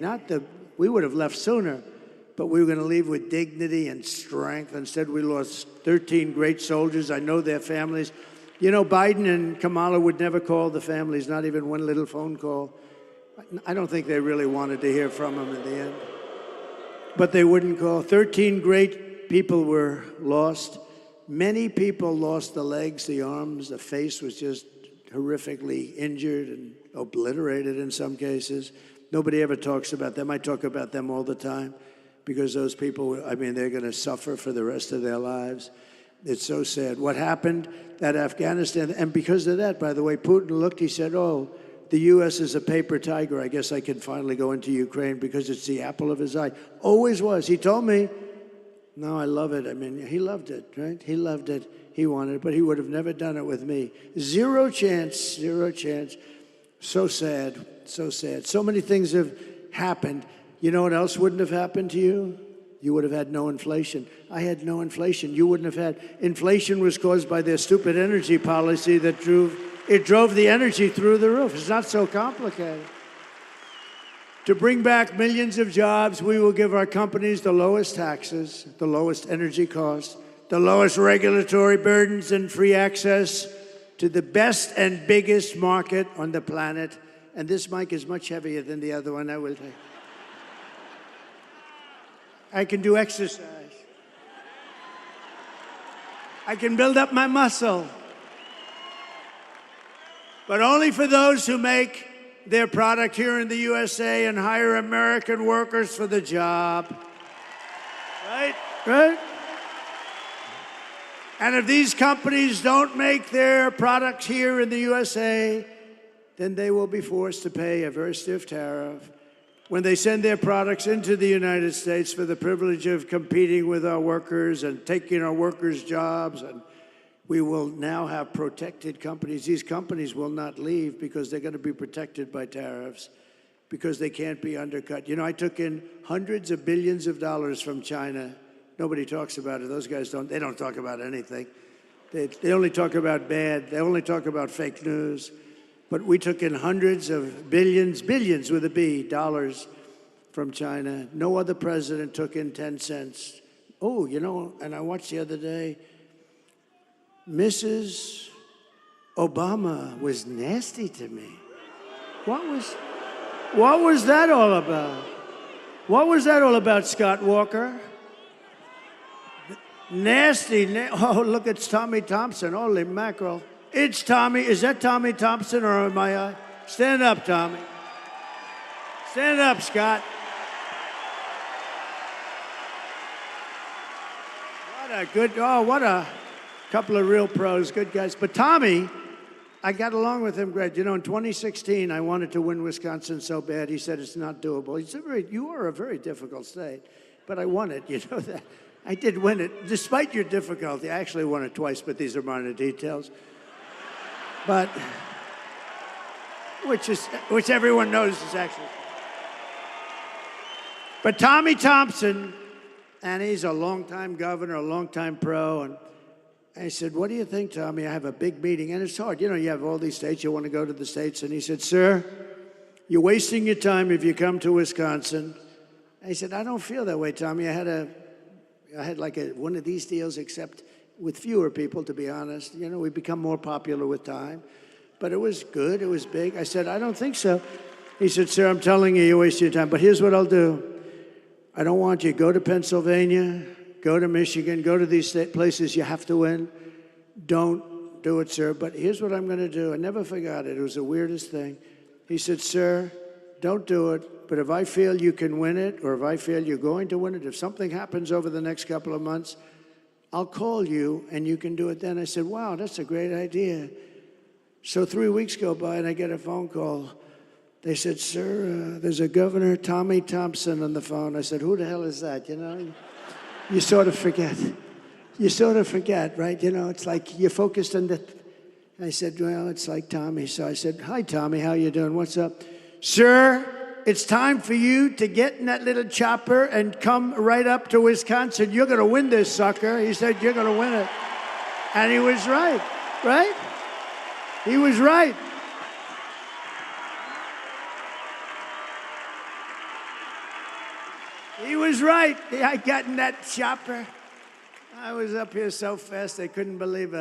Not that we would have left sooner, but we were going to leave with dignity and strength. Instead, we lost 13 great soldiers. I know their families. You know, Biden and Kamala would never call the families, not even one little phone call. I don't think they really wanted to hear from them in the end. But they wouldn't call. 13 great people were lost. Many people lost the legs, the arms, the face was just horrifically injured and obliterated in some cases. Nobody ever talks about them. I talk about them all the time because those people, I mean, they're going to suffer for the rest of their lives. It's so sad. What happened at Afghanistan, and because of that, by the way, Putin looked, he said, oh, the U.S. is a paper tiger. I guess I can finally go into Ukraine because it's the apple of his eye. Always was. He told me, no, I love it. I mean, he loved it, right? He loved it. He wanted it, but he would have never done it with me. Zero chance, zero chance. So sad, so sad. So many things have happened. You know what else wouldn't have happened to you? You would have had no inflation. I had no inflation. You wouldn't have had. Inflation was caused by their stupid energy policy that drove the energy through the roof. It's not so complicated. To bring back millions of jobs, we will give our companies the lowest taxes, the lowest energy costs, the lowest regulatory burdens, and free access to the best and biggest market on the planet. And this mic is much heavier than the other one, I will tell you. I can do exercise. I can build up my muscle. But only for those who make their product here in the USA and hire American workers for the job. Right? Right? And if these companies don't make their products here in the USA, then they will be forced to pay a very stiff tariff when they send their products into the United States for the privilege of competing with our workers and taking our workers' jobs. And we will now have protected companies. These companies will not leave because they're going to be protected by tariffs because they can't be undercut. You know, I took in hundreds of billions of dollars from China. Nobody talks about it. Those guys don't talk about anything. They only talk about bad. They only talk about fake news. But we took in hundreds of billions with a B, dollars from China. No other president took in 10 cents. Oh, you know, and I watched the other day, Mrs. Obama was nasty to me. What was that all about? What was that all about, Scott Walker? Nasty. Oh, look, it's Tommy Thompson. Holy mackerel. It's Tommy. Is that Tommy Thompson or am I? Stand up, Tommy. Stand up, Scott. What a couple of real pros, good guys. But Tommy, I got along with him great. You know, in 2016, I wanted to win Wisconsin so bad. He said it's not doable. He said, you are a very difficult state, but I won it. You know that. I did win it, despite your difficulty. I actually won it twice, but these are minor details. But, which everyone knows is actually. But Tommy Thompson, and he's a longtime governor, a longtime pro, and I said, what do you think, Tommy? I have a big meeting, and it's hard. You know, you have all these states, you want to go to the states, and he said, sir, you're wasting your time if you come to Wisconsin. I said, I don't feel that way, Tommy. I had like one of these deals, except with fewer people, to be honest. You know, we become more popular with time. But it was good, it was big. I said, I don't think so. He said, sir, I'm telling you, you're wasting your time. But here's what I'll do. I don't want you to go to Pennsylvania, go to Michigan, go to these places you have to win. Don't do it, sir. But here's what I'm going to do. I never forgot it. It was the weirdest thing. He said, sir, don't do it. But if I feel you can win it, or if I feel you're going to win it, if something happens over the next couple of months, I'll call you and you can do it then. I said, wow, that's a great idea. So 3 weeks go by and I get a phone call. They said, sir, there's a Governor Tommy Thompson on the phone. I said, who the hell is that? You know, you sort of forget. You sort of forget, right? You know, it's like you're focused on the. I said, well, it's like Tommy. So I said, hi, Tommy, how you doing? What's up? Sir, it's time for you to get in that little chopper and come right up to Wisconsin. You're going to win this sucker. He said, you're going to win it. And he was right, right? He was right. He was right. I got in that chopper. I was up here so fast they couldn't believe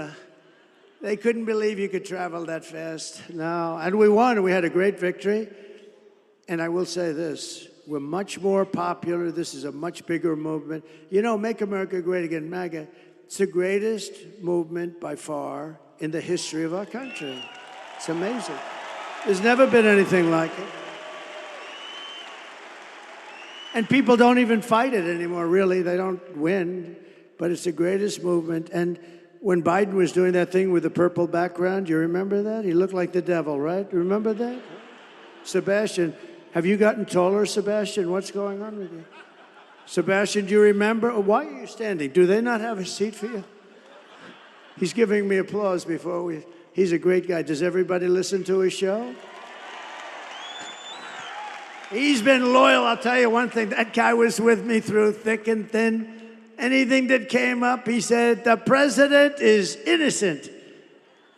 you could travel that fast. No, and we won. We had a great victory. And I will say this, we're much more popular. This is a much bigger movement. You know, Make America Great Again, MAGA, it's the greatest movement by far in the history of our country. It's amazing. There's never been anything like it. And people don't even fight it anymore, really. They don't win, but it's the greatest movement. And when Biden was doing that thing with the purple background, you remember that? He looked like the devil, right? Remember that? Sebastian, have you gotten taller, Sebastian? What's going on with you? Sebastian, do you remember? Why are you standing? Do they not have a seat for you? He's giving me applause before we... He's a great guy. Does everybody listen to his show? He's been loyal. I'll tell you one thing. That guy was with me through thick and thin. Anything that came up, he said, the president is innocent.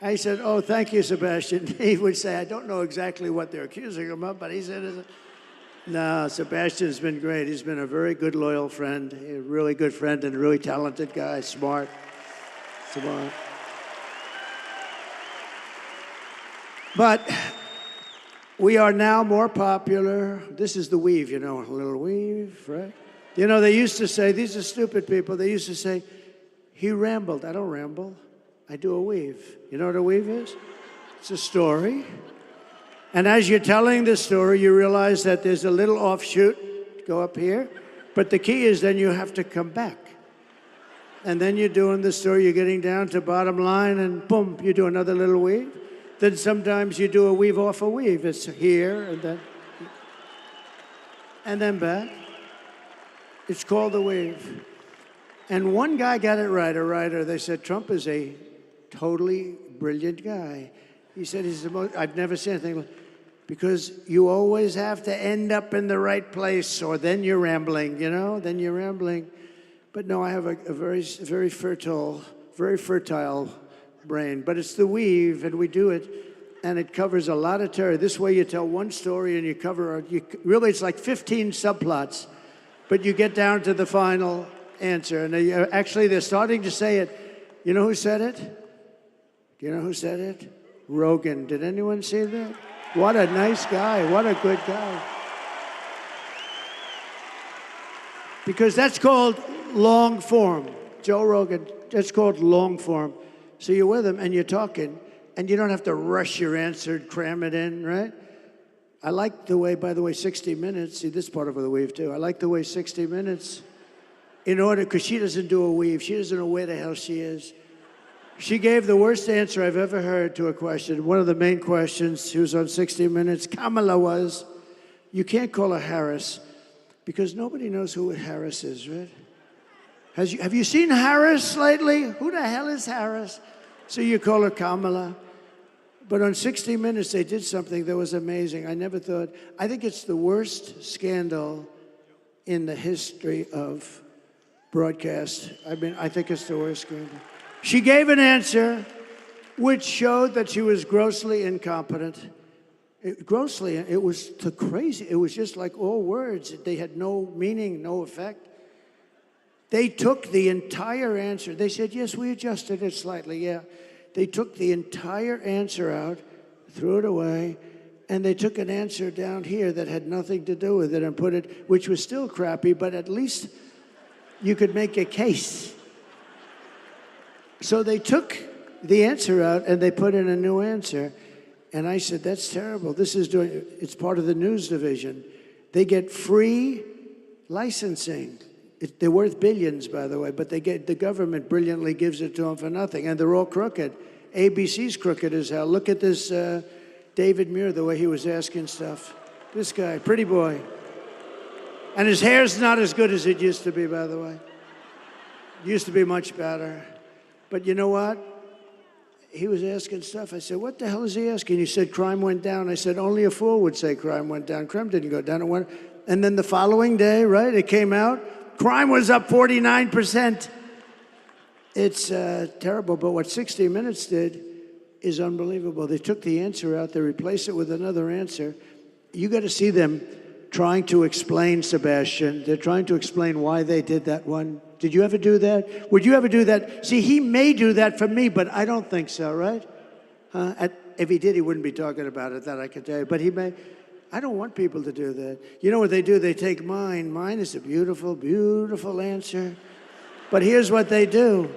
I said, oh, thank you, Sebastian. He would say, I don't know exactly what they're accusing him of, but he's innocent. No, Sebastian's been great. He's been a very good, loyal friend, a really good friend and a really talented guy, smart. But we are now more popular. This is the weave, you know, a little weave, right? You know, they used to say, these are stupid people, they used to say, he rambled. I don't ramble. I do a weave. You know what a weave is? It's a story. And as you're telling the story, you realize that there's a little offshoot, go up here. But the key is then you have to come back. And then you're doing the story, you're getting down to bottom line, and boom, you do another little weave. Then sometimes you do a weave off a weave. It's here, and then back. It's called a weave. And one guy got it right, a writer. They said, Trump is a totally brilliant guy. He said, he's the most, I've never seen anything like, because you always have to end up in the right place, or then you're rambling, you know, then you're rambling. But no, I have a very fertile brain. But it's the weave, and we do it, and it covers a lot of territory. This way you tell one story, and you cover, really it's like 15 subplots, but you get down to the final answer. And actually, they're starting to say it. You know who said it? Do you know who said it? Rogan. Did anyone see that? What a nice guy. What a good guy. Because that's called long form. Joe Rogan, that's called long form. So you're with him and you're talking, and you don't have to rush your answer and cram it in, right? I like the way, by the way, 60 Minutes, see this part of the weave too. I like the way 60 Minutes, in order, because she doesn't do a weave. She doesn't know where the hell she is. She gave the worst answer I've ever heard to a question. One of the main questions, she was on 60 Minutes, Kamala was, you can't call her Harris, because nobody knows who Harris is, right? Have you seen Harris lately? Who the hell is Harris? So you call her Kamala. But on 60 Minutes, they did something that was amazing. I never thought, I think it's the worst scandal in the history of broadcast. I mean, I think it's the worst scandal. She gave an answer which showed that she was grossly incompetent. It was too crazy. It was just like all words. They had no meaning, no effect. They took the entire answer. They said, yes, we adjusted it slightly, yeah. They took the entire answer out, threw it away, and they took an answer down here that had nothing to do with it and put it, which was still crappy, but at least you could make a case. So they took the answer out and they put in a new answer. And I said, that's terrible. It's part of the news division. They get free licensing. They're worth billions, by the way, but the government brilliantly gives it to them for nothing, and they're all crooked. ABC's crooked as hell. Look at this David Muir, the way he was asking stuff. This guy, pretty boy. And his hair's not as good as it used to be, by the way. It used to be much better. But you know what? He was asking stuff. I said, what the hell is he asking? He said, crime went down. I said, only a fool would say crime went down. Crime didn't go down. It went. And then the following day, right, it came out. Crime was up 49%. It's terrible, but what 60 Minutes did is unbelievable. They took the answer out, they replaced it with another answer. You got to see them. trying to explain, Sebastian. They're trying to explain why they did that one. Did you ever do that? Would you ever do that? See, he may do that for me, but I don't think so, right? If he did, he wouldn't be talking about it, that I can tell you. But he may. I don't want people to do that. You know what they do? They take mine. Mine is a beautiful, beautiful answer. But here's what they do.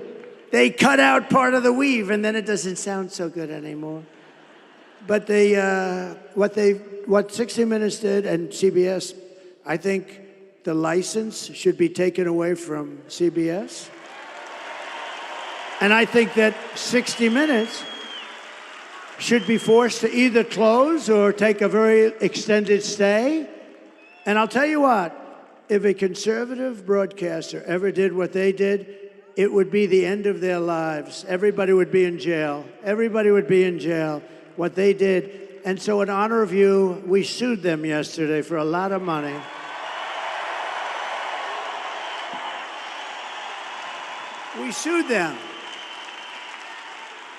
They cut out part of the weave, and then it doesn't sound so good anymore. But what 60 Minutes did, and CBS, I think the license should be taken away from CBS. And I think that 60 Minutes should be forced to either close or take a very extended stay. And I'll tell you what, if a conservative broadcaster ever did what they did, it would be the end of their lives. Everybody would be in jail. Everybody would be in jail, what they did. And so in honor of you, we sued them yesterday for a lot of money. We sued them.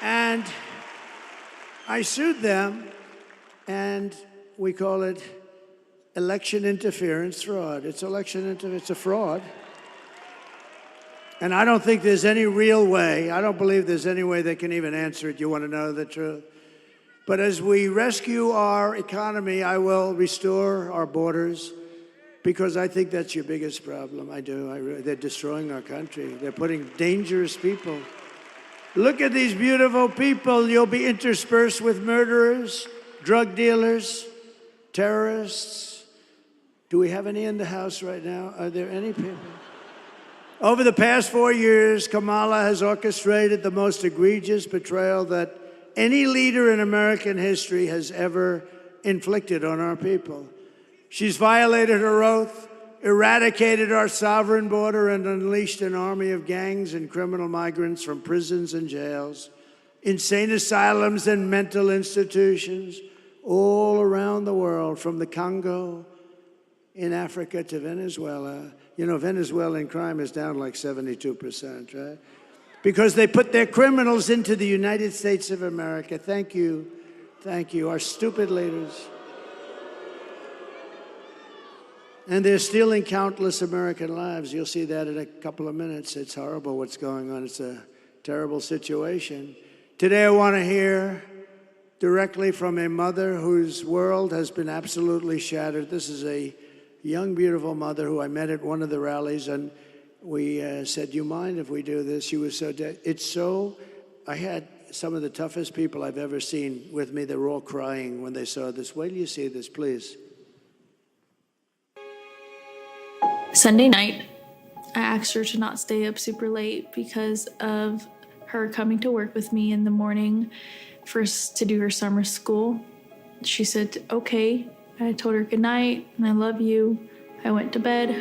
And I sued them, and we call it election interference fraud. It's it's a fraud. And I don't think there's any real way, I don't believe there's any way they can even answer it. You want to know the truth? But as we rescue our economy, I will restore our borders, because I think that's your biggest problem. I do. They're destroying our country. They're putting dangerous people. Look at these beautiful people. You'll be interspersed with murderers, drug dealers, terrorists. Do we have any in the house right now? Are there any people? Over the past 4 years, Kamala has orchestrated the most egregious betrayal that any leader in American history has ever inflicted on our people. She's violated her oath, eradicated our sovereign border, and unleashed an army of gangs and criminal migrants from prisons and jails, insane asylums and mental institutions all around the world, from the Congo in Africa to Venezuela. You know, Venezuelan crime is down like 72%, right? Because they put their criminals into the United States of America. Thank you. Thank you. Our stupid leaders. And they're stealing countless American lives. You'll see that in a couple of minutes. It's horrible what's going on. It's a terrible situation. Today I want to hear directly from a mother whose world has been absolutely shattered. This is a young, beautiful mother who I met at one of the rallies, and we said, "Do you mind if we do this?" She was so dead. I had some of the toughest people I've ever seen with me. They were all crying when they saw this. Wait till you see this, please. Sunday night, I asked her to not stay up super late because of her coming to work with me in the morning first to do her summer school. She said, okay. I told her good night and I love you. I went to bed,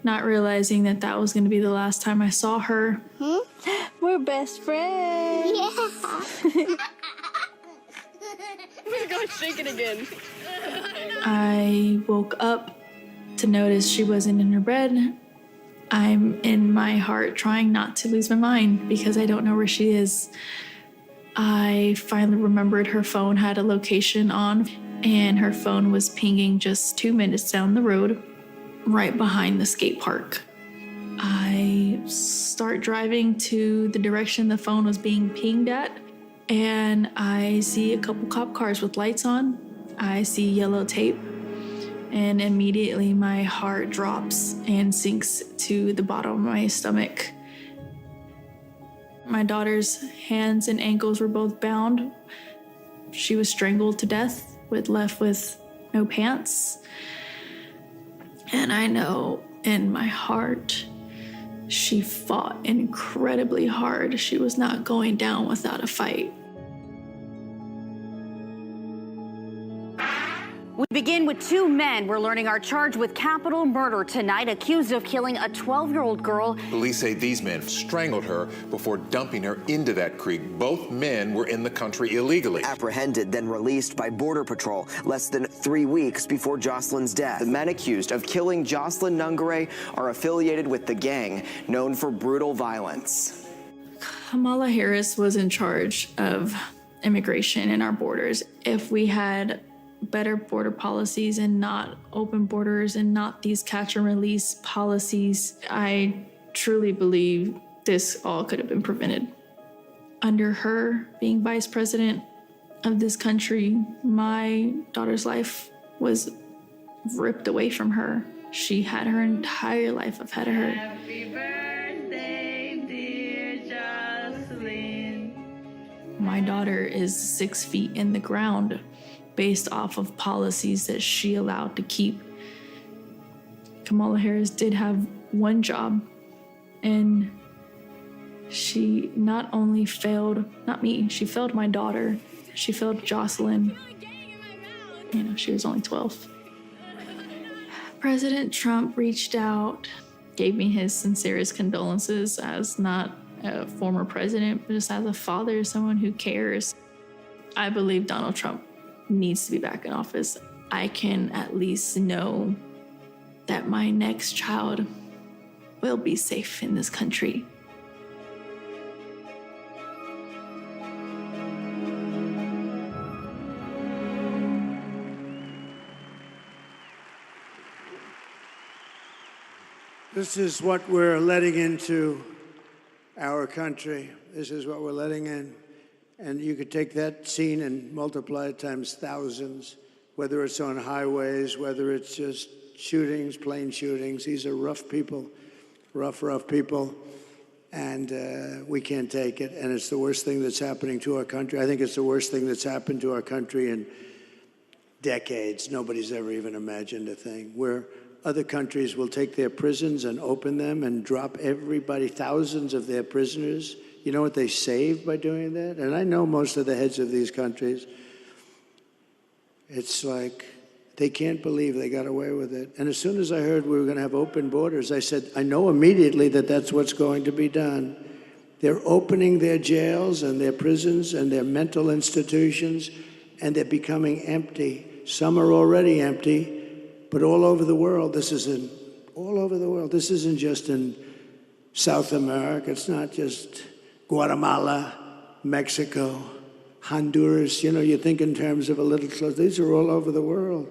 not realizing that that was going to be the last time I saw her. We're best friends. Yeah. We're going to shake it again. I woke up to notice she wasn't in her bed. I'm in my heart trying not to lose my mind because I don't know where she is. I finally remembered her phone had a location on, and her phone was pinging just 2 minutes down the road, right behind the skate park. I start driving to the direction the phone was being pinged at, and I see a couple cop cars with lights on. I see yellow tape. And immediately my heart drops and sinks to the bottom of my stomach. My daughter's hands and ankles were both bound. She was strangled to death, left with no pants. And I know in my heart, she fought incredibly hard. She was not going down without a fight. We begin with two men we're learning are charged with capital murder tonight, accused of killing a 12-year-old girl. Police say these men strangled her before dumping her into that creek. Both men were in the country illegally. Apprehended, then released by Border Patrol less than 3 weeks before Jocelyn's death. The men accused of killing Jocelyn Nungare are affiliated with the gang known for brutal violence. Kamala Harris was in charge of immigration in our borders. If we had better border policies and not open borders and not these catch and release policies, I truly believe this all could have been prevented. Under her being vice president of this country, my daughter's life was ripped away from her. She had her entire life ahead of her. Happy birthday, dear Jocelyn. My daughter is 6 feet in the ground based off of policies that she allowed to keep. Kamala Harris did have one job, and she not only failed, not me, she failed my daughter. She failed Jocelyn. You know, she was only 12. President Trump reached out, gave me his sincerest condolences as not a former president, but just as a father, someone who cares. I believe Donald Trump needs to be back in office. I can at least know that my next child will be safe in this country. This is what we're letting into our country. This is what we're letting in. And you could take that scene and multiply it times thousands, whether it's on highways, whether it's just shootings, plane shootings. These are rough people, rough people. And we can't take it. And it's the worst thing that's happening to our country. I think it's the worst thing that's happened to our country in decades. Nobody's ever even imagined a thing where other countries will take their prisons and open them and drop everybody, thousands of their prisoners. You know what they saved by doing that? And I know most of the heads of these countries. It's like they can't believe they got away with it. And as soon as I heard we were going to have open borders, I said, I know immediately that that's what's going to be done. They're opening their jails and their prisons and their mental institutions, and they're becoming empty. Some are already empty. But all over the world, this isn't just in South America. It's not just Guatemala, Mexico, Honduras. You know, you think in terms of a little close. These are all over the world.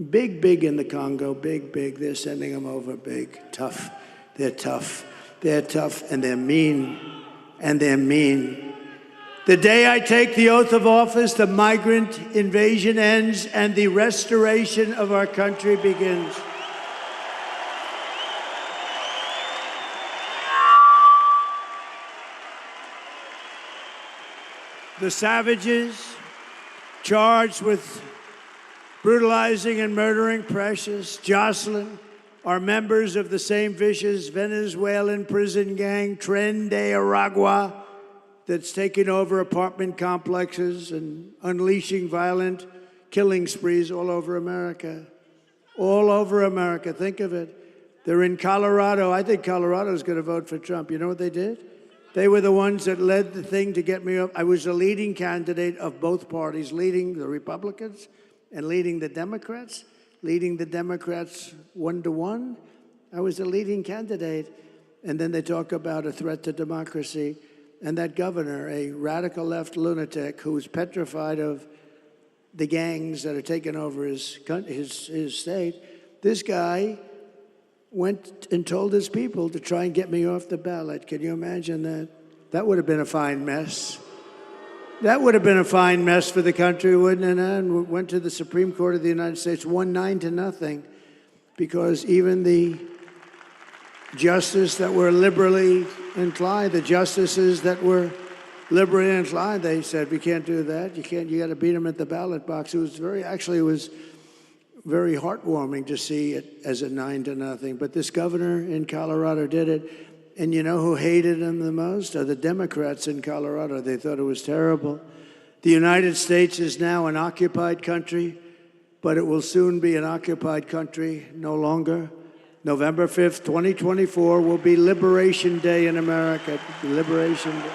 Big in the Congo, big. They're sending them over, big, tough. They're tough, and they're mean, The day I take the oath of office, the migrant invasion ends and the restoration of our country begins. The savages charged with brutalizing and murdering Precious, Jocelyn, are members of the same vicious Venezuelan prison gang, Tren de Aragua, that's taking over apartment complexes and unleashing violent killing sprees all over America. All over America, think of it. They're in Colorado. I think Colorado's going to vote for Trump. You know what they did? They were the ones that led the thing to get me up. I was the leading candidate of both parties, leading the Republicans and leading the Democrats 1-1. I was the leading candidate. And then they talk about a threat to democracy. And that governor, a radical left lunatic who's petrified of the gangs that are taking over his state, this guy went and told his people to try and get me off the ballot. Can you imagine that? That would have been a fine mess. That would have been a fine mess for the country, wouldn't it? And went to the Supreme Court of the United States, won 9-0, because even the justices that were liberally inclined, they said, we can't do that. You got to beat them at the ballot box. It was very heartwarming to see it as a 9-0. But this governor in Colorado did it. And you know who hated him the most? Are the Democrats in Colorado. They thought it was terrible. The United States is now an occupied country, but it will soon be an occupied country no longer. November 5th, 2024 will be Liberation Day in America. Liberation Day.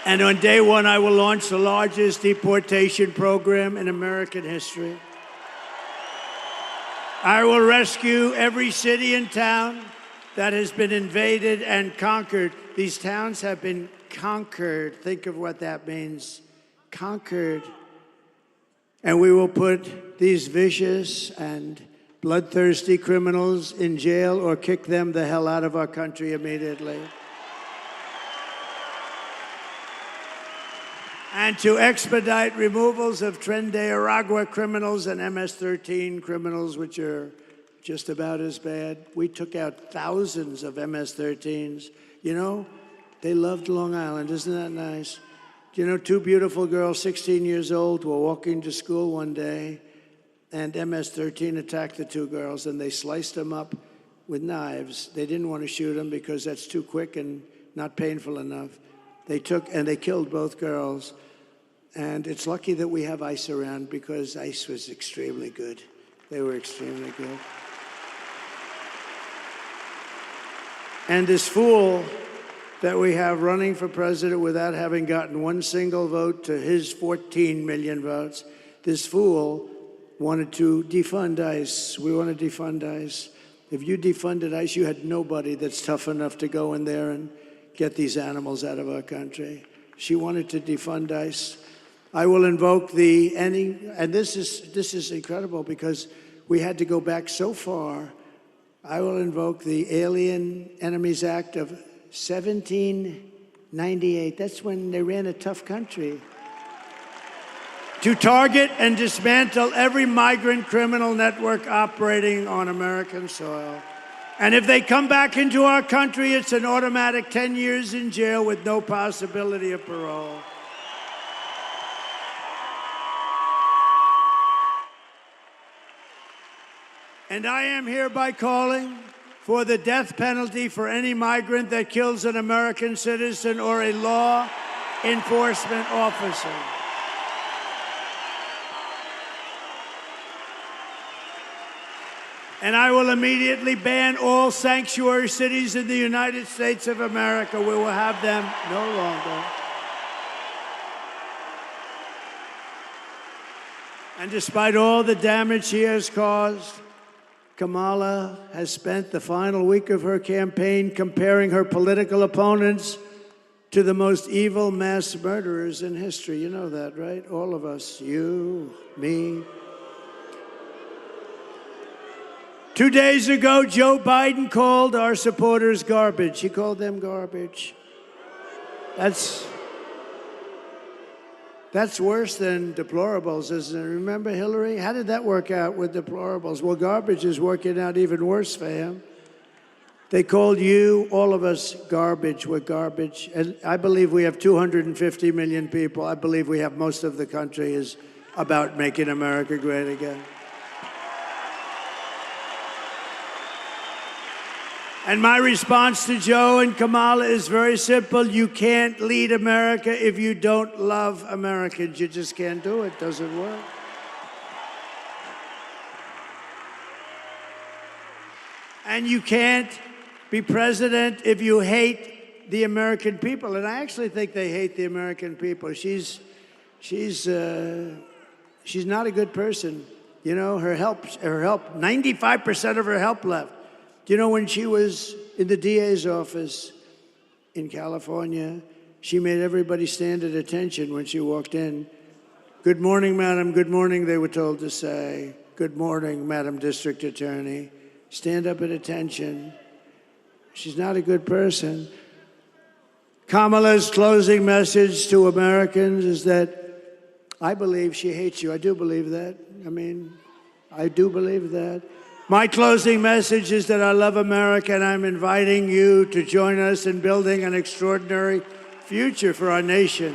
And on day one, I will launch the largest deportation program in American history. I will rescue every city and town that has been invaded and conquered. These towns have been conquered. Think of what that means. Conquered. And we will put these vicious and bloodthirsty criminals in jail or kick them the hell out of our country immediately. And to expedite removals of Tren de Aragua criminals and MS-13 criminals, which are just about as bad. We took out thousands of MS-13s. You know, they loved Long Island. Isn't that nice? You know, two beautiful girls, 16 years old, were walking to school one day, and MS-13 attacked the two girls, and they sliced them up with knives. They didn't want to shoot them because that's too quick and not painful enough. They took and they killed both girls. And it's lucky that we have ICE around because ICE was extremely good. They were extremely good. And this fool that we have running for president without having gotten one single vote to his 14 million votes, this fool wanted to defund ICE. We want to defund ICE. If you defunded ICE, you had nobody that's tough enough to go in there and get these animals out of our country. She wanted to defund ICE. I will invoke and this is incredible because we had to go back so far. I will invoke the Alien Enemies Act of 1798. That's when they ran a tough country. To target and dismantle every migrant criminal network operating on American soil. And if they come back into our country, it's an automatic 10 years in jail with no possibility of parole. And I am hereby calling for the death penalty for any migrant that kills an American citizen or a law enforcement officer. And I will immediately ban all sanctuary cities in the United States of America. We will have them no longer. And despite all the damage she has caused, Kamala has spent the final week of her campaign comparing her political opponents to the most evil mass murderers in history. You know that, right? All of us, you, me. 2 days ago, Joe Biden called our supporters garbage. He called them garbage. That's worse than deplorables, isn't it? Remember Hillary? How did that work out with deplorables? Well, garbage is working out even worse for him. They called you, all of us, garbage. We're garbage. And I believe we have 250 million people. I believe we have most of the country is about making America great again. And my response to Joe and Kamala is very simple. You can't lead America if you don't love Americans. You just can't do it. It doesn't work. And you can't be president if you hate the American people. And I actually think they hate the American people. She's not a good person. You know, her help, 95% of her help left. You know, when she was in the DA's office in California, she made everybody stand at attention when she walked in. Good morning, madam. Good morning, they were told to say. Good morning, Madam District Attorney. Stand up at attention. She's not a good person. Kamala's closing message to Americans is that I believe she hates you. I do believe that. I do believe that. My closing message is that I love America, and I'm inviting you to join us in building an extraordinary future for our nation.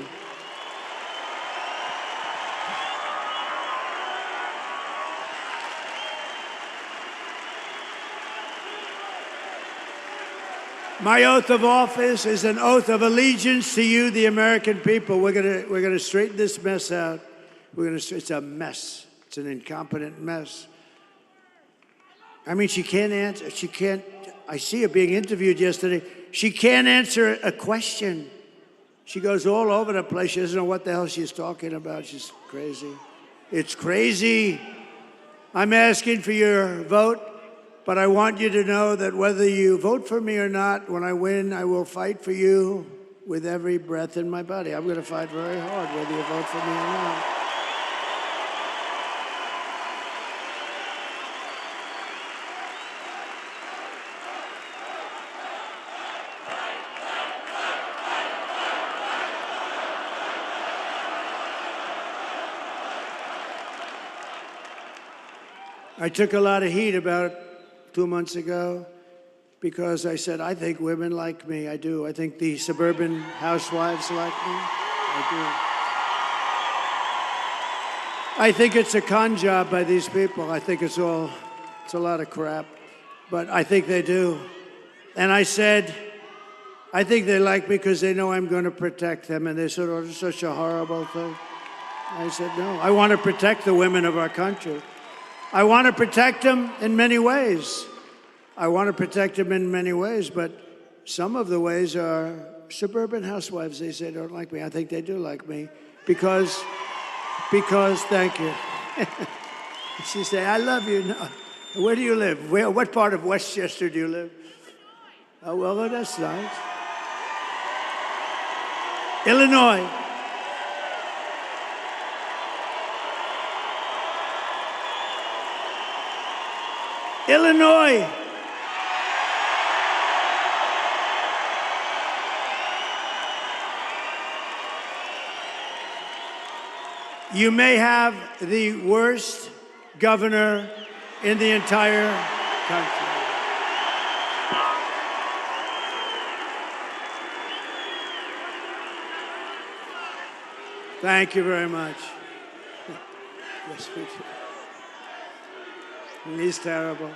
My oath of office is an oath of allegiance to you, the American people. We're gonna straighten this mess out. It's a mess. It's an incompetent mess. I mean, she can't answer. I see her being interviewed yesterday. She can't answer a question. She goes all over the place. She doesn't know what the hell she's talking about. She's crazy. It's crazy. I'm asking for your vote But I want you to know that whether you vote for me or not, when I win, I will fight for you with every breath in my body. I'm going to fight very hard, whether you vote for me or not. I took a lot of heat about 2 months ago because I said, I think women like me. I do. I think the suburban housewives like me. I do. I think it's a con job by these people. I think it's a lot of crap. But I think they do. And I said, I think they like me because they know I'm going to protect them. And they said, oh, it's such a horrible thing. I said, no, I want to protect the women of our country. I want to protect them in many ways. But some of the ways are suburban housewives. They say don't like me. I think they do like me because thank you. She say, I love you. No. Where do you live? What part of Westchester do you live? Oh, well, that's nice. Illinois. Illinois. You may have the worst governor in the entire country. Thank you very much. Yes, we do. He's terrible.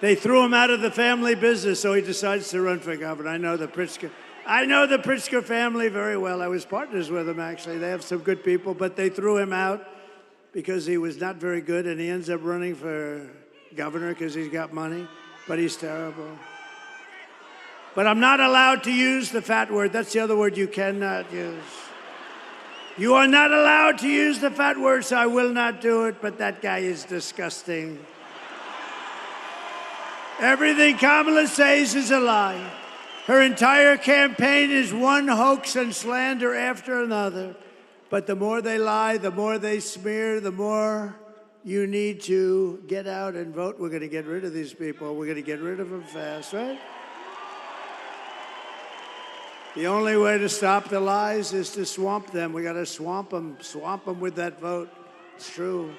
They threw him out of the family business, so he decides to run for governor. I know the Pritzker family very well. I was partners with them, actually. They have some good people, but they threw him out because he was not very good, and he ends up running for governor because he's got money, but he's terrible. But I'm not allowed to use the fat word. That's the other word you cannot use. You are not allowed to use the fat word, so I will not do it, but that guy is disgusting. Everything Kamala says is a lie. Her entire campaign is one hoax and slander after another. But the more they lie, the more they smear, the more you need to get out and vote. We're going to get rid of these people. We're going to get rid of them fast, right? The only way to stop the lies is to swamp them. We got to swamp them with that vote. It's true.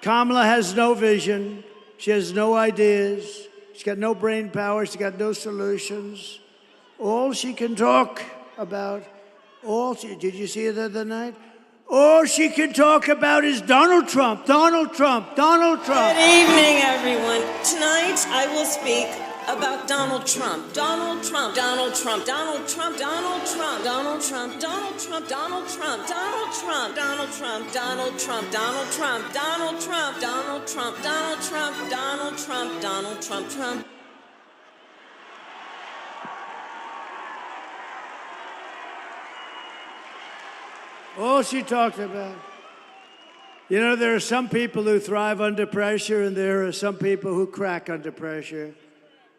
Kamala has no vision. She has no ideas. She's got no brain power. She's got no solutions. All she can talk about, did you see it the other night? All she can talk about is Donald Trump, Donald Trump, Donald Trump. Good evening, everyone. Tonight, I will speak about Donald Trump. Donald Trump, Donald Trump, Donald Trump, Donald Trump, Donald Trump, Donald Trump, Donald Trump, Donald Trump, Donald Trump, Donald Trump, Donald Trump, Donald Trump, Donald Trump, Donald Trump, Donald Trump, Donald Trump, Trump. All she talked about. You know, there are some people who thrive under pressure, and there are some people who crack under pressure.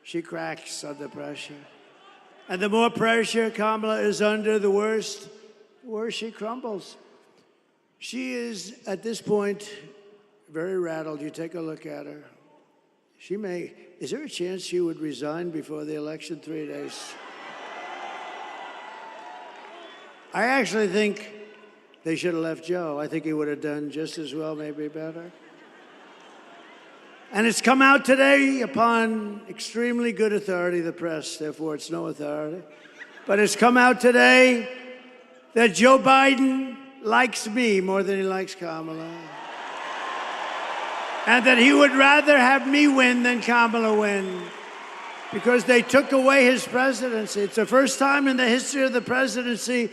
She cracks under pressure. And the more pressure Kamala is under, the worse she crumbles. She is, at this point, very rattled. You take a look at her. Is there a chance she would resign before the election 3 days? I actually think they should have left Joe. I think he would have done just as well, maybe better. And it's come out today upon extremely good authority, the press, therefore it's no authority. But it's come out today that Joe Biden likes me more than he likes Kamala. And that he would rather have me win than Kamala win. Because they took away his presidency. It's the first time in the history of the presidency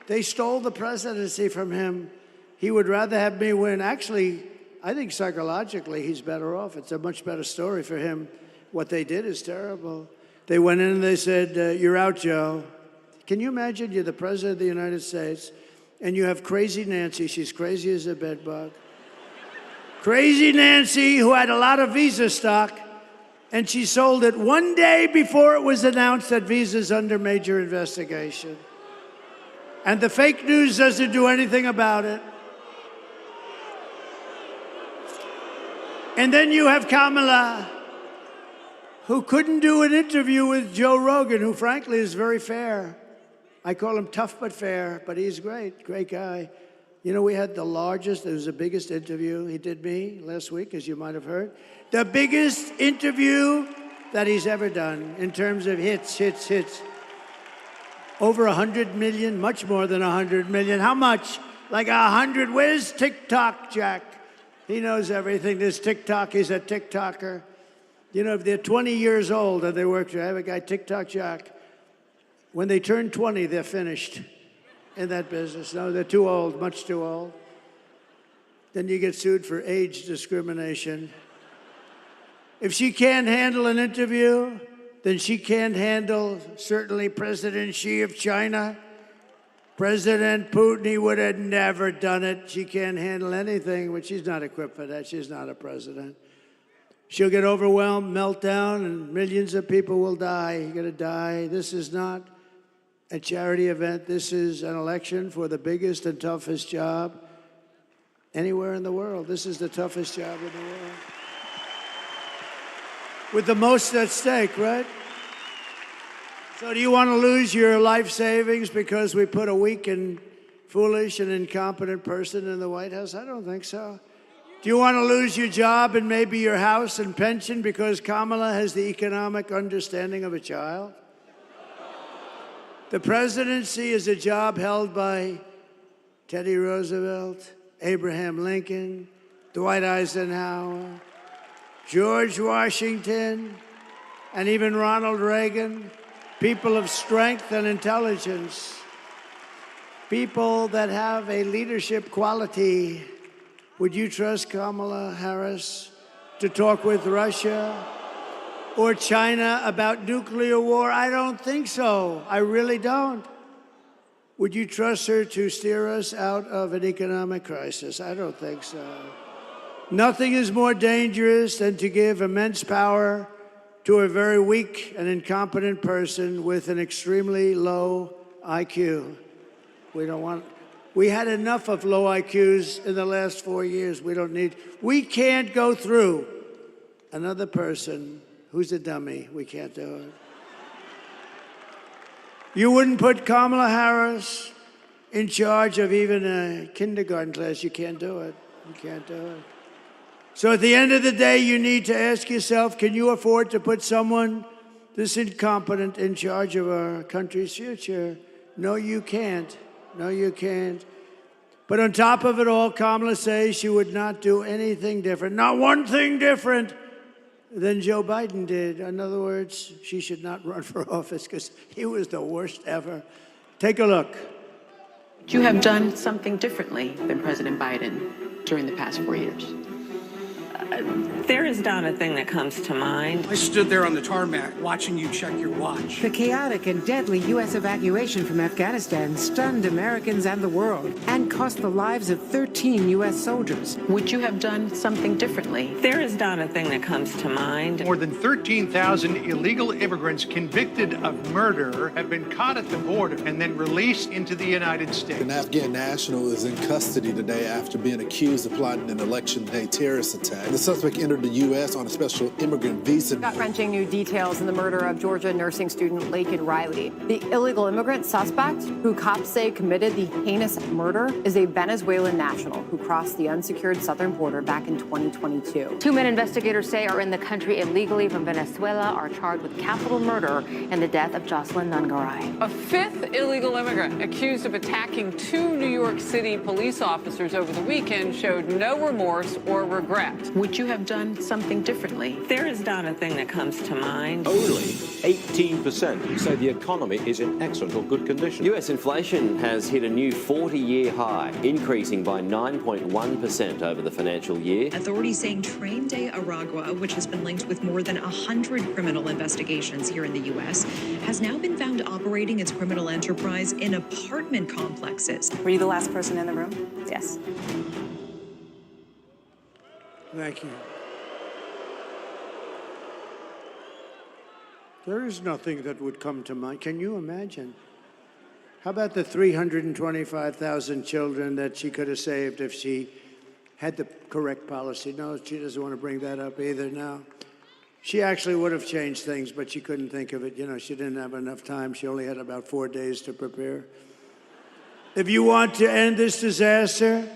they stole the presidency from him. He would rather have me win. Actually, I think psychologically he's better off. It's a much better story for him. What they did is terrible. They went in and they said, you're out, Joe. Can you imagine you're the president of the United States and you have Crazy Nancy. She's crazy as a bedbug. Crazy Nancy, who had a lot of Visa stock, And she sold it one day before it was announced that Visa's under major investigation. And the fake news doesn't do anything about it. And then you have Kamala, who couldn't do an interview with Joe Rogan, who frankly is very fair. I call him tough but fair, but he's great guy. You know, we had the largest, it was the biggest interview. He did me last week, as you might have heard. The biggest interview that he's ever done in terms of hits. Over 100 million, much more than 100 million. How much? Like 100. Where's TikTok, Jack? He knows everything. There's TikTok, he's a TikToker. You know, if they're 20 years old and they work, I have a guy, TikTok Jack. When they turn 20, they're finished in that business. No, they're too old, much too old. Then you get sued for age discrimination. If she can't handle an interview, then she can't handle certainly President Xi of China. President Putin, he would have never done it. She can't handle anything, but she's not equipped for that. She's not a president. She'll get overwhelmed, meltdown, and millions of people will die. You're going to die. This is not a charity event. This is an election for the biggest and toughest job anywhere in the world. This is the toughest job in the world. With the most at stake, right? So do you want to lose your life savings because we put a weak and foolish and incompetent person in the White House? I don't think so. Do you want to lose your job and maybe your house and pension because Kamala has the economic understanding of a child? The presidency is a job held by Teddy Roosevelt, Abraham Lincoln, Dwight Eisenhower, George Washington, and even Ronald Reagan. People of strength and intelligence. People that have a leadership quality. Would you trust Kamala Harris to talk with Russia or China about nuclear war? I don't think so. I really don't. Would you trust her to steer us out of an economic crisis? I don't think so. Nothing is more dangerous than to give immense power to a very weak and incompetent person with an extremely low IQ. We had enough of low IQs in the last 4 years. We can't go through another person who's a dummy. We can't do it. You wouldn't put Kamala Harris in charge of even a kindergarten class. You can't do it. You can't do it. So at the end of the day, you need to ask yourself, can you afford to put someone this incompetent in charge of our country's future? No, you can't. No, you can't. But on top of it all, Kamala says she would not do anything different, not one thing different than Joe Biden did. In other words, she should not run for office because he was the worst ever. Take a look. You have done something differently than President Biden during the past 4 years. There is not a thing that comes to mind. I stood there on the tarmac watching you check your watch. The chaotic and deadly U.S. evacuation from Afghanistan stunned Americans and the world and cost the lives of 13 U.S. soldiers. Would you have done something differently? There is not a thing that comes to mind. More than 13,000 illegal immigrants convicted of murder have been caught at the border and then released into the United States. An Afghan national is in custody today after being accused of plotting an election day terrorist attack. The suspect entered the U.S. on a special immigrant visa. Gut-wrenching new details in the murder of Georgia nursing student Laken Riley. The illegal immigrant suspect, who cops say committed the heinous murder, is a Venezuelan national who crossed the unsecured southern border back in 2022. 2 men investigators say are in the country illegally from Venezuela are charged with capital murder in the death of Jocelyn Nungaray. A 5th illegal immigrant accused of attacking 2 New York City police officers over the weekend showed no remorse or regret. Would you have done something differently? There is not a thing that comes to mind. Only 18% say the economy is in excellent or good condition. US inflation has hit a new 40-year high, increasing by 9.1% over the financial year. Authorities saying Train de Aragua, which has been linked with more than 100 criminal investigations here in the U.S., has now been found operating its criminal enterprise in apartment complexes. Were you the last person in the room? Yes. Thank you. There is nothing that would come to mind. Can you imagine? How about the 325,000 children that she could have saved if she had the correct policy? No, she doesn't want to bring that up either now. She actually would have changed things, but she couldn't think of it. You know, she didn't have enough time. She only had about 4 days to prepare. If you want to end this disaster,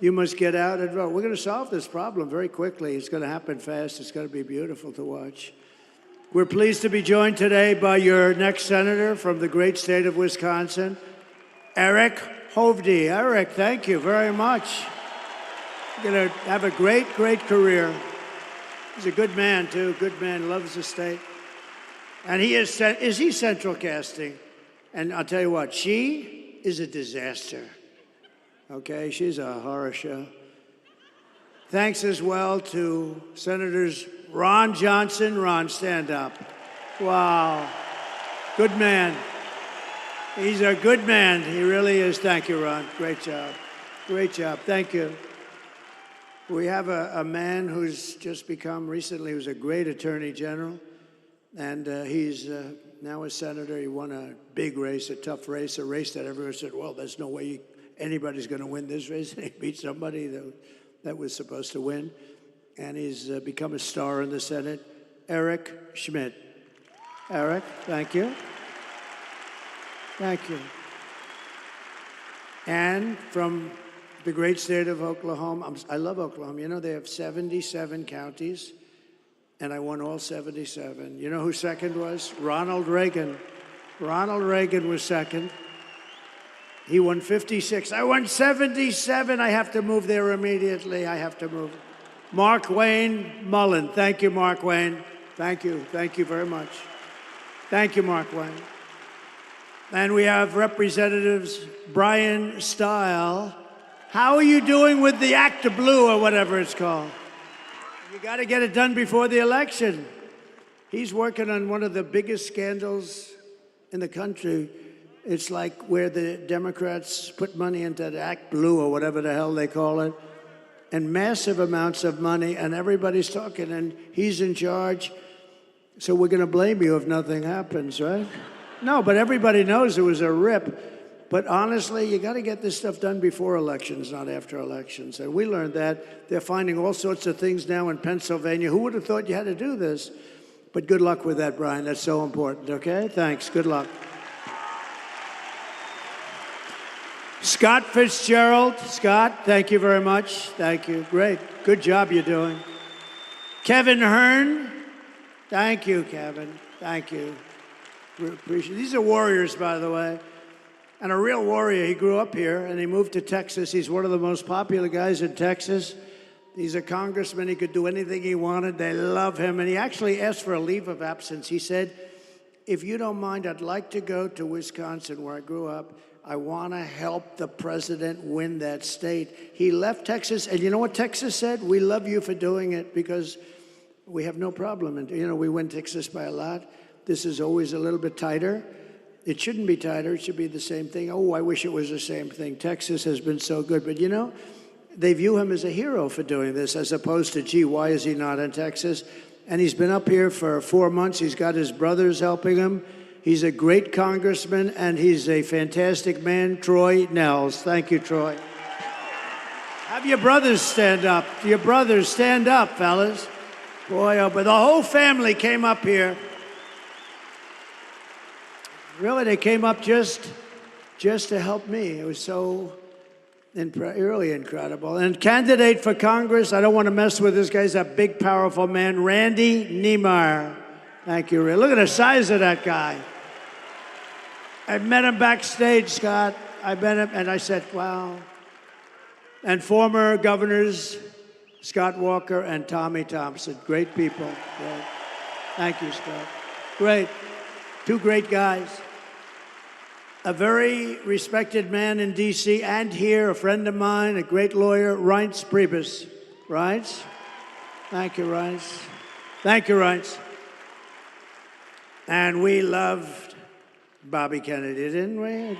you must get out and vote. We're going to solve this problem very quickly. It's going to happen fast. It's going to be beautiful to watch. We're pleased to be joined today by your next senator from the great state of Wisconsin, Eric Hovde. Eric, thank you very much. You're going to have a great, great career. He's a good man, too. Good man, loves the state. And he is he central casting? And I'll tell you what, she is a disaster. Okay, she's a horror show. Thanks as well to Senators Ron Johnson. Ron, stand up. Wow. Good man. He's a good man. He really is. Thank you, Ron. Great job. Great job. Thank you. We have a man who's just become, recently, he was a great attorney general, and he's now a senator. He won a big race, a tough race, a race that everyone said, well, there's no way anybody's going to win this race. And he beat somebody that was supposed to win. And he's become a star in the Senate, Eric Schmidt. Eric, thank you. Thank you. And from the great state of Oklahoma, I love Oklahoma. You know, they have 77 counties, and I won all 77. You know who second was? Ronald Reagan. Ronald Reagan was second. He won 56. I won 77. I have to move there immediately. I have to move. Mark Wayne Mullen. Thank you, Mark Wayne. Thank you. Thank you very much. Thank you, Mark Wayne. And we have Representatives Brian Stile. How are you doing with the Act of Blue or whatever it's called? You got to get it done before the election. He's working on one of the biggest scandals in the country. It's like where the Democrats put money into the Act Blue or whatever the hell they call it, and massive amounts of money, and everybody's talking, and he's in charge. So we're going to blame you if nothing happens, right? No, but everybody knows it was a rip. But honestly, you got to get this stuff done before elections, not after elections. And we learned that. They're finding all sorts of things now in Pennsylvania. Who would have thought you had to do this? But good luck with that, Brian. That's so important, okay? Thanks. Good luck. Scott Fitzgerald. Scott, thank you very much. Thank you. Great. Good job you're doing. Kevin Hearn. Thank you, Kevin. Thank you. We appreciate it. These are warriors, by the way. And a real warrior. He grew up here, and he moved to Texas. He's one of the most popular guys in Texas. He's a congressman. He could do anything he wanted. They love him. And he actually asked for a leave of absence. He said, if you don't mind, I'd like to go to Wisconsin, where I grew up. I want to help the president win that state. He left Texas, and you know what Texas said? We love you for doing it because we have no problem. And, you know, we win Texas by a lot. This is always a little bit tighter. It shouldn't be tighter. It should be the same thing. Oh, I wish it was the same thing. Texas has been so good. But, you know, they view him as a hero for doing this, as opposed to, gee, why is he not in Texas? And he's been up here for 4 months. He's got his brothers helping him. He's a great congressman, and he's a fantastic man, Troy Nels. Thank you, Troy. Have your brothers stand up. Your brothers stand up, fellas. Boy, oh, but the whole family came up here. Really, they came up just to help me. It was so really incredible. And candidate for Congress, I don't want to mess with this guy. He's a big, powerful man, Randy Niemeyer. Thank you, Ray. Look at the size of that guy. I met him backstage, Scott. I met him, and I said, wow. And former governors, Scott Walker and Tommy Thompson. Great people. Great. Thank you, Scott. Great. Two great guys. A very respected man in D.C. and here, a friend of mine, a great lawyer, Reince Priebus. Reince? Thank you, Reince. Thank you, Reince. And we loved Bobby Kennedy, didn't we?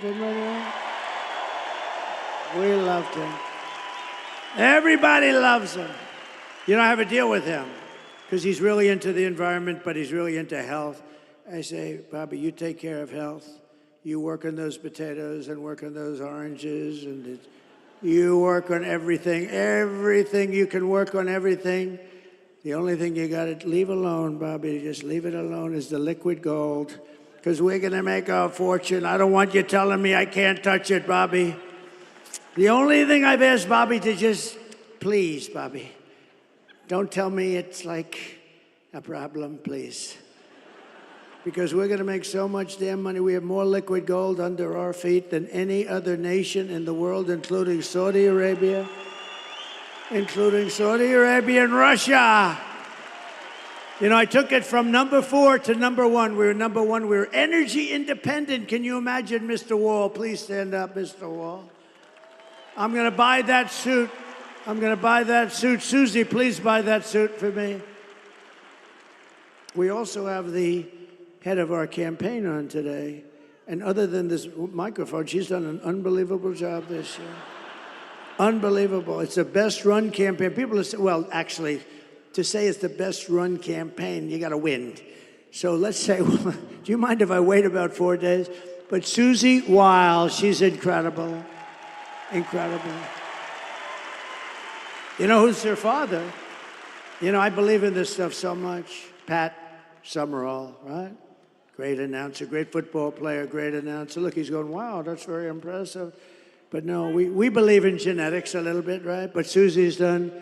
We loved him. Everybody loves him. You know, I have a deal with him because he's really into the environment, but he's really into health. I say, Bobby, you take care of health. You work on those potatoes and work on those oranges, and you work on everything. Everything, you can work on everything. The only thing you got to leave alone, Bobby, just leave it alone, is the liquid gold, because we're going to make our fortune. I don't want you telling me I can't touch it, Bobby. The only thing I've asked Bobby to just, please, Bobby, don't tell me it's like a problem, please. Because we're going to make so much damn money. We have more liquid gold under our feet than any other nation in the world, including Saudi Arabia and Russia. You know, I took it from number 4 to number 1. We were number 1. We were energy independent. Can you imagine, Mr. Wall? Please stand up, Mr. Wall. I'm going to buy that suit. Susie, please buy that suit for me. We also have the head of our campaign on today. And other than this microphone, she's done an unbelievable job this year. Unbelievable. It's the best run campaign. People say, well, actually, to say it's the best run campaign, you got to win. So let's say, do you mind if I wait about 4 days? But Susie Weil, she's incredible. Incredible. You know who's her father? You know, I believe in this stuff so much. Pat Summerall, right? Great announcer, great football player, great announcer. Look, he's going, wow, that's very impressive. But no, we believe in genetics a little bit, right? But Susie's done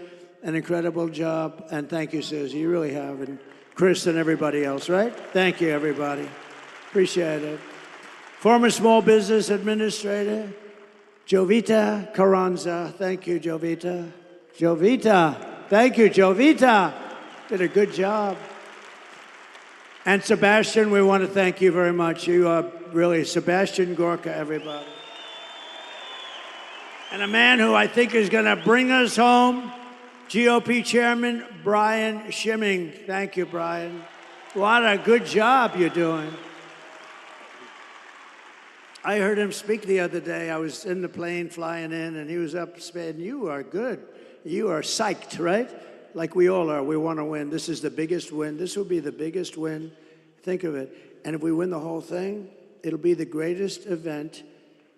an incredible job. And thank you, Susie. You really have. And Chris and everybody else, right? Thank you, everybody. Appreciate it. Former small business administrator, Jovita Carranza. Thank you, Jovita. Jovita. Thank you, Jovita. Did a good job. And Sebastian, we want to thank you very much. You are really Sebastian Gorka, everybody. And a man who I think is going to bring us home, GOP Chairman Brian Schimming. Thank you, Brian. What a good job you're doing. I heard him speak the other day. I was in the plane flying in, and he was up saying, you are good. You are psyched, right? Like we all are. We want to win. This is the biggest win. This will be the biggest win. Think of it. And if we win the whole thing, it'll be the greatest event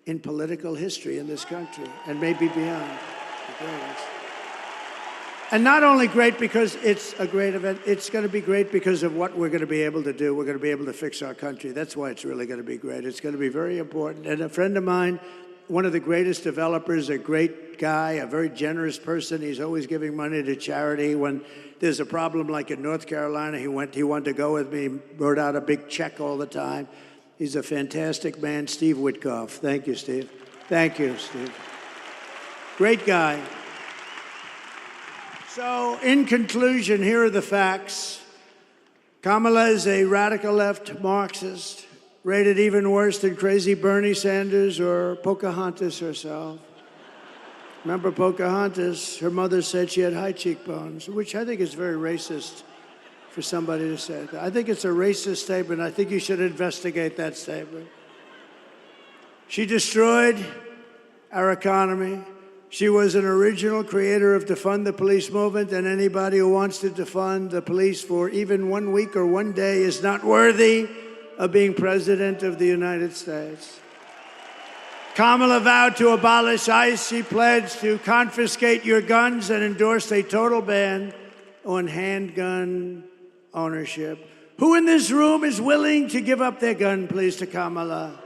in political history in this country, and maybe beyond. The greatest. And not only great because it's a great event, it's going to be great because of what we're going to be able to do. We're going to be able to fix our country. That's why it's really going to be great. It's going to be very important. And a friend of mine, one of the greatest developers, a great guy, a very generous person. He's always giving money to charity. When there's a problem like in North Carolina, he wanted to go with me, wrote out a big check all the time. He's a fantastic man, Steve Witkoff. Thank you, Steve. Thank you, Steve. Great guy. So, in conclusion, here are the facts. Kamala is a radical left Marxist, rated even worse than crazy Bernie Sanders or Pocahontas herself. Remember Pocahontas? Her mother said she had high cheekbones, which I think is very racist for somebody to say that. I think it's a racist statement. I think you should investigate that statement. She destroyed our economy. She was an original creator of defund the police movement, and anybody who wants to defund the police for even 1 week or 1 day is not worthy of being president of the United States. Kamala vowed to abolish ICE. She pledged to confiscate your guns and endorsed a total ban on handgun ownership. Who in this room is willing to give up their gun, please, to Kamala?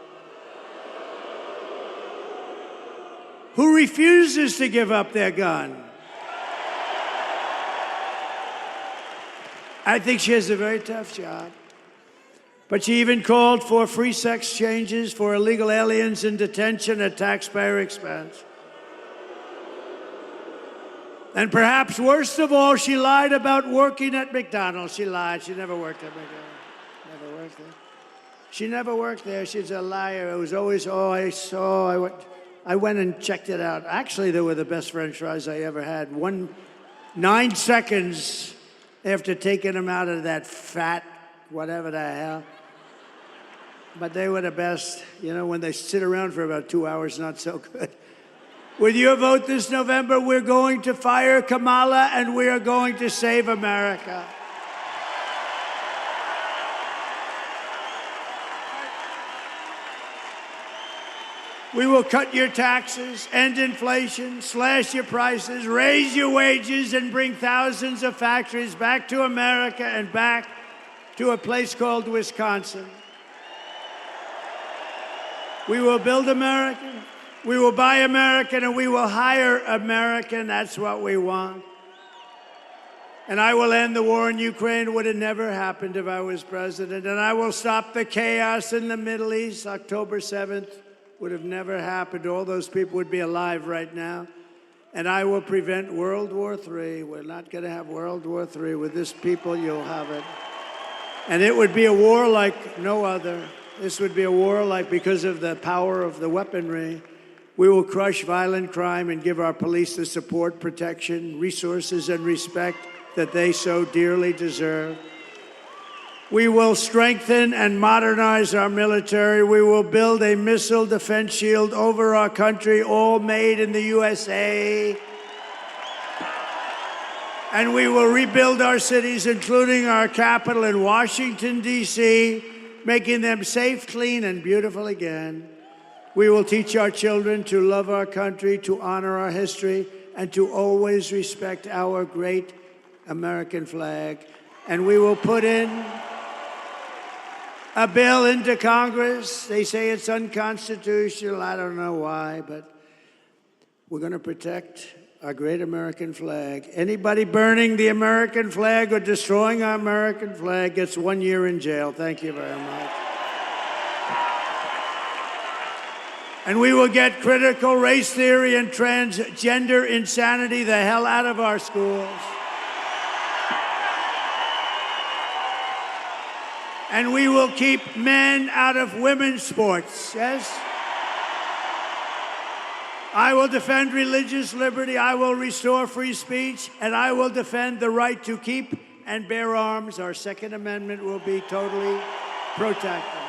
Who refuses to give up their gun? I think she has a very tough job. But she even called for free sex changes for illegal aliens in detention at taxpayer expense. And perhaps worst of all, she lied about working at McDonald's. She lied. She never worked at McDonald's. Never worked there. She never worked there. She's a liar. It was always, I went and checked it out. Actually, they were the best French fries I ever had. 9 seconds after taking them out of that fat, whatever the hell. But they were the best. You know, when they sit around for about 2 hours, not so good. With your vote this November, we're going to fire Kamala and we are going to save America. We will cut your taxes, end inflation, slash your prices, raise your wages, and bring thousands of factories back to America and back to a place called Wisconsin. We will build American, we will buy American, and we will hire American. That's what we want. And I will end the war in Ukraine. It would have never happened if I was president. And I will stop the chaos in the Middle East. October 7th would have never happened. All those people would be alive right now. And I will prevent World War III. We're not going to have World War III. With this people, you'll have it. And it would be a war like no other. This would be a war like, because of the power of the weaponry. We will crush violent crime and give our police the support, protection, resources, and respect that they so dearly deserve. We will strengthen and modernize our military. We will build a missile defense shield over our country, all made in the USA. And we will rebuild our cities, including our capital in Washington, D.C., making them safe, clean, and beautiful again. We will teach our children to love our country, to honor our history, and to always respect our great American flag. And we will put in a bill into Congress. They say it's unconstitutional. I don't know why, but we're going to protect our great American flag. Anybody burning the American flag or destroying our American flag gets 1 year in jail. Thank you very much. And we will get critical race theory and transgender insanity the hell out of our schools. And we will keep men out of women's sports, yes? I will defend religious liberty, I will restore free speech, and I will defend the right to keep and bear arms. Our Second Amendment will be totally protected.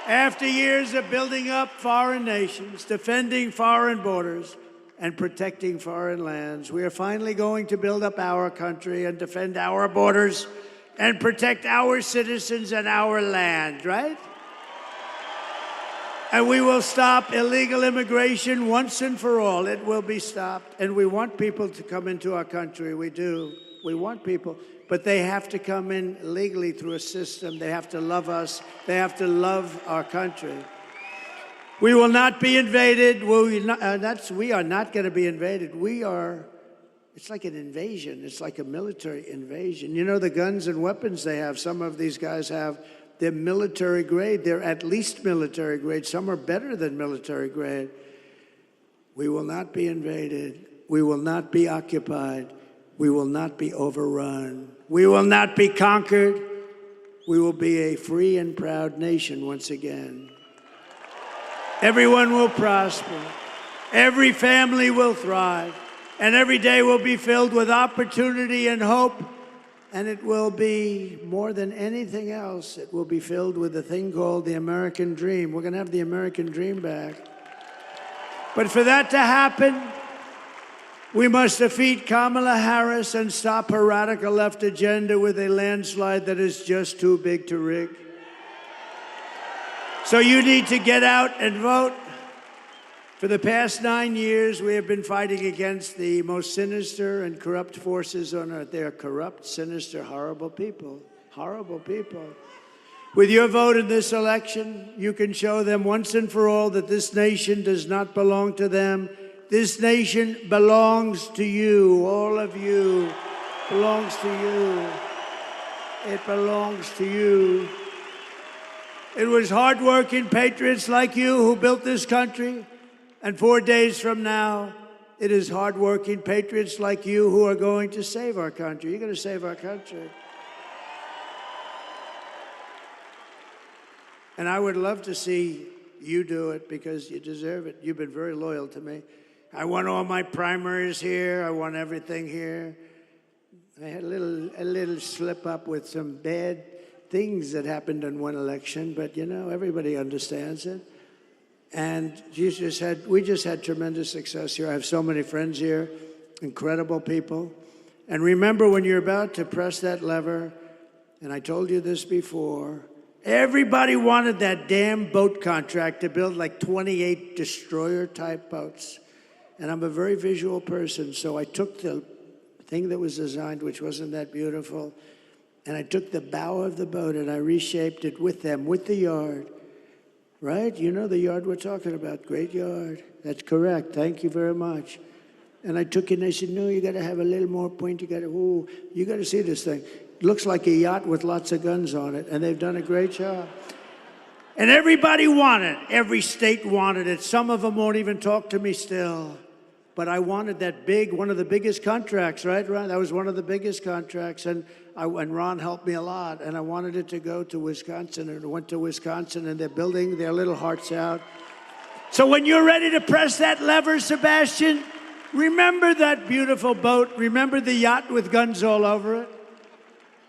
After years of building up foreign nations, defending foreign borders, and protecting foreign lands, we are finally going to build up our country and defend our borders and protect our citizens and our land, right? And we will stop illegal immigration once and for all. It will be stopped. And we want people to come into our country. We do. We want people. But they have to come in legally through a system. They have to love us. They have to love our country. We will not be invaded. We are not going to be invaded. It's like an invasion. It's like a military invasion. You know, the guns and weapons they have, some of these guys have, they're military grade. They're at least military grade. Some are better than military grade. We will not be invaded. We will not be occupied. We will not be overrun. We will not be conquered. We will be a free and proud nation once again. Everyone will prosper. Every family will thrive. And every day will be filled with opportunity and hope. And it will be more than anything else. It will be filled with a thing called the American dream. We're going to have the American dream back. But for that to happen, we must defeat Kamala Harris and stop her radical left agenda with a landslide that is just too big to rig. So you need to get out and vote. For the past 9 years, we have been fighting against the most sinister and corrupt forces on earth. They are corrupt, sinister, horrible people. Horrible people. With your vote in this election, you can show them once and for all that this nation does not belong to them. This nation belongs to you. All of you belongs to you. It belongs to you. It was hardworking patriots like you who built this country. And 4 days from now, it is hardworking patriots like you who are going to save our country. You're going to save our country. And I would love to see you do it because you deserve it. You've been very loyal to me. I won all my primaries here. I won everything here. I had a little slip up with some bad things that happened in one election, but you know, everybody understands it. And we just had tremendous success here. I have so many friends here, incredible people. And remember, when you're about to press that lever, and I told you this before, Everybody wanted that damn boat contract to build like 28 destroyer-type boats. And I'm a very visual person, so I took the thing that was designed, which wasn't that beautiful, and I took the bow of the boat and I reshaped it with them, with the yard. Right? You know the yard we're talking about. Great yard. That's correct. Thank you very much. And I took it and I said, no, you got to have a little more point. You got to see this thing. It looks like a yacht with lots of guns on it, and they've done a great job. And everybody wanted it. Every state wanted it. Some of them won't even talk to me still. But I wanted that one of the biggest contracts, right, Ron? That was one of the biggest contracts. And Ron helped me a lot. And I wanted it to go to Wisconsin. And it went to Wisconsin, and they're building their little hearts out. So when you're ready to press that lever, Sebastian, remember that beautiful boat. Remember the yacht with guns all over it.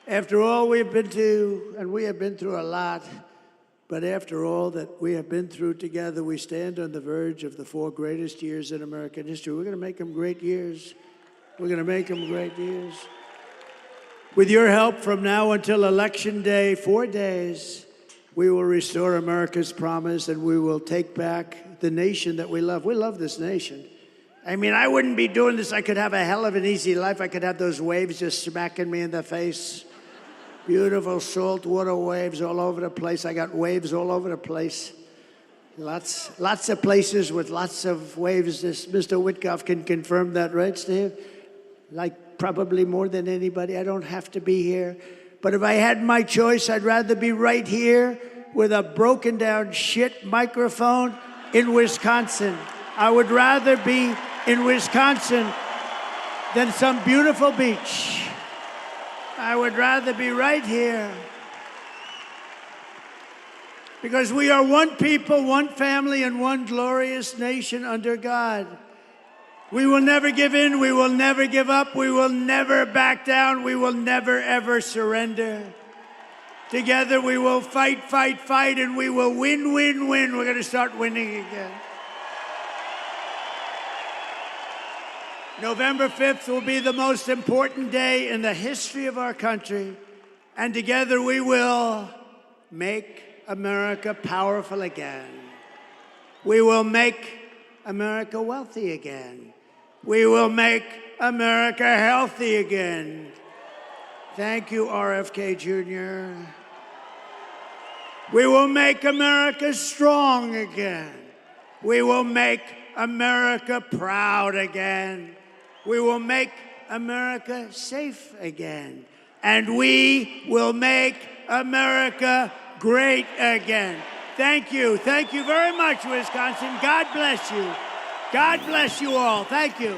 After all we've been to, and we have been through a lot, but after all that we have been through together, we stand on the verge of the 4 greatest years in American history. We're going to make them great years. We're going to make them great years. With your help from now until Election Day, 4 days, we will restore America's promise and we will take back the nation that we love. We love this nation. I mean, I wouldn't be doing this. I could have a hell of an easy life. I could have those waves just smacking me in the face. Beautiful saltwater waves all over the place. I got waves all over the place. Lots of places with lots of waves. This Mr. Witkoff can confirm that, right, Steve? Like probably more than anybody. I don't have to be here. But if I had my choice, I'd rather be right here with a broken down shit microphone in Wisconsin. I would rather be in Wisconsin than some beautiful beach. I would rather be right here. Because we are one people, one family, and one glorious nation under God. We will never give in. We will never give up. We will never back down. We will never, ever surrender. Together we will fight, fight, fight, and we will win, win, win. We're going to start winning again. November 5th will be the most important day in the history of our country, and together we will make America powerful again. We will make America wealthy again. We will make America healthy again. Thank you, RFK Jr. We will make America strong again. We will make America proud again. We will make America safe again. And we will make America great again. Thank you. Thank you very much, Wisconsin. God bless you. God bless you all. Thank you.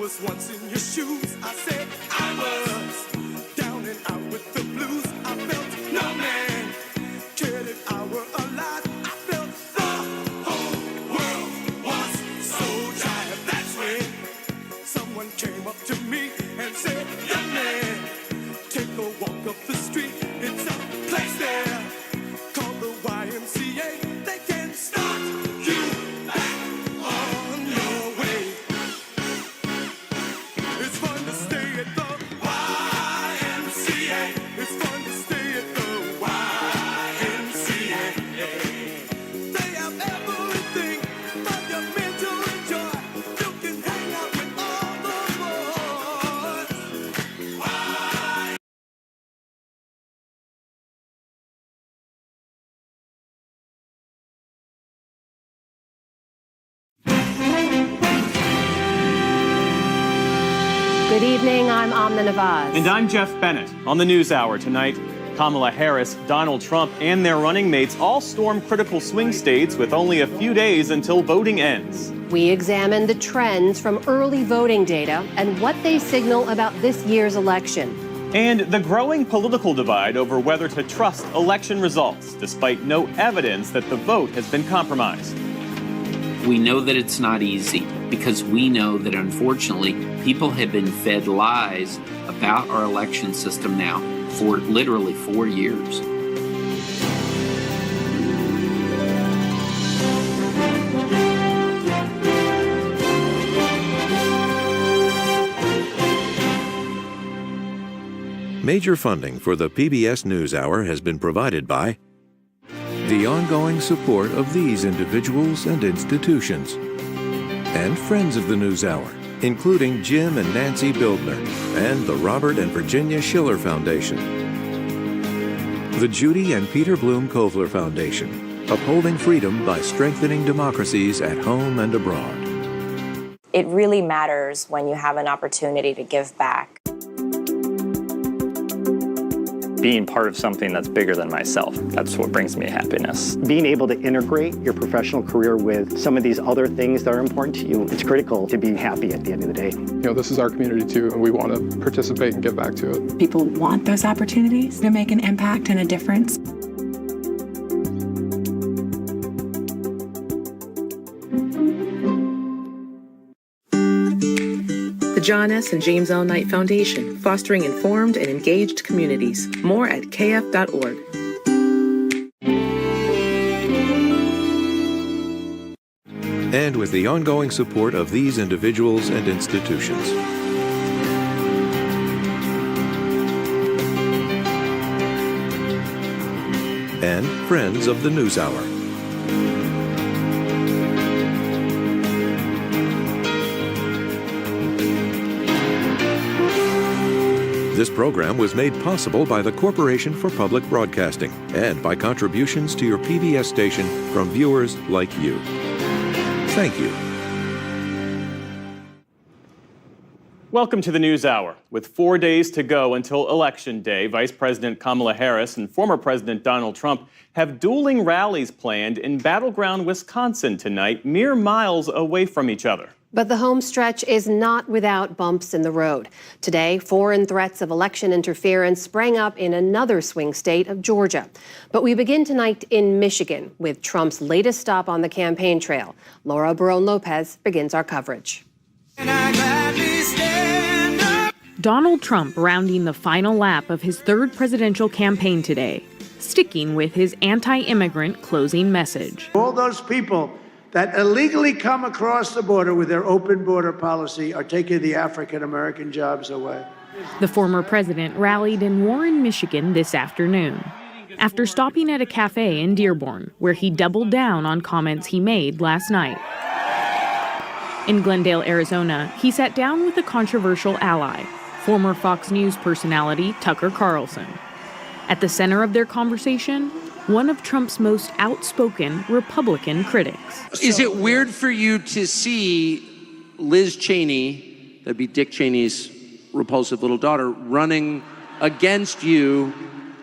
was once in your shoes. I said I was down and out with the blues. I felt no man cared if I were alive. I felt the whole world was so tired. That's when someone came up to me and said, young man, take a walk up the street. It's a place there called the YMCA. They can start you back on your way. It's fun to stay at the YMCA. It's fun to stay at the YMCA. They have everything but your mental enjoy. You can hang out with all the boys. Good evening, I'm Amna Nawaz. And I'm Jeff Bennett. On the NewsHour tonight, Kamala Harris, Donald Trump, and their running mates all storm critical swing states with only a few days until voting ends. We examine the trends from early voting data and what they signal about this year's election. And the growing political divide over whether to trust election results, despite no evidence that the vote has been compromised. We know that it's not easy because we know that, unfortunately, people have been fed lies about our election system now for literally 4 years. Major funding for the PBS NewsHour has been provided by the ongoing support of these individuals and institutions, and friends of the NewsHour, including Jim and Nancy Bildner, and the Robert and Virginia Schiller Foundation, the Judy and Peter Bloom Kovler Foundation, upholding freedom by strengthening democracies at home and abroad. It really matters when you have an opportunity to give back. Being part of something that's bigger than myself, that's what brings me happiness. Being able to integrate your professional career with some of these other things that are important to you, it's critical to be happy at the end of the day. You know, this is our community too, and we want to participate and give back to it. People want those opportunities to make an impact and a difference. John S. and James L. Knight Foundation, fostering informed and engaged communities. More at kf.org. And with the ongoing support of these individuals and institutions. And friends of the NewsHour. This program was made possible by the Corporation for Public Broadcasting and by contributions to your PBS station from viewers like you. Thank you. Welcome to the NewsHour. With 4 days to go until Election Day, Vice President Kamala Harris and former President Donald Trump have dueling rallies planned in battleground Wisconsin tonight, mere miles away from each other. But the home stretch is not without bumps in the road. Today, foreign threats of election interference sprang up in another swing state of Georgia. But we begin tonight in Michigan with Trump's latest stop on the campaign trail. Laura Barone-Lopez begins our coverage. Donald Trump rounding the final lap of his third presidential campaign today, sticking with his anti-immigrant closing message. All those people that illegally come across the border with their open border policy are taking the African-American jobs away. The former president rallied in Warren, Michigan this afternoon, after stopping at a cafe in Dearborn, where he doubled down on comments he made last night. In Glendale, Arizona, he sat down with a controversial ally, former Fox News personality Tucker Carlson. At the center of their conversation, one of Trump's most outspoken Republican critics. Is it weird for you to see Liz Cheney, that'd be Dick Cheney's repulsive little daughter, running against you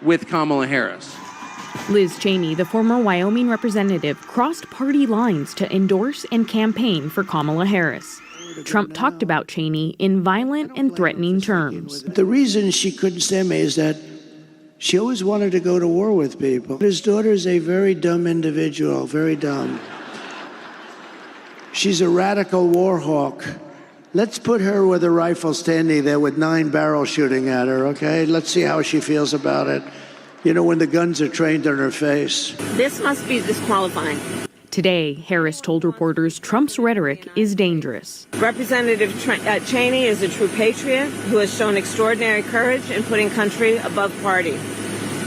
with Kamala Harris? Liz Cheney, the former Wyoming representative, crossed party lines to endorse and campaign for Kamala Harris. Trump talked about Cheney in violent and threatening terms. The reason she couldn't stand me is that she always wanted to go to war with people. His daughter is a very dumb individual, very dumb. She's a radical war hawk. Let's put her with a rifle standing there with 9 barrels shooting at her, okay? Let's see how she feels about it. You know, when the guns are trained on her face. This must be disqualifying. Today, Harris told reporters Trump's rhetoric is dangerous. Representative Cheney is a true patriot who has shown extraordinary courage in putting country above party.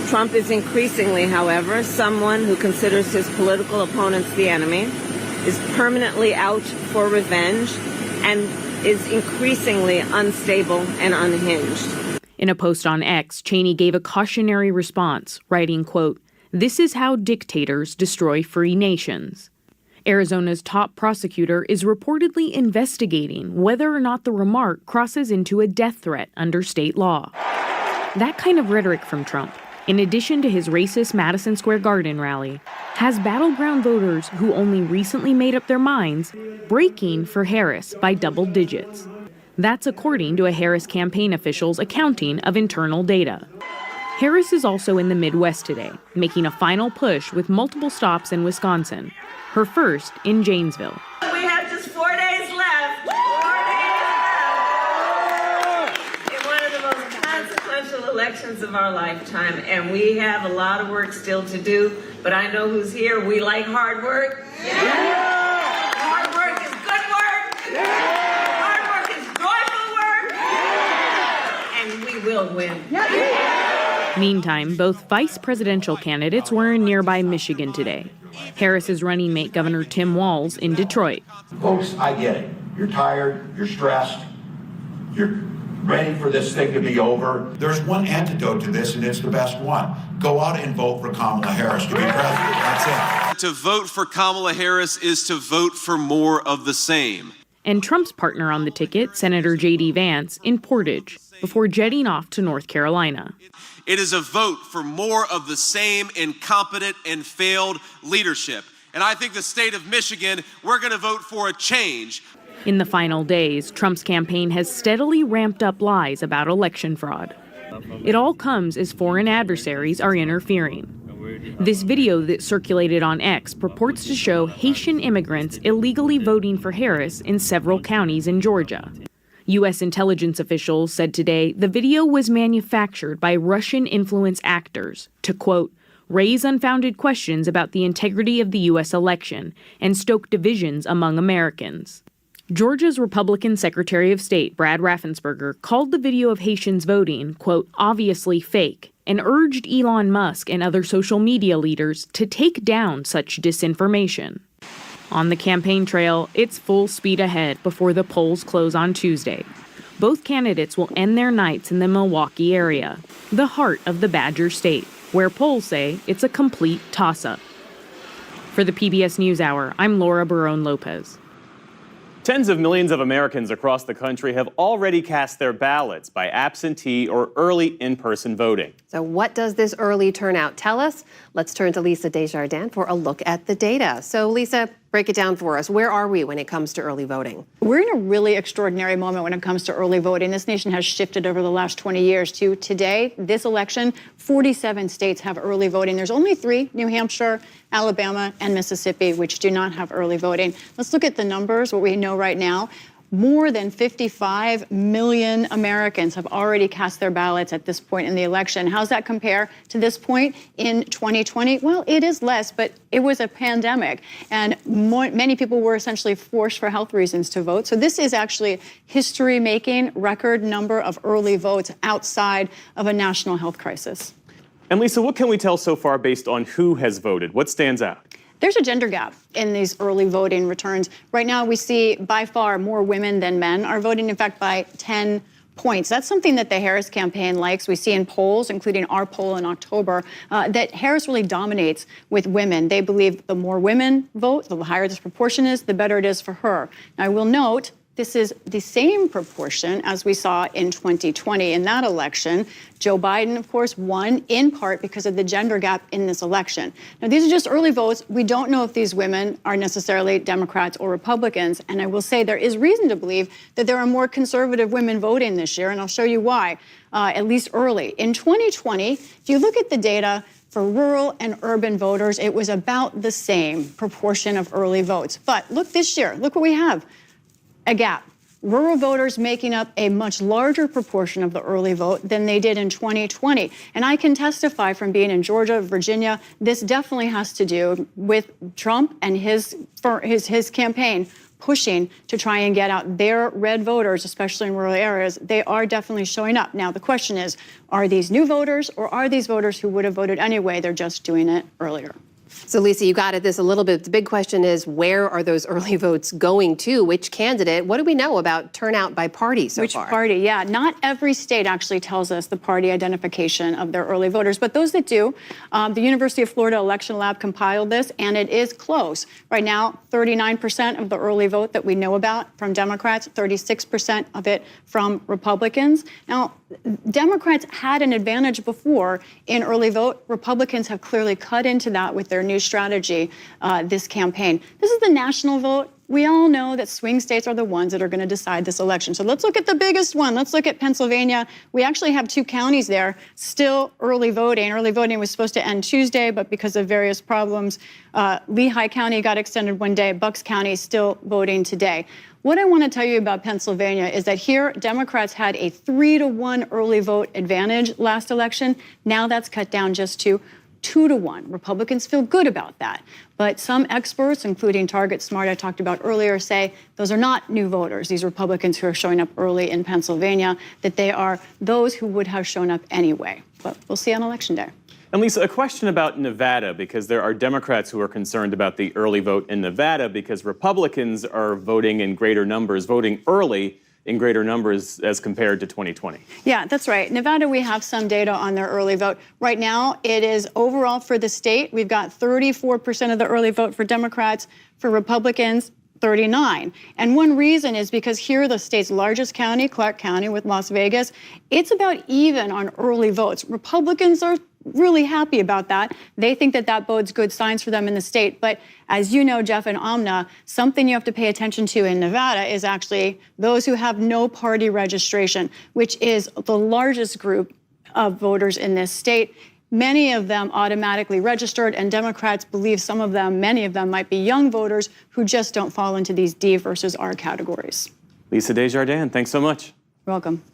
Trump is increasingly, however, someone who considers his political opponents the enemy, is permanently out for revenge, and is increasingly unstable and unhinged. In a post on X, Cheney gave a cautionary response, writing, quote, "This is how dictators destroy free nations." Arizona's top prosecutor is reportedly investigating whether or not the remark crosses into a death threat under state law. That kind of rhetoric from Trump, in addition to his racist Madison Square Garden rally, has battleground voters who only recently made up their minds breaking for Harris by double digits. That's according to a Harris campaign official's accounting of internal data. Harris is also in the Midwest today, making a final push with multiple stops in Wisconsin, her first in Janesville. We have just 4 days left. 4 days left. In one of the most consequential elections of our lifetime, and we have a lot of work still to do, but I know who's here. We like hard work. Yeah. Hard work is good work. Yeah. Hard work is joyful work. Yeah. And we will win. Yeah. Meantime, both vice presidential candidates were in nearby Michigan today. Harris's running mate, Governor Tim Walz, in Detroit. Folks, I get it. You're tired, you're stressed, you're ready for this thing to be over. There's one antidote to this, and it's the best one. Go out and vote for Kamala Harris to be president. That's it. To vote for Kamala Harris is to vote for more of the same. And Trump's partner on the ticket, Senator J.D. Vance, in Portage, before jetting off to North Carolina. It is a vote for more of the same incompetent and failed leadership. And I think the state of Michigan, we're going to vote for a change. In the final days, Trump's campaign has steadily ramped up lies about election fraud. It all comes as foreign adversaries are interfering. This video that circulated on X purports to show Haitian immigrants illegally voting for Harris in several counties in Georgia. U.S. intelligence officials said today the video was manufactured by Russian-influenced actors to, quote, raise unfounded questions about the integrity of the U.S. election and stoke divisions among Americans. Georgia's Republican Secretary of State, Brad Raffensperger, called the video of Haitians voting, quote, obviously fake, and urged Elon Musk and other social media leaders to take down such disinformation. On the campaign trail, it's full speed ahead before the polls close on Tuesday. Both candidates will end their nights in the Milwaukee area, the heart of the Badger State, where polls say it's a complete toss-up. For the PBS NewsHour, I'm Laura Barone-Lopez. Tens of millions of Americans across the country have already cast their ballots by absentee or early in-person voting. So what does this early turnout tell us? Let's turn to Lisa Desjardins for a look at the data. So Lisa, break it down for us. Where are we when it comes to early voting? We're in a really extraordinary moment when it comes to early voting. This nation has shifted over the last 20 years to today, this election, 47 states have early voting. There's only 3, New Hampshire, Alabama, and Mississippi, which do not have early voting. Let's look at the numbers, what we know right now. More than 55 million Americans have already cast their ballots at this point in the election. How's that compare to this point in 2020? Well, it is less, but it was a pandemic, and many people were essentially forced for health reasons to vote. So this is actually history-making record number of early votes outside of a national health crisis. And Lisa, what can we tell so far based on who has voted? What stands out? There's a gender gap in these early voting returns. Right now, we see by far more women than men are voting, in fact, by 10 points. That's something that the Harris campaign likes. We see in polls, including our poll in October, that Harris really dominates with women. They believe the more women vote, the higher this proportion is, the better it is for her. Now, I will note, this is the same proportion as we saw in 2020 in that election. Joe Biden, of course, won in part because of the gender gap in this election. Now, these are just early votes. We don't know if these women are necessarily Democrats or Republicans. And I will say there is reason to believe that there are more conservative women voting this year, and I'll show you why, at least early. In 2020, if you look at the data, for rural and urban voters, it was about the same proportion of early votes. But look this year, look what we have, a gap. Rural voters making up a much larger proportion of the early vote than they did in 2020. And I can testify from being in Georgia, Virginia, this definitely has to do with Trump and his campaign pushing to try and get out their red voters, especially in rural areas. They are definitely showing up. Now, the question is, are these new voters or are these voters who would have voted anyway? They're just doing it earlier. So, Lisa, you got at this a little bit. The big question is, where are those early votes going to? Which candidate? What do we know about turnout by party so far? Which party? Yeah, not every state actually tells us the party identification of their early voters, but those that do, the University of Florida Election Lab compiled this, and it is close. Right now, 39% of the early vote that we know about from Democrats, 36% of it from Republicans. Now, Democrats had an advantage before in early vote. Republicans have clearly cut into that with their new strategy this campaign. This is the national vote. We all know that swing states are the ones that are going to decide this election. So let's look at the biggest one. Let's look at Pennsylvania. We actually have 2 counties there still early voting. Early voting was supposed to end Tuesday, but because of various problems, Lehigh County got extended one day. Bucks County still voting today. What I want to tell you about Pennsylvania is that here, Democrats had a 3-to-1 early vote advantage last election. Now that's cut down just to 2-to-1. Republicans feel good about that. But some experts, including Target Smart I talked about earlier, say those are not new voters, these Republicans who are showing up early in Pennsylvania, that they are those who would have shown up anyway. But we'll see on Election Day. And Lisa, a question about Nevada, because there are Democrats who are concerned about the early vote in Nevada because Republicans are voting in greater numbers, voting early in greater numbers as compared to 2020. Yeah, that's right. Nevada, we have some data on their early vote. Right now, it is overall for the state, we've got 34% of the early vote for Democrats, for Republicans, 39. And one reason is because here, the state's largest county, Clark County with Las Vegas, it's about even on early votes. Republicans are really happy about that. They think that that bodes good signs for them in the state. But as you know, Jeff and Amna, something you have to pay attention to in Nevada is actually those who have no party registration, which is the largest group of voters in this state. Many of them automatically registered, and Democrats believe some of them, many of them, might be young voters who just don't fall into these D versus R categories. Lisa Desjardins, thanks so much. You're welcome.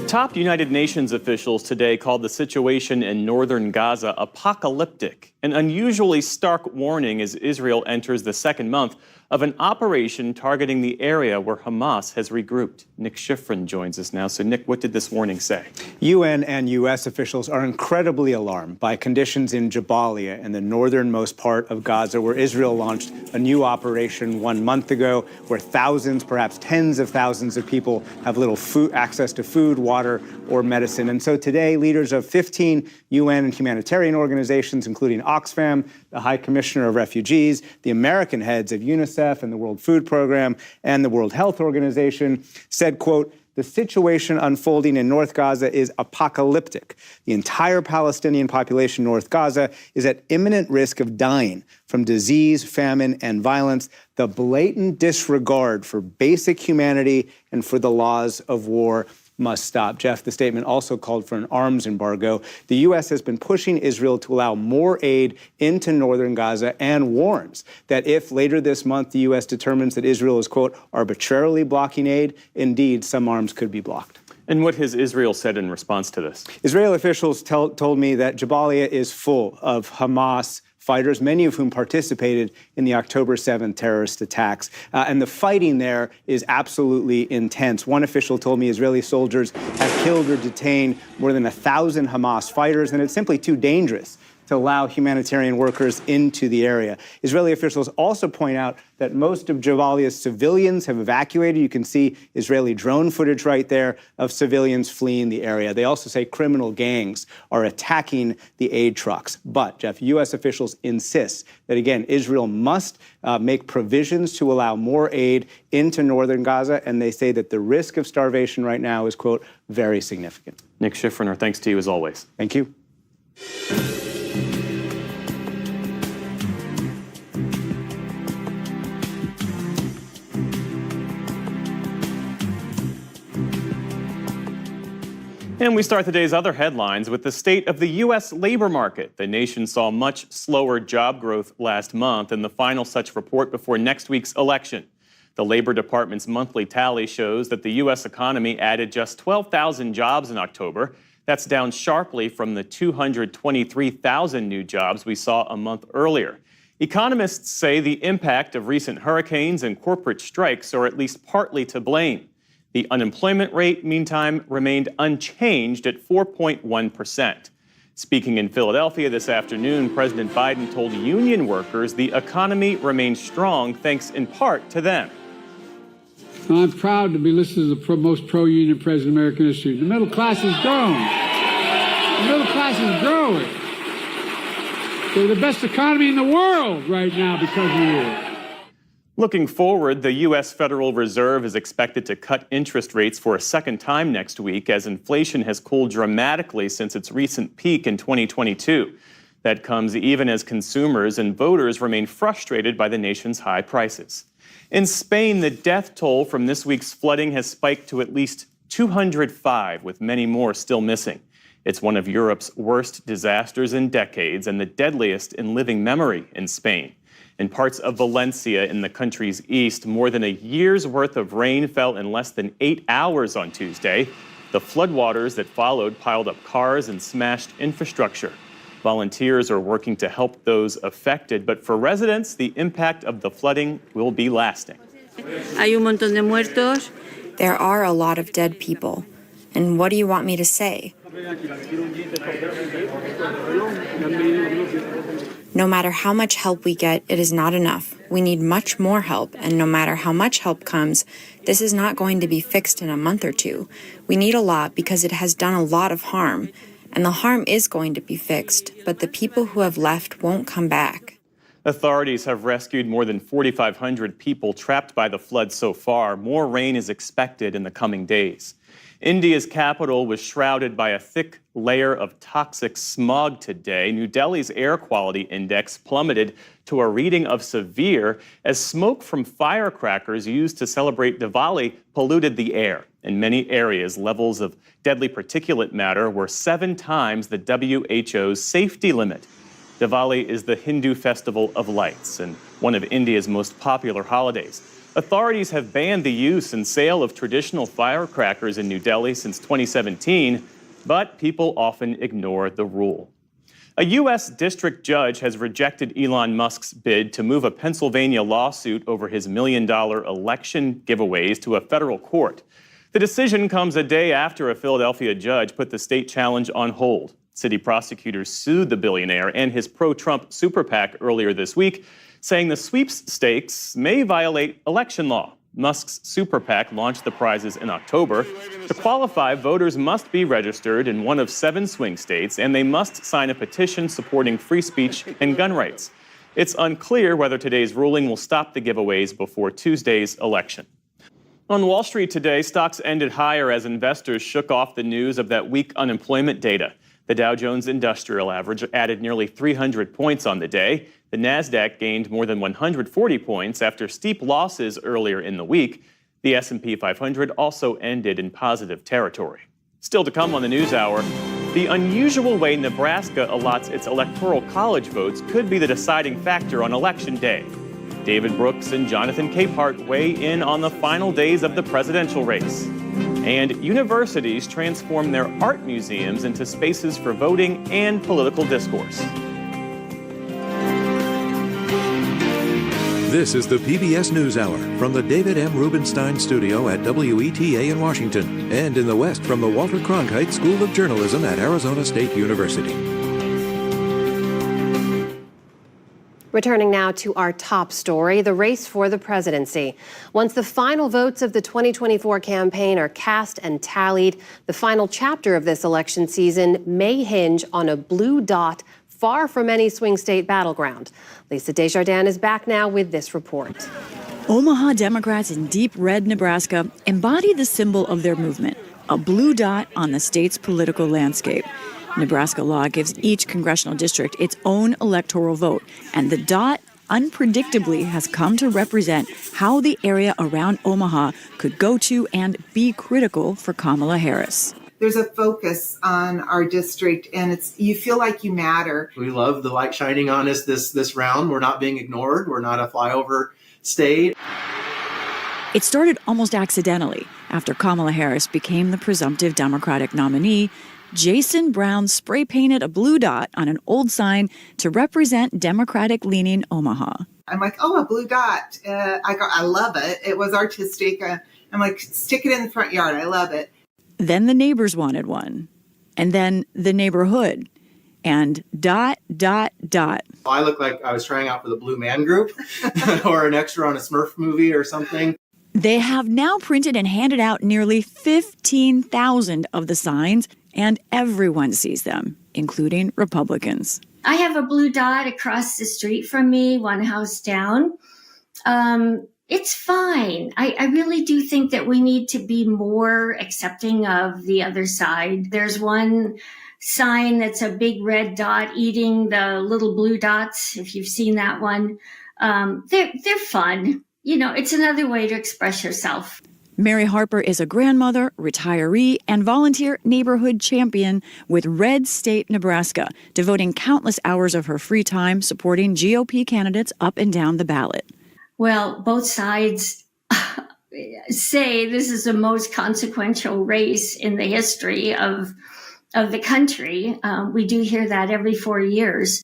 Top United Nations officials today called the situation in northern Gaza apocalyptic, an unusually stark warning as Israel enters the second month of an operation targeting the area where Hamas has regrouped. Nick Schifrin joins us now. So, Nick, what did this warning say? UN and U.S. officials are incredibly alarmed by conditions in Jabalia in the northernmost part of Gaza, where Israel launched a new operation 1 month ago, where thousands, perhaps tens of thousands of people have little access to food, water, or medicine. And so today, leaders of 15 UN and humanitarian organizations, including Oxfam, the High Commissioner of Refugees, the American heads of UNICEF and the World Food Program and the World Health Organization, said, quote, "The situation unfolding in North Gaza is apocalyptic. The entire Palestinian population in North Gaza is at imminent risk of dying from disease, famine, and violence. The blatant disregard for basic humanity and for the laws of war must stop." Jeff, the statement also called for an arms embargo. The U.S. has been pushing Israel to allow more aid into northern Gaza and warns that if later this month the U.S. determines that Israel is, quote, arbitrarily blocking aid, indeed, some arms could be blocked. And what has Israel said in response to this? Israeli officials told me that Jabalia is full of Hamas fighters, many of whom participated in the October 7th terrorist attacks. And the fighting there is absolutely intense. One official told me Israeli soldiers have killed or detained more than 1,000 Hamas fighters, and it's simply too dangerous to allow humanitarian workers into the area. Israeli officials also point out that most of Jabalia's civilians have evacuated. You can see Israeli drone footage right there of civilians fleeing the area. They also say criminal gangs are attacking the aid trucks. But, Jeff, U.S. officials insist that, again, Israel must make provisions to allow more aid into northern Gaza, and they say that the risk of starvation right now is, quote, very significant. Nick Schifferner, thanks to you as always. Thank you. And we start today's other headlines with the state of the U.S. labor market. The nation saw much slower job growth last month in the final such report before next week's election. The Labor Department's monthly tally shows that the U.S. economy added just 12,000 jobs in October. That's down sharply from the 223,000 new jobs we saw a month earlier. Economists say the impact of recent hurricanes and corporate strikes are at least partly to blame. The unemployment rate, meantime, remained unchanged at 4.1%. Speaking in Philadelphia this afternoon, President Biden told union workers the economy remains strong thanks in part to them. I'm proud to be listed as the most pro-union president in American history. The middle class is growing. The middle class is growing. They're the best economy in the world right now because of you. Looking forward, the U.S. Federal Reserve is expected to cut interest rates for a second time next week as inflation has cooled dramatically since its recent peak in 2022. That comes even as consumers and voters remain frustrated by the nation's high prices. In Spain, the death toll from this week's flooding has spiked to at least 205, with many more still missing. It's one of Europe's worst disasters in decades and the deadliest in living memory in Spain. In parts of Valencia in the country's east, more than a year's worth of rain fell in less than 8 hours on Tuesday. The floodwaters that followed piled up cars and smashed infrastructure. Volunteers are working to help those affected, but for residents, the impact of the flooding will be lasting. Hay un montón de muertos. There are a lot of dead people. And what do you want me to say? No matter how much help we get, it is not enough. We need much more help, and no matter how much help comes, this is not going to be fixed in a month or two. We need a lot because it has done a lot of harm, and the harm is going to be fixed, but the people who have left won't come back. Authorities have rescued more than 4,500 people trapped by the flood so far. More rain is expected in the coming days. India's capital was shrouded by a thick layer of toxic smog today. New Delhi's air quality index plummeted to a reading of severe as smoke from firecrackers used to celebrate Diwali polluted the air. In many areas, levels of deadly particulate matter were 7 times the WHO's safety limit. Diwali is the Hindu festival of lights and one of India's most popular holidays. Authorities have banned the use and sale of traditional firecrackers in New Delhi since 2017, but people often ignore the rule. A U.S. district judge has rejected Elon Musk's bid to move a Pennsylvania lawsuit over his $1 million election giveaways to a federal court. The decision comes a day after a Philadelphia judge put the state challenge on hold. City prosecutors sued the billionaire and his pro-Trump super PAC earlier this week, saying the sweepstakes may violate election law. Musk's super PAC launched the prizes in October. To qualify, voters must be registered in one of 7 swing states, and they must sign a petition supporting free speech and gun rights. It's unclear whether today's ruling will stop the giveaways before Tuesday's election. On Wall Street today, stocks ended higher as investors shook off the news of that weak unemployment data. The Dow Jones Industrial Average added nearly 300 points on the day. The Nasdaq gained more than 140 points after steep losses earlier in the week. The S&P 500 also ended in positive territory. Still to come on the NewsHour, the unusual way Nebraska allots its electoral college votes could be the deciding factor on Election Day. David Brooks and Jonathan Capehart weigh in on the final days of the presidential race. And universities transform their art museums into spaces for voting and political discourse. This is the PBS NewsHour from the David M. Rubenstein Studio at WETA in Washington, and in the West from the Walter Cronkite School of Journalism at Arizona State University. Returning now to our top story, the race for the presidency. Once the final votes of the 2024 campaign are cast and tallied, the final chapter of this election season may hinge on a blue dot far from any swing state battleground. Lisa Desjardins is back now with this report. Omaha Democrats in deep red Nebraska embody the symbol of their movement, a blue dot on the state's political landscape. Nebraska law gives each congressional district its own electoral vote, and the dot unpredictably has come to represent how the area around Omaha could go to and be critical for Kamala Harris. There's a focus on our district, and you feel like you matter. We love the light shining on us this round. We're not being ignored. We're not a flyover state. It started almost accidentally. After Kamala Harris became the presumptive Democratic nominee, Jason Brown spray painted a blue dot on an old sign to represent Democratic-leaning Omaha. I'm like, oh, a blue dot. I love it. It was artistic. I'm like, stick it in the front yard. I love it. Then the neighbors wanted one. And then the neighborhood. And ... I looked like I was trying out for the Blue Man Group or an extra on a Smurf movie or something. They have now printed and handed out nearly 15,000 of the signs, and everyone sees them, including Republicans. I have a blue dot across the street from me, one house down. It's fine. I really do think that we need to be more accepting of the other side. There's one sign that's a big red dot eating the little blue dots, if you've seen that one. They're fun. You know, it's another way to express yourself. Mary Harper is a grandmother, retiree, and volunteer neighborhood champion with Red State, Nebraska, devoting countless hours of her free time supporting GOP candidates up and down the ballot. Well, both sides say this is the most consequential race in the history of the country. We do hear that every 4 years.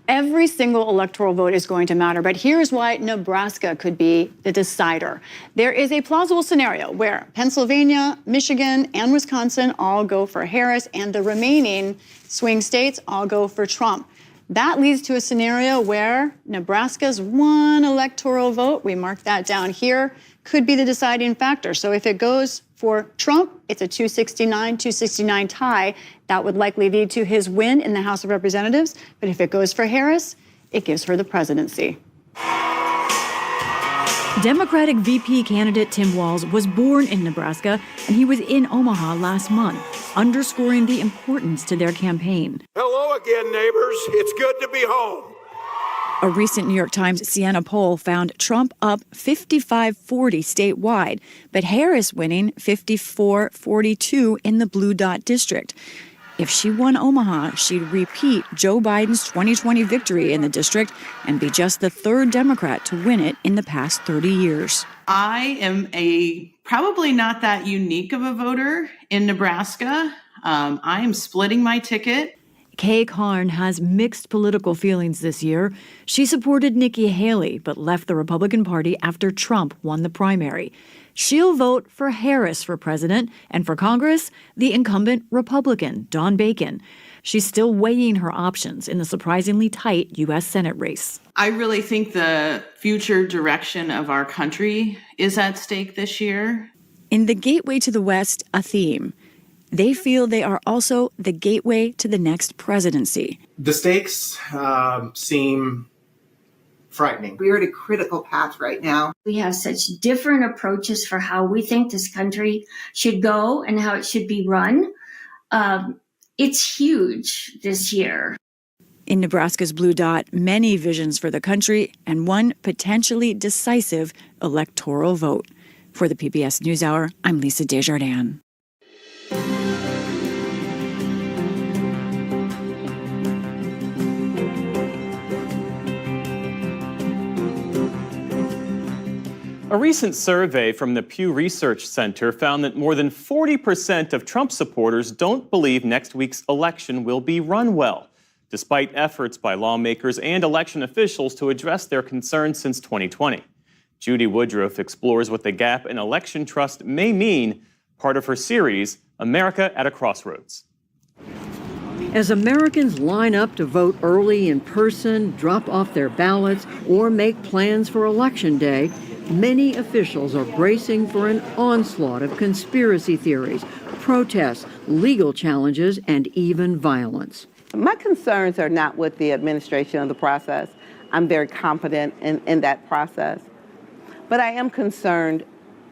Every single electoral vote is going to matter, but here's why Nebraska could be the decider. There is a plausible scenario where Pennsylvania, Michigan, and Wisconsin all go for Harris, and the remaining swing states all go for Trump. That leads to a scenario where Nebraska's one electoral vote, we mark that down here, could be the deciding factor. So if it goes for Trump, it's a 269 tie. That would likely lead to his win in the House of Representatives. But if it goes for Harris, it gives her the presidency. Democratic VP candidate Tim Walz was born in Nebraska, and he was in Omaha last month, underscoring the importance to their campaign. Hello again, neighbors. It's good to be home. A recent New York Times Siena poll found Trump up 55-40 statewide, but Harris winning 54-42 in the Blue Dot District. If she won Omaha, she'd repeat Joe Biden's 2020 victory in the district and be just the third Democrat to win it in the past 30 years. I am probably not that unique of a voter in Nebraska. I am splitting my ticket. Kay Karn has mixed political feelings this year. She supported Nikki Haley, but left the Republican Party after Trump won the primary. She'll vote for Harris for president, and for Congress, the incumbent Republican, Don Bacon. She's still weighing her options in the surprisingly tight U.S. Senate race. I really think the future direction of our country is at stake this year. In the Gateway to the West, a theme. They feel they are also the gateway to the next presidency. The stakes seem frightening. We're at a critical path right now. We have such different approaches for how we think this country should go and how it should be run. It's huge this year. In Nebraska's Blue Dot, many visions for the country and one potentially decisive electoral vote. For the PBS NewsHour, I'm Lisa Desjardins. A recent survey from the Pew Research Center found that more than 40% of Trump supporters don't believe next week's election will be run well, despite efforts by lawmakers and election officials to address their concerns since 2020. Judy Woodruff explores what the gap in election trust may mean, part of her series, America at a Crossroads. As Americans line up to vote early in person, drop off their ballots, or make plans for Election Day, many officials are bracing for an onslaught of conspiracy theories, protests, legal challenges, and even violence. My concerns are not with the administration of the process. I'm very confident in that process. But I am concerned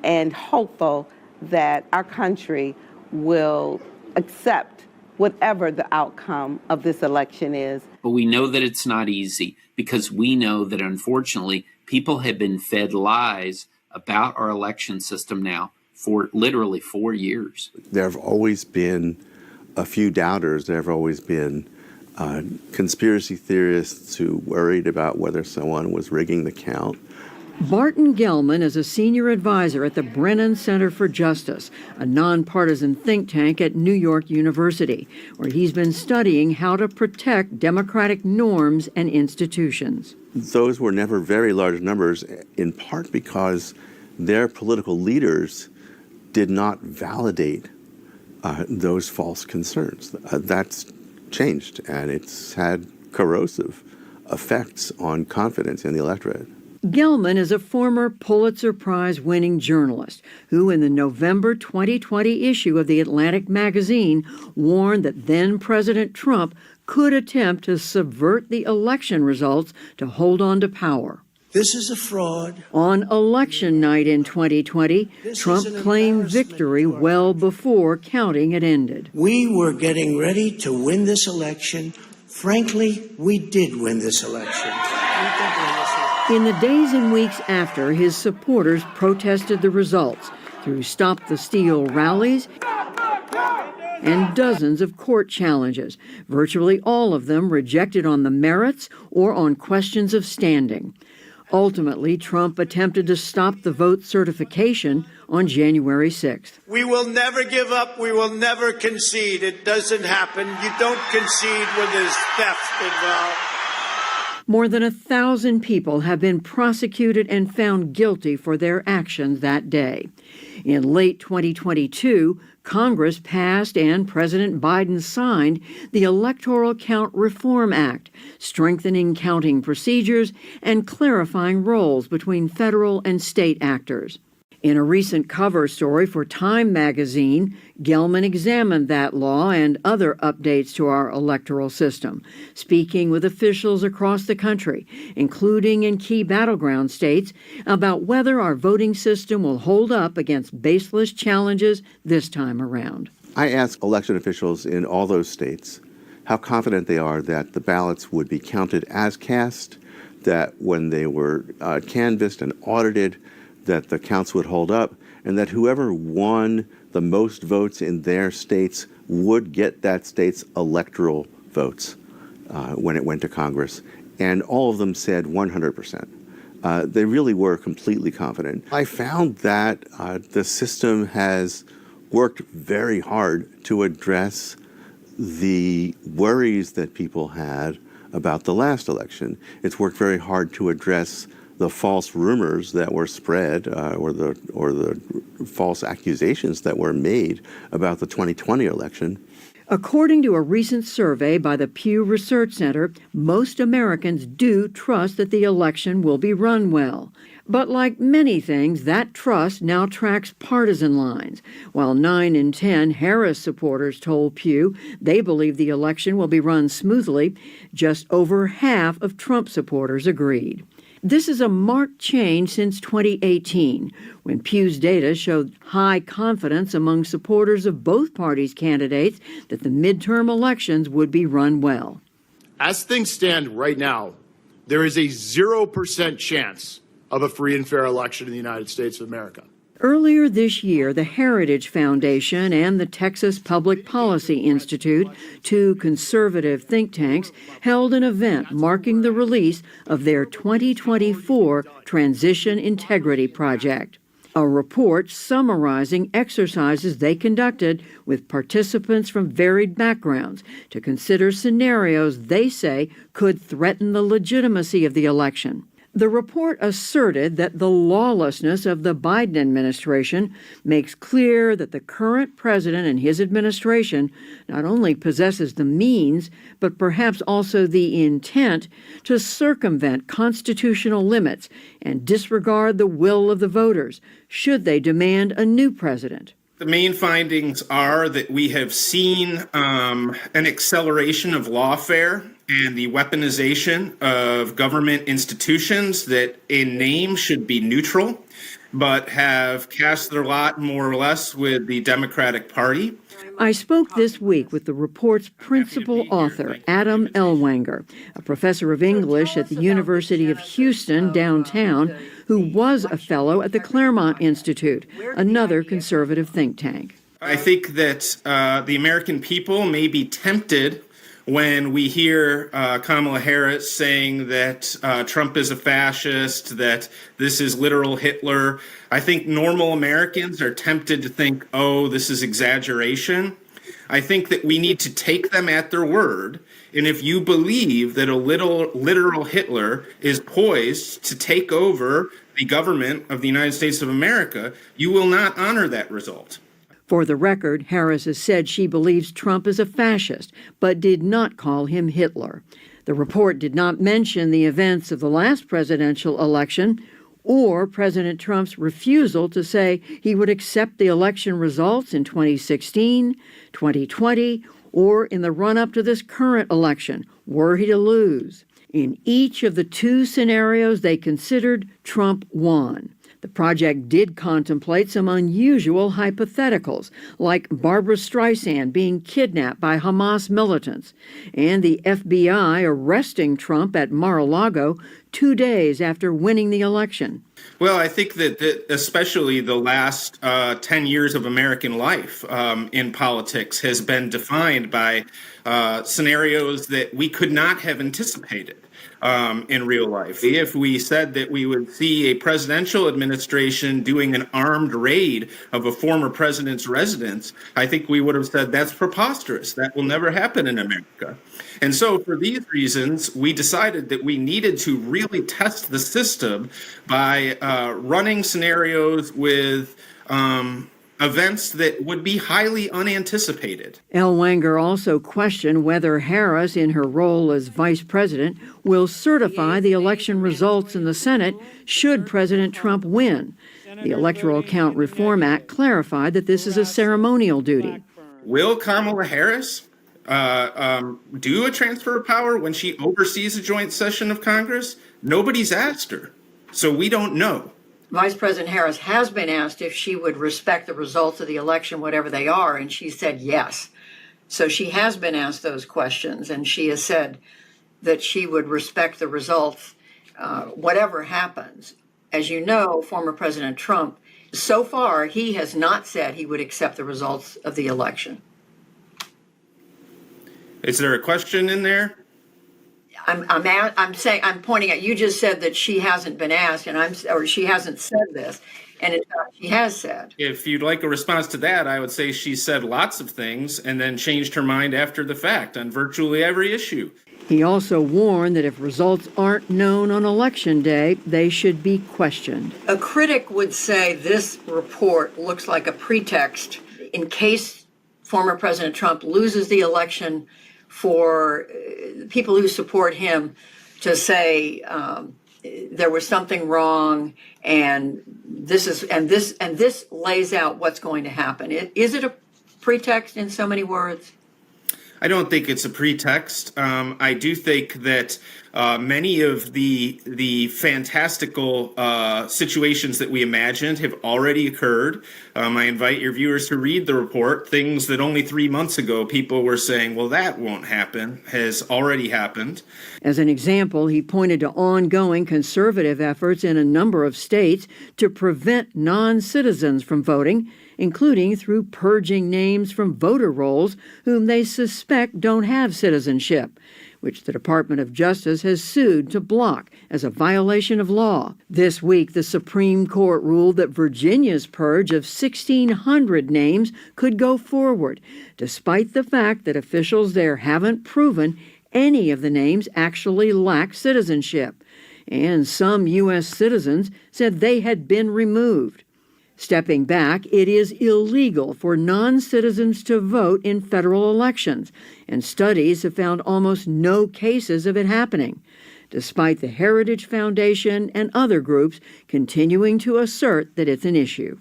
and hopeful that our country will accept whatever the outcome of this election is. But we know that it's not easy because we know that unfortunately people have been fed lies about our election system now for literally 4 years. There have always been a few doubters. There have always been conspiracy theorists who worried about whether someone was rigging the count. Barton Gellman is a senior advisor at the Brennan Center for Justice, a nonpartisan think tank at New York University, where he's been studying how to protect democratic norms and institutions. Those were never very large numbers, in part because their political leaders did not validate those false concerns. That's changed, and it's had corrosive effects on confidence in the electorate. Gellman is a former Pulitzer Prize-winning journalist who, in the November 2020 issue of The Atlantic magazine, warned that then-President Trump could attempt to subvert the election results to hold on to power. This is a fraud. On election night in 2020, Trump claimed victory well before counting had ended. We were getting ready to win this election. Frankly, we did win this election. In the days and weeks after, his supporters protested the results through Stop the Steal rallies and dozens of court challenges, virtually all of them rejected on the merits or on questions of standing. Ultimately, Trump attempted to stop the vote certification on January 6th. We will never give up. We will never concede. It doesn't happen. You don't concede when there's theft involved. More than 1,000 people have been prosecuted and found guilty for their actions that day. In late 2022, Congress passed and President Biden signed the Electoral Count Reform Act, strengthening counting procedures and clarifying roles between federal and state actors. In a recent cover story for Time magazine, Gellman examined that law and other updates to our electoral system, speaking with officials across the country, including in key battleground states, about whether our voting system will hold up against baseless challenges this time around. I asked election officials in all those states how confident they are that the ballots would be counted as cast, that when they were canvassed and audited, that the counts would hold up, and that whoever won the most votes in their states would get that state's electoral votes when it went to Congress. And all of them said 100%. They really were completely confident. I found that the system has worked very hard to address the worries that people had about the last election. It's worked very hard to address the false rumors that were spread or the false accusations that were made about the 2020 election. According to a recent survey by the Pew Research Center, most Americans do trust that the election will be run well. But like many things, that trust now tracks partisan lines. While 9 in 10 Harris supporters told Pew they believe the election will be run smoothly, just over half of Trump supporters agreed. This is a marked change since 2018, when Pew's data showed high confidence among supporters of both parties' candidates that the midterm elections would be run well. As things stand right now, there is a 0% chance of a free and fair election in the United States of America. Earlier this year, the Heritage Foundation and the Texas Public Policy Institute, two conservative think tanks, held an event marking the release of their 2024 Transition Integrity Project, a report summarizing exercises they conducted with participants from varied backgrounds to consider scenarios they say could threaten the legitimacy of the election. The report asserted that the lawlessness of the Biden administration makes clear that the current president and his administration not only possesses the means, but perhaps also the intent to circumvent constitutional limits and disregard the will of the voters, should they demand a new president. The main findings are that we have seen an acceleration of lawfare and the weaponization of government institutions that in name should be neutral, but have cast their lot more or less with the Democratic Party. I spoke this week with the report's principal author, Adam Ellwanger, a professor of English at the University of Houston downtown, who was a fellow at the Claremont Institute, another conservative think tank. I think that the American people may be tempted when we hear Kamala Harris saying that Trump is a fascist, that this is literal Hitler. I think normal Americans are tempted to think, oh, this is exaggeration. I think that we need to take them at their word. And if you believe that a literal Hitler is poised to take over the government of the United States of America, you will not honor that result. For the record, Harris has said she believes Trump is a fascist, but did not call him Hitler. The report did not mention the events of the last presidential election or President Trump's refusal to say he would accept the election results in 2016, 2020, or in the run-up to this current election, were he to lose. In each of the two scenarios they considered, Trump won. The project did contemplate some unusual hypotheticals, like Barbra Streisand being kidnapped by Hamas militants, and the FBI arresting Trump at Mar-a-Lago 2 days after winning the election. Well, I think that especially the last 10 years of American life in politics has been defined by scenarios that we could not have anticipated in real life. If we said that we would see a presidential administration doing an armed raid of a former president's residence, I think we would have said that's preposterous. That will never happen in America. And so for these reasons, we decided that we needed to really test the system by running scenarios with events that would be highly unanticipated. Ellwanger also questioned whether Harris, in her role as vice president, will certify the election results in the Senate should President Trump win. The Electoral Count Reform Act clarified that this is a ceremonial duty. Will Kamala Harris do a transfer of power when she oversees a joint session of Congress? Nobody's asked her, so we don't know. Vice President Harris has been asked if she would respect the results of the election, whatever they are, and she said yes. So she has been asked those questions, and she has said that she would respect the results, whatever happens. As you know, former President Trump, so far, he has not said he would accept the results of the election. Is there a question in there? I'm pointing at, you just said that she hasn't been asked, or she hasn't said this, and in fact she has said. If you'd like a response to that, I would say she said lots of things and then changed her mind after the fact on virtually every issue. He also warned that if results aren't known on Election Day, they should be questioned. A critic would say this report looks like a pretext in case former President Trump loses the election for people who support him to say there was something wrong, and this lays out what's going to happen. Is it a pretext in so many words? I don't think it's a pretext. I do think that many of the fantastical situations that we imagined have already occurred. I invite your viewers to read the report. Things that only 3 months ago people were saying, well, that won't happen, has already happened. As an example, he pointed to ongoing conservative efforts in a number of states to prevent non-citizens from voting, including through purging names from voter rolls whom they suspect don't have citizenship, which the Department of Justice has sued to block as a violation of law. This week, the Supreme Court ruled that Virginia's purge of 1,600 names could go forward, despite the fact that officials there haven't proven any of the names actually lack citizenship. and some U.S. citizens said they had been removed. Stepping back, it is illegal for non-citizens to vote in federal elections, and studies have found almost no cases of it happening, despite the Heritage Foundation and other groups continuing to assert that it's an issue.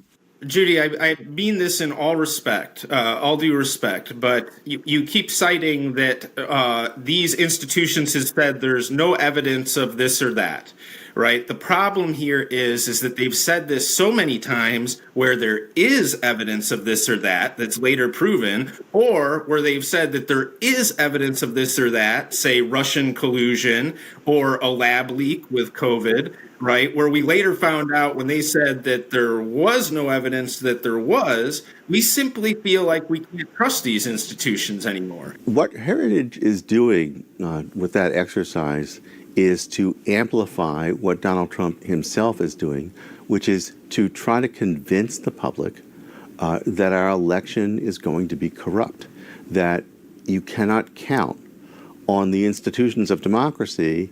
Judy, I mean this in all respect, all due respect, but you keep citing that these institutions have said there's no evidence of this or that, right? The problem here is that they've said this so many times where there is evidence of this or that that's later proven, or where they've said that there is evidence of this or that, say Russian collusion or a lab leak with COVID, right, where we later found out when they said that there was no evidence that there was, we simply feel like we can't trust these institutions anymore. What Heritage is doing with that exercise is to amplify what Donald Trump himself is doing, which is to try to convince the public that our election is going to be corrupt, that you cannot count on the institutions of democracy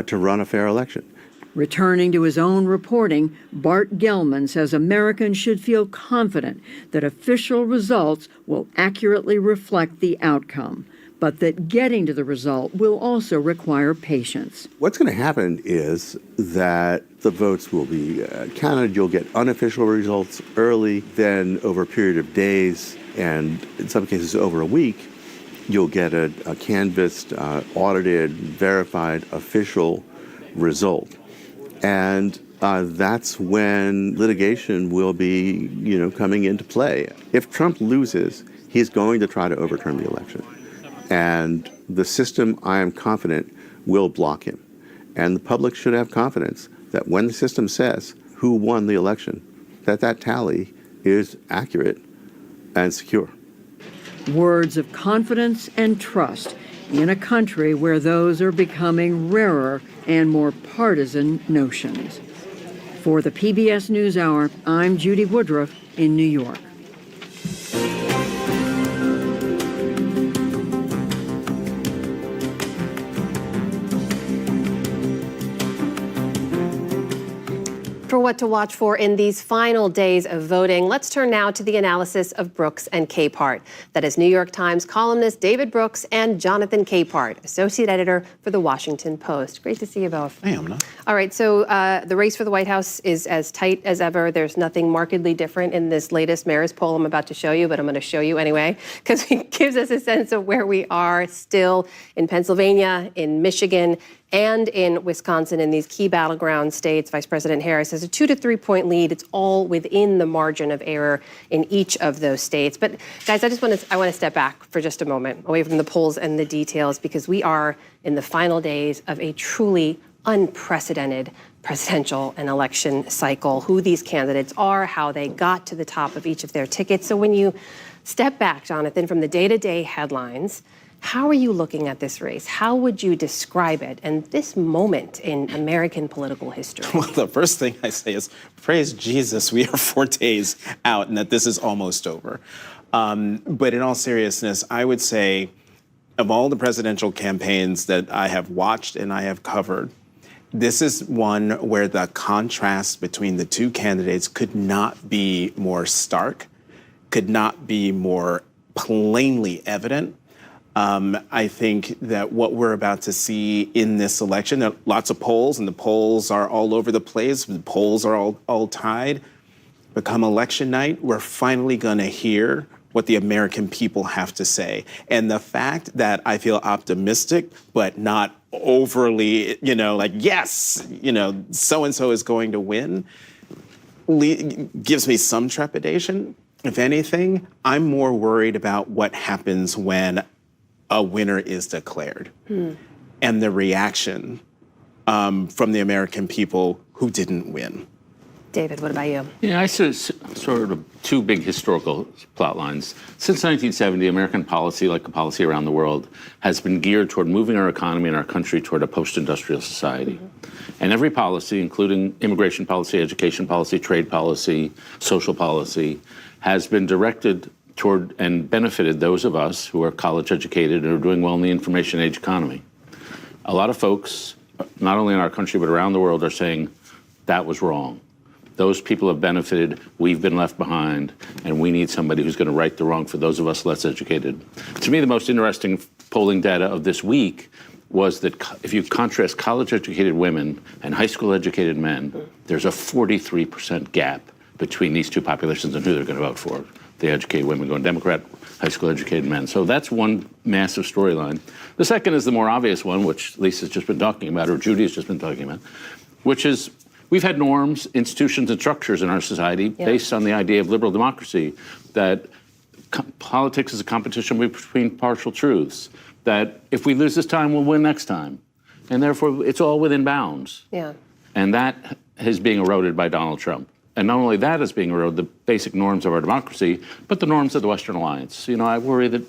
to run a fair election. Returning to his own reporting, Bart Gellman says Americans should feel confident that official results will accurately reflect the outcome, but that getting to the result will also require patience. What's going to happen is that the votes will be counted. You'll get unofficial results early, then over a period of days, and in some cases over a week, you'll get a canvassed, audited, verified official result. And that's when litigation will be, coming into play. If Trump loses, he's going to try to overturn the election. And the system, I am confident, will block him. And the public should have confidence that when the system says who won the election, that tally is accurate and secure. Words of confidence and trust in a country where those are becoming rarer and more partisan notions. For the PBS NewsHour, I'm Judy Woodruff in New York. For what to watch for in these final days of voting, let's turn now to the analysis of Brooks and Capehart. That is New York Times columnist David Brooks and Jonathan Capehart, associate editor for The Washington Post. Great to see you both. Hey, Amna. All right, so the race for the White House is as tight as ever. There's nothing markedly different in this latest mayor's poll I'm about to show you, but I'm going to show you anyway, because it gives us a sense of where we are still in Pennsylvania, in Michigan, and in Wisconsin, in these key battleground states. Vice President Harris has a 2 to 3 point lead. It's all within the margin of error in each of those states. But guys, I want to step back for just a moment, away from the polls and the details, because we are in the final days of a truly unprecedented presidential and election cycle. Who these candidates are, how they got to the top of each of their tickets. So when you step back, Jonathan, from the day-to-day headlines, how are you looking at this race? How would you describe it and this moment in American political history? Well, the first thing I say is, praise Jesus, we are 4 days out and that this is almost over. But in all seriousness, I would say of all the presidential campaigns that I have watched and I have covered, this is one where the contrast between the two candidates could not be more stark, could not be more plainly evident. I think that what we're about to see in this election, there are lots of polls, and the polls are all over the place. The polls are all tied. Become election night, we're finally going to hear what the American people have to say. And the fact that I feel optimistic, but not overly, like, yes, so-and-so is going to win, gives me some trepidation. If anything, I'm more worried about what happens when a winner is declared and the reaction from the American people who didn't win. David, what about you? Yeah, I sort of two big historical plot lines. Since 1970, American policy, like a policy around the world, has been geared toward moving our economy and our country toward a post-industrial society. And every policy, including immigration policy, education policy, trade policy, social policy, has been directed toward and benefited those of us who are college educated and are doing well in the information age economy. A lot of folks not only in our country but around the world, are saying that was wrong. Those people have benefited, we've been left behind, and we need somebody who's going to right the wrong for those of us less educated. To me, the most interesting polling data of this week was that if you contrast college-educated women and high school-educated men, there's a 43% gap between these two populations and who they're going to vote for. The educated women going Democrat, high school-educated men. So that's one massive storyline. The second is the more obvious one, which Lisa's just been talking about, or Judy's just been talking about, which is we've had norms, institutions, and structures in our society based on the idea of liberal democracy, that politics is a competition between partial truths, that if we lose this time, we'll win next time. And therefore, it's all within bounds. Yeah. And that is being eroded by Donald Trump. And not only that is being eroded, the basic norms of our democracy, but the norms of the Western alliance. You know, I worry that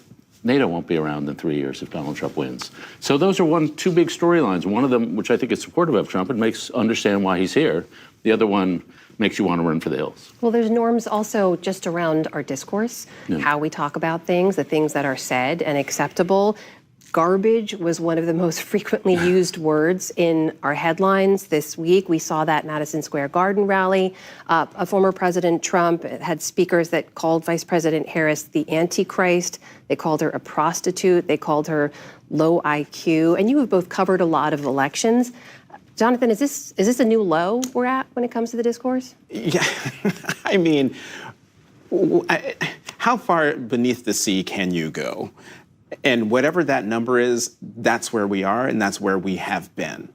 NATO won't be around in 3 years if Donald Trump wins. So those are two big storylines. One of them, which I think is supportive of Trump and makes understand why he's here. The other one makes you want to run for the hills. Well, there's norms also just around our discourse, how we talk about things, the things that are said and acceptable. Garbage was one of the most frequently used words in our headlines this week. We saw that Madison Square Garden rally. A former President Trump had speakers that called Vice President Harris the Antichrist. They called her a prostitute. They called her low IQ. And you have both covered a lot of elections. Jonathan, is this a new low we're at when it comes to the discourse? Yeah, I mean, how far beneath the sea can you go? And whatever that number is, that's where we are and that's where we have been.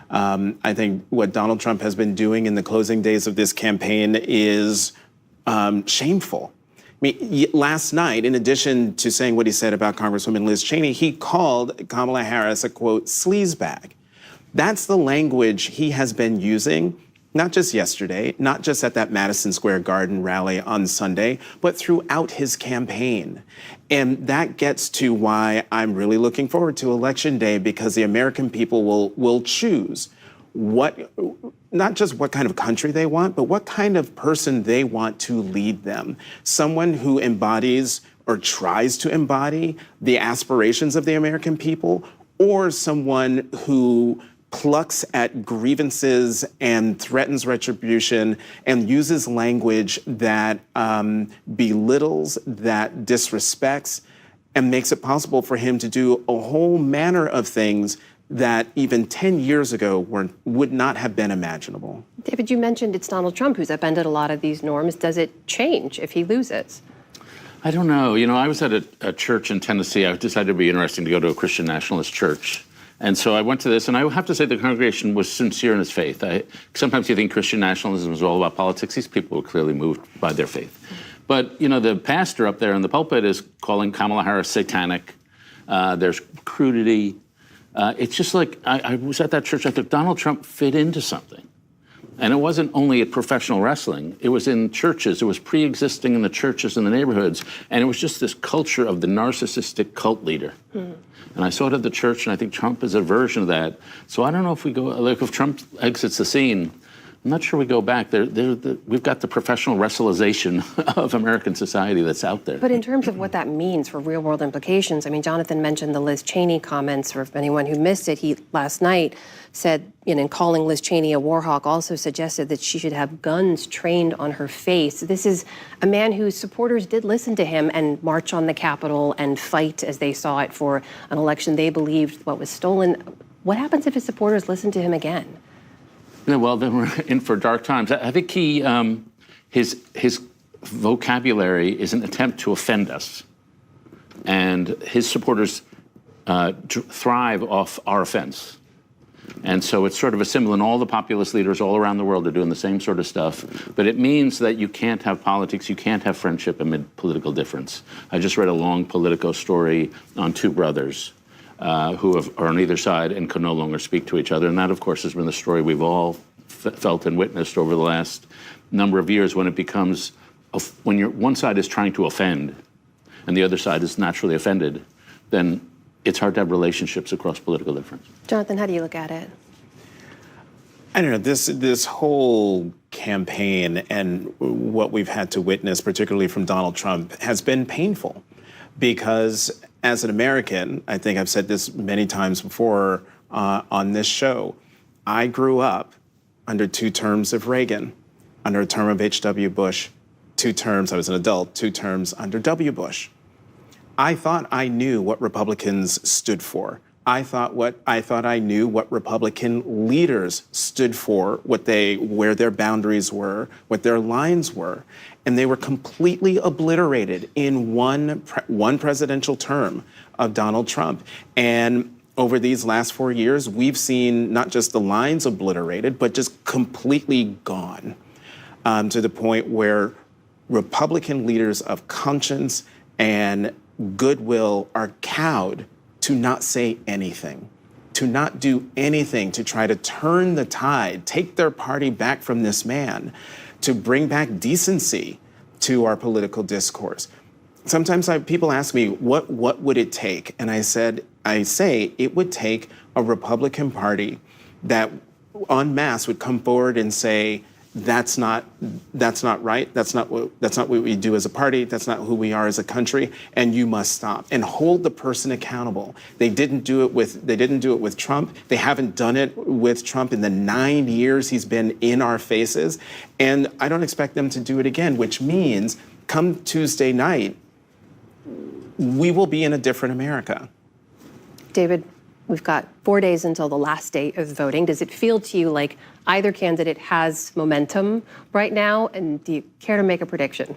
I think what Donald Trump has been doing in the closing days of this campaign is shameful. I mean, last night, in addition to saying what he said about Congresswoman Liz Cheney, he called Kamala Harris a, quote, sleazebag. That's the language he has been using, not just yesterday, not just at that Madison Square Garden rally on Sunday, but throughout his campaign. And that gets to why I'm really looking forward to Election Day, because the American people will choose not just what kind of country they want, but what kind of person they want to lead them. Someone who embodies or tries to embody the aspirations of the American people, or someone who plucks at grievances and threatens retribution and uses language that belittles, that disrespects, and makes it possible for him to do a whole manner of things that even 10 years ago would not have been imaginable. David, you mentioned it's Donald Trump who's upended a lot of these norms. Does it change if he loses? I don't know. You know, I was at a church in Tennessee. I decided it would be interesting to go to a Christian nationalist church. And so I went to this, and I have to say the congregation was sincere in its faith. Sometimes you think Christian nationalism is all about politics. These people were clearly moved by their faith. But, you know, the pastor up there in the pulpit is calling Kamala Harris satanic. There's crudity. It's just like, I was at that church, I thought Donald Trump fit into something. And it wasn't only at professional wrestling. It was in churches. It was pre-existing in the churches in the neighborhoods. And it was just this culture of the narcissistic cult leader. Mm. And I saw it at the church, and I think Trump is a version of that. So I don't know if we go, like if Trump exits the scene, I'm not sure we go back. We've got the professional wrestleization of American society that's out there. But in terms of what that means for real-world implications, I mean, Jonathan mentioned the Liz Cheney comments. For anyone who missed it, he last night said, you know, in calling Liz Cheney a war hawk, also suggested that she should have guns trained on her face. This is a man whose supporters did listen to him and march on the Capitol and fight as they saw it for an election they believed what was stolen. What happens if his supporters listen to him again? Yeah, well, then we're in for dark times. I think his vocabulary is an attempt to offend us, and his supporters thrive off our offense. And so it's sort of a symbol, and all the populist leaders all around the world are doing the same sort of stuff. But it means that you can't have politics, you can't have friendship amid political difference. I just read a long Politico story on two brothers who are on either side and can no longer speak to each other. And that, of course, has been the story we've all felt and witnessed over the last number of years, when it becomes, when one side is trying to offend and the other side is naturally offended, then it's hard to have relationships across political difference. Jonathan, how do you look at it? I don't know, this whole campaign and what we've had to witness, particularly from Donald Trump, has been painful. Because as an American, I think I've said this many times before on this show. I grew up under 2 terms of Reagan, under a term of H.W. Bush, 2 terms, I was an adult, 2 terms under W. Bush. I thought I knew what Republicans stood for. I thought I knew what Republican leaders stood for, where their boundaries were, what their lines were, and they were completely obliterated in one presidential term of Donald Trump. And over these last 4 years, we've seen not just the lines obliterated, but just completely gone, to the point where Republican leaders of conscience and goodwill are cowed to not say anything, to not do anything to try to turn the tide, take their party back from this man, to bring back decency to our political discourse. Sometimes people ask me, what would it take? And I say it would take a Republican Party that en masse would come forward and say, that's not right. That's not what we do as a party. That's not who we are as a country. And you must stop and hold the person accountable. They didn't do it with Trump. They haven't done it with Trump in the 9 years he's been in our faces. And I don't expect them to do it again, which means come Tuesday night, we will be in a different America. David, we've got 4 days until the last day of voting. Does it feel to you like either candidate has momentum right now? And do you care to make a prediction?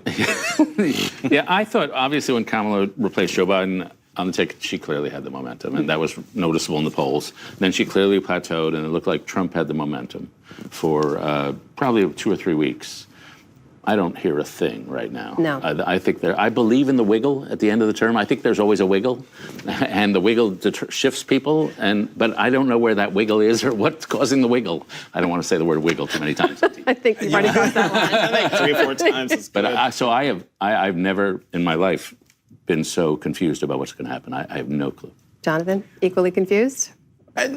Yeah, I thought, obviously, when Kamala replaced Joe Biden on the ticket, she clearly had the momentum, and that was noticeable in the polls. Then she clearly plateaued, and it looked like Trump had the momentum for probably 2 or 3 weeks. I don't hear a thing right now. No. I think I believe in the wiggle at the end of the term. I think there's always a wiggle, and the wiggle shifts people. But I don't know where that wiggle is or what's causing the wiggle. I don't want to say the word wiggle too many times. I think you've already crossed that line. I think 3 or 4 times. But I've never in my life been so confused about what's going to happen. I have no clue. Jonathan, equally confused? I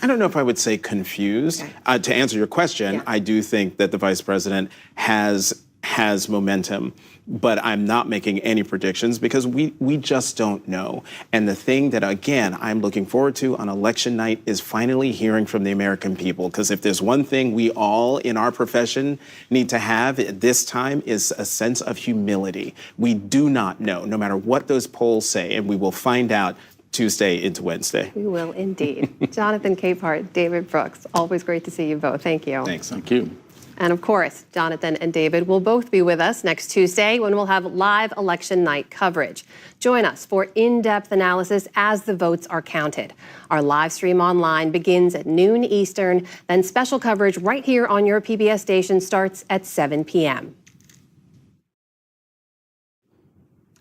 don't know if I would say confused. Okay. To answer your question, I do think that the vice president has momentum, but I'm not making any predictions because we just don't know. And the thing that, again, I'm looking forward to on election night is finally hearing from the American people. Because if there's one thing we all in our profession need to have at this time is a sense of humility. We do not know, no matter what those polls say, and we will find out Tuesday into Wednesday. We will indeed. Jonathan Capehart, David Brooks, always great to see you both. Thank you. Thanks. Thank you. And of course, Jonathan and David will both be with us next Tuesday when we'll have live election night coverage. Join us for in-depth analysis as the votes are counted. Our live stream online begins at noon Eastern, then special coverage right here on your PBS station starts at 7 p.m.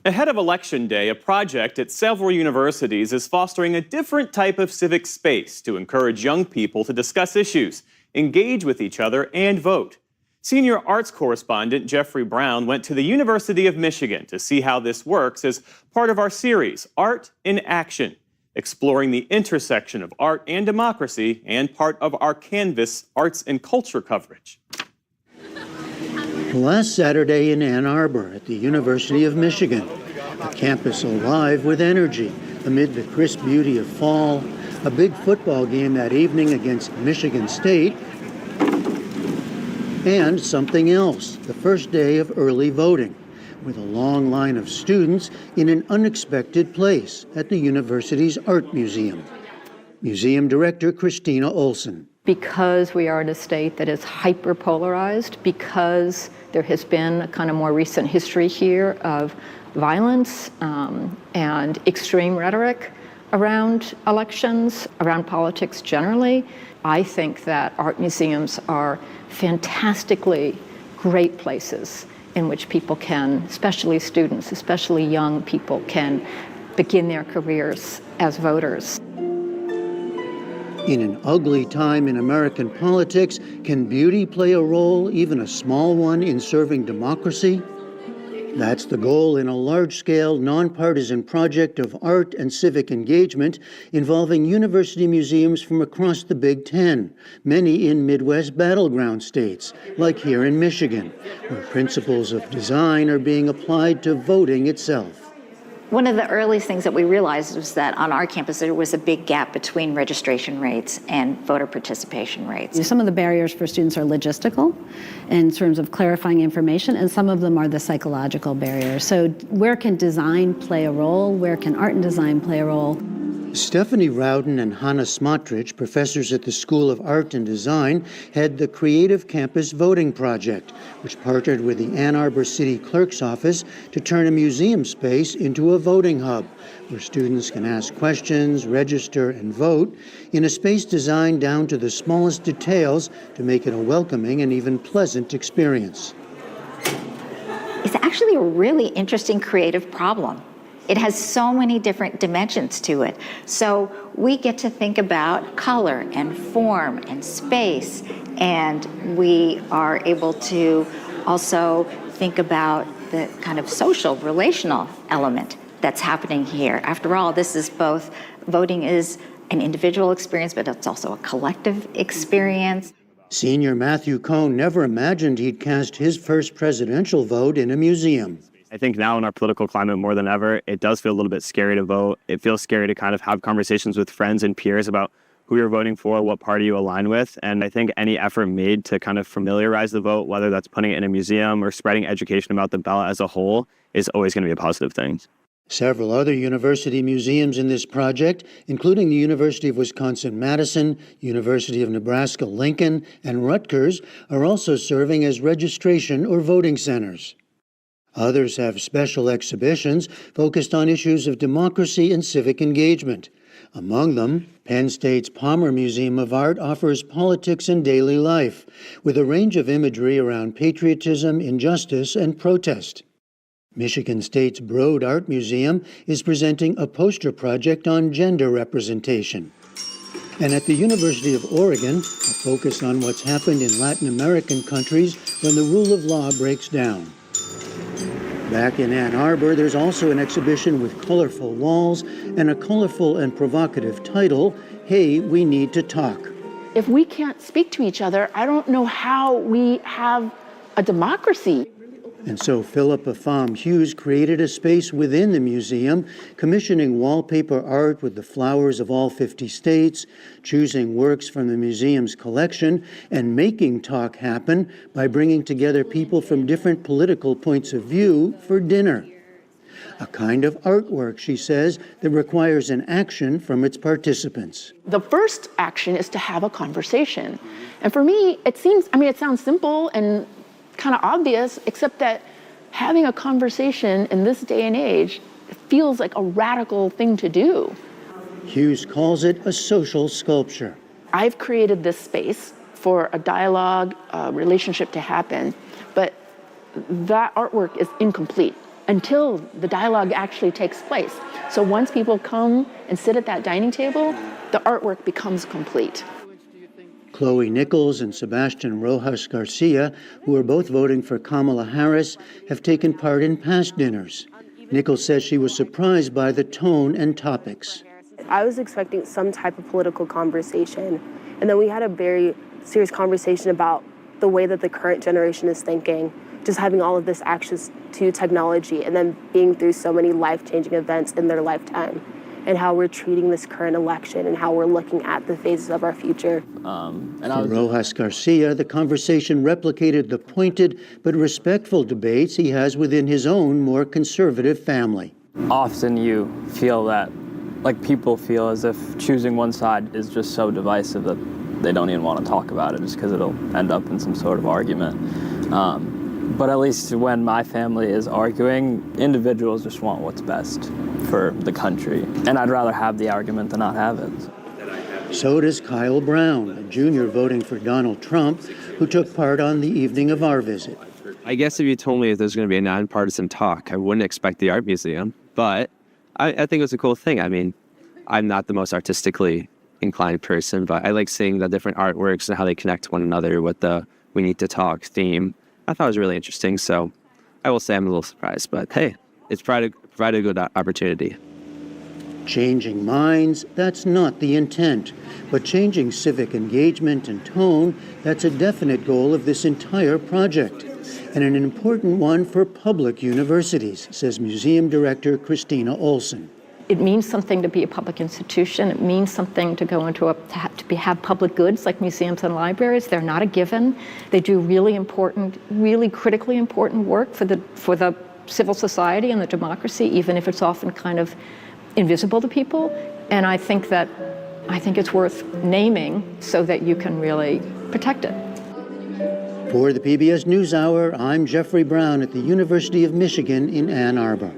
Ahead of Election Day, a project at several universities is fostering a different type of civic space to encourage young people to discuss issues, engage with each other, and vote. Senior arts correspondent Jeffrey Brown went to the University of Michigan to see how this works as part of our series, Art in Action, exploring the intersection of art and democracy and part of our Canvas arts and culture coverage. Last Saturday in Ann Arbor at the University of Michigan, a campus alive with energy amid the crisp beauty of fall, a big football game that evening against Michigan State, and something else, the first day of early voting, with a long line of students in an unexpected place at the university's art museum. Museum director Christina Olson. Because we are in a state that is hyper-polarized, because there has been a kind of more recent history here of violence and extreme rhetoric around elections, around politics generally, I think that art museums are fantastically great places in which people can, especially students, especially young people, can begin their careers as voters. In an ugly time in American politics, can beauty play a role, even a small one, in serving democracy? That's the goal in a large-scale, nonpartisan project of art and civic engagement involving university museums from across the Big Ten, many in Midwest battleground states, like here in Michigan, where principles of design are being applied to voting itself. One of the earliest things that we realized was that on our campus there was a big gap between registration rates and voter participation rates. Some of the barriers for students are logistical in terms of clarifying information, and some of them are the psychological barriers. So where can design play a role? Where can art and design play a role? Stephanie Rowden and Hannah Smotrich, professors at the School of Art and Design, head the Creative Campus Voting Project, which partnered with the Ann Arbor City Clerk's Office to turn a museum space into a voting hub, where students can ask questions, register, and vote in a space designed down to the smallest details to make it a welcoming and even pleasant experience. It's actually a really interesting creative problem. It has so many different dimensions to it. So we get to think about color and form and space, and we are able to also think about the kind of social, relational element that's happening here. After all, this is both, voting is an individual experience, but it's also a collective experience. Senior Matthew Cohn never imagined he'd cast his first presidential vote in a museum. I think now in our political climate more than ever, it does feel a little bit scary to vote. It feels scary to kind of have conversations with friends and peers about who you're voting for, what party you align with. And I think any effort made to kind of familiarize the vote, whether that's putting it in a museum or spreading education about the ballot as a whole, is always going to be a positive thing. Several other university museums in this project, including the University of Wisconsin-Madison, University of Nebraska-Lincoln, and Rutgers, are also serving as registration or voting centers. Others have special exhibitions focused on issues of democracy and civic engagement. Among them, Penn State's Palmer Museum of Art offers politics and daily life, with a range of imagery around patriotism, injustice, and protest. Michigan State's Broad Art Museum is presenting a poster project on gender representation. And at the University of Oregon, a focus on what's happened in Latin American countries when the rule of law breaks down. Back in Ann Arbor, there's also an exhibition with colorful walls and a colorful and provocative title, Hey, We Need to Talk. If we can't speak to each other, I don't know how we have a democracy. And so Philippa Pham Hughes created a space within the museum, commissioning wallpaper art with the flowers of all 50 states, choosing works from the museum's collection, and making talk happen by bringing together people from different political points of view for dinner. A kind of artwork, she says, that requires an action from its participants. The first action is to have a conversation. And for me, it sounds simple and kind of obvious, except that having a conversation in this day and age feels like a radical thing to do. Hughes calls it a social sculpture. I've created this space for a dialogue, relationship to happen, but that artwork is incomplete until the dialogue actually takes place. So once people come and sit at that dining table, the artwork becomes complete. Chloe Nichols and Sebastian Rojas Garcia, who are both voting for Kamala Harris, have taken part in past dinners. Nichols says she was surprised by the tone and topics. I was expecting some type of political conversation, and then we had a very serious conversation about the way that the current generation is thinking, just having all of this access to technology and then being through so many life-changing events in their lifetime, and how we're treating this current election and how we're looking at the phases of our future. For Rojas Garcia, the conversation replicated the pointed but respectful debates he has within his own more conservative family. Often you feel that, people feel as if choosing one side is just so divisive that they don't even want to talk about it just because it'll end up in some sort of argument. But at least when my family is arguing, individuals just want what's best for the country. And I'd rather have the argument than not have it. So does Kyle Brown, a junior voting for Donald Trump, who took part on the evening of our visit. I guess if you told me there's going to be a nonpartisan talk, I wouldn't expect the art museum. But I think it was a cool thing. I mean, I'm not the most artistically inclined person, but I like seeing the different artworks and how they connect to one another with the We Need to Talk theme. I thought it was really interesting, so I will say I'm a little surprised, but hey, it's provided a good opportunity. Changing minds, that's not the intent. But changing civic engagement and tone, that's a definite goal of this entire project. And an important one for public universities, says Museum Director Christina Olson. It means something to be a public institution. It means something to go into have public goods like museums and libraries. They're not a given. They do really important, really critically important work for the civil society and the democracy, even if it's often kind of invisible to people. And I think it's worth naming so that you can really protect it. For the PBS NewsHour, I'm Jeffrey Brown at the University of Michigan in Ann Arbor.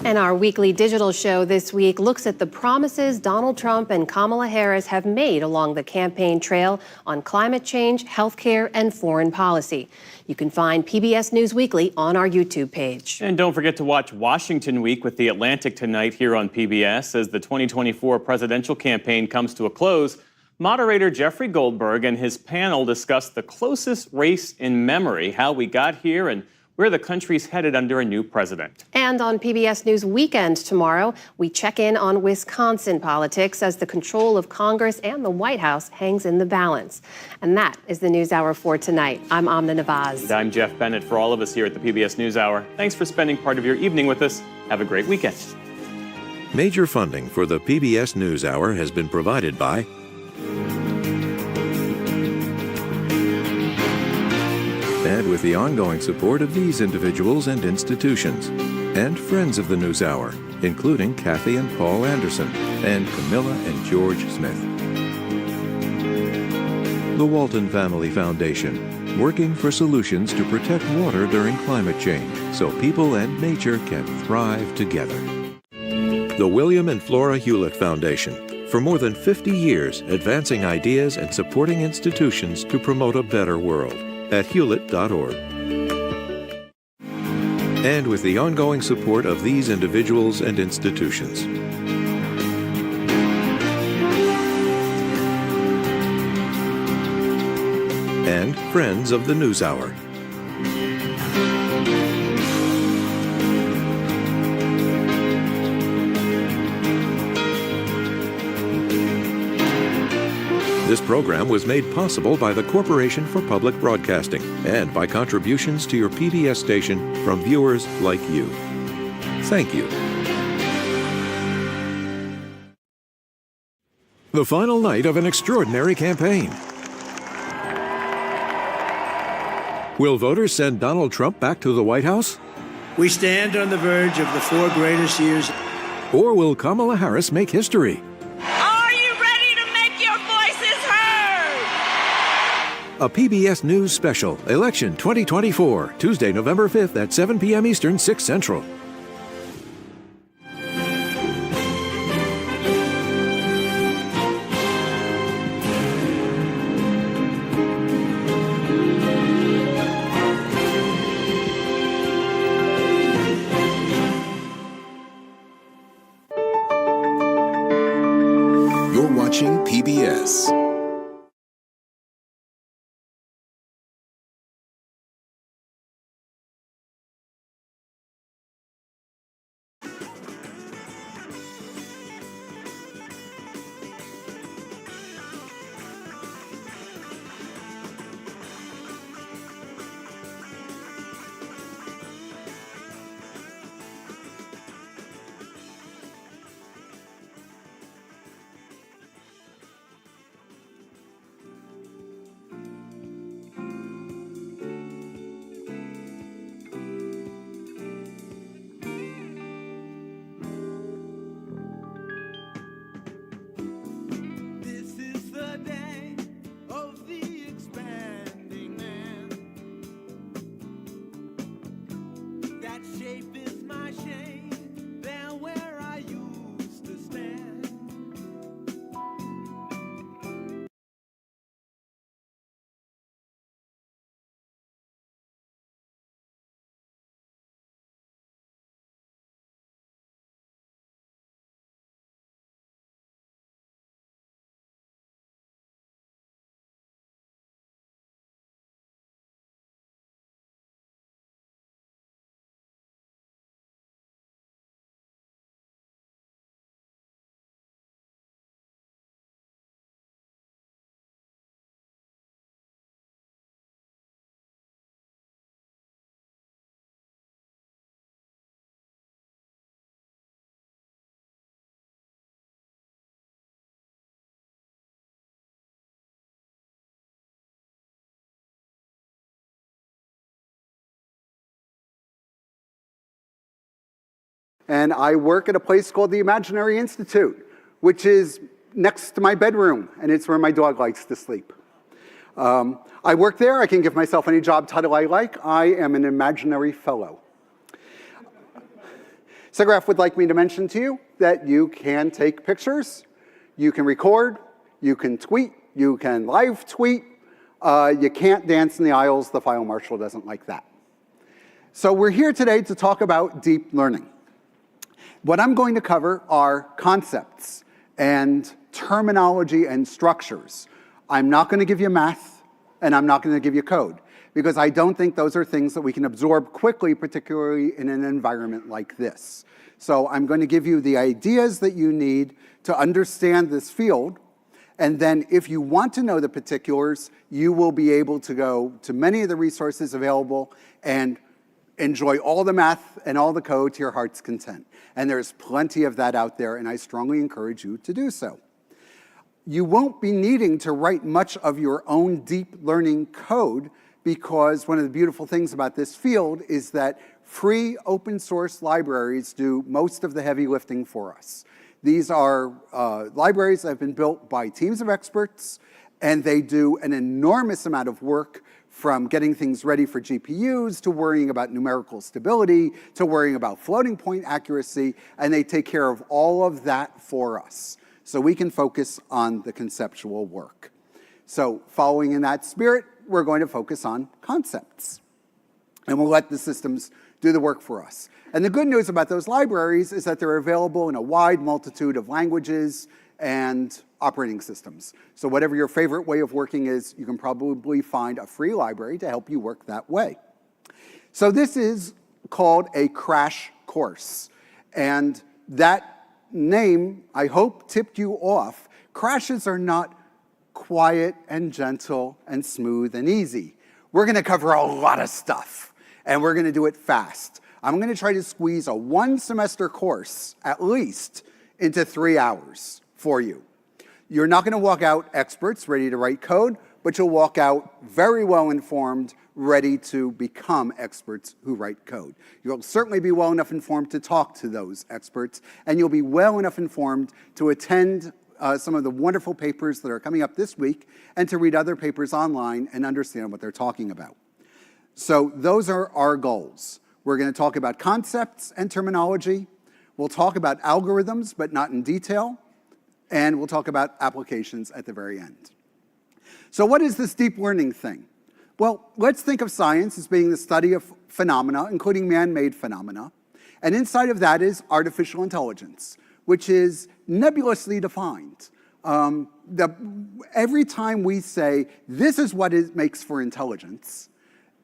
And our weekly digital show this week looks at the promises Donald Trump and Kamala Harris have made along the campaign trail on climate change, healthcare, and foreign policy. You can find PBS News Weekly on our YouTube page. And don't forget to watch Washington Week with The Atlantic tonight here on PBS as the 2024 presidential campaign comes to a close. Moderator Jeffrey Goldberg and his panel discuss the closest race in memory, how we got here, and where the country's headed under a new president. And on PBS News Weekend tomorrow, we check in on Wisconsin politics as the control of Congress and the White House hangs in the balance. And that is the NewsHour for tonight. I'm Amna Nawaz. And I'm Jeff Bennett. For all of us here at the PBS NewsHour, thanks for spending part of your evening with us. Have a great weekend. Major funding for the PBS NewsHour has been provided by and with the ongoing support of these individuals and institutions, and friends of the NewsHour, including Kathy and Paul Anderson, and Camilla and George Smith. The Walton Family Foundation, working for solutions to protect water during climate change, so people and nature can thrive together. The William and Flora Hewlett Foundation, for more than 50 years advancing ideas and supporting institutions to promote a better world. At hewlett.org. And with the ongoing support of these individuals and institutions. And friends of the NewsHour. This program was made possible by the Corporation for Public Broadcasting and by contributions to your PBS station from viewers like you. Thank you. The final night of an extraordinary campaign. Will voters send Donald Trump back to the White House? We stand on the verge of the 4 greatest years. Or will Kamala Harris make history? A PBS News special, Election 2024, Tuesday, November 5th at 7 p.m. Eastern, 6 Central. You're watching PBS. and I work at a place called the Imaginary Institute, which is next to my bedroom, and it's where my dog likes to sleep. I work there. I can give myself any job title I like. I am an imaginary fellow. SIGGRAPH would like me to mention to you that you can take pictures, you can record, you can tweet, you can live tweet. You can't dance in the aisles. The file marshal doesn't like that. So we're here today to talk about deep learning. What I'm going to cover are concepts and terminology and structures. I'm not going to give you math, and I'm not going to give you code, because I don't think those are things that we can absorb quickly, particularly in an environment like this. So I'm going to give you the ideas that you need to understand this field, and then if you want to know the particulars, you will be able to go to many of the resources available and enjoy all the math and all the code to your heart's content. And there's plenty of that out there, and I strongly encourage you to do so. You won't be needing to write much of your own deep learning code, because one of the beautiful things about this field is that free open source libraries do most of the heavy lifting for us. These are libraries that have been built by teams of experts, and they do an enormous amount of work, from getting things ready for GPUs to worrying about numerical stability to worrying about floating point accuracy, and they take care of all of that for us, so we can focus on the conceptual work. So following in that spirit, we're going to focus on concepts, and we'll let the systems do the work for us. And the good news about those libraries is that they're available in a wide multitude of languages and operating systems. So whatever your favorite way of working is, you can probably find a free library to help you work that way. So this is called a crash course, and that name, I hope, tipped you off. Crashes are not quiet and gentle and smooth and easy. We're going to cover a lot of stuff, and we're going to do it fast. I'm going to try to squeeze a one-semester course, at least, into 3 hours for you. You're not going to walk out experts ready to write code, but you'll walk out very well informed, ready to become experts who write code. You'll certainly be well enough informed to talk to those experts, and you'll be well enough informed to attend some of the wonderful papers that are coming up this week, and to read other papers online and understand what they're talking about. So those are our goals. We're going to talk about concepts and terminology. We'll talk about algorithms, but not in detail. And we'll talk about applications at the very end. So what is this deep learning thing? Well, let's think of science as being the study of phenomena, including man-made phenomena. And inside of that is artificial intelligence, which is nebulously defined. Every time we say, this is what it makes for intelligence,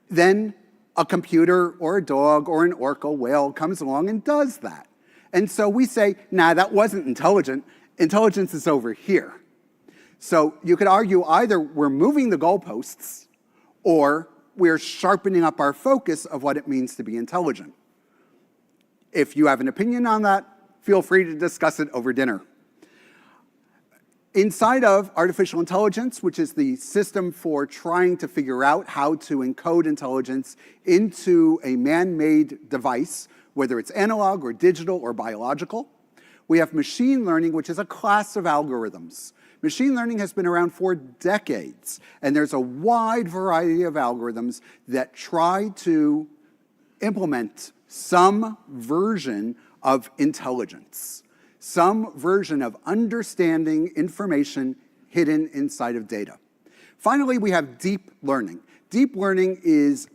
then a computer or a dog or an orca whale comes along and does that. And so we say, nah, that wasn't intelligent. Intelligence is over here. So you could argue either we're moving the goalposts or we're sharpening up our focus of what it means to be intelligent. If you have an opinion on that, feel free to discuss it over dinner. Inside of artificial intelligence, which is the system for trying to figure out how to encode intelligence into a man-made device, whether it's analog or digital or biological, we have machine learning, which is a class of algorithms. Machine learning has been around for decades, and there's a wide variety of algorithms that try to implement some version of intelligence, some version of understanding information hidden inside of data. Finally, we have deep learning. Deep learning is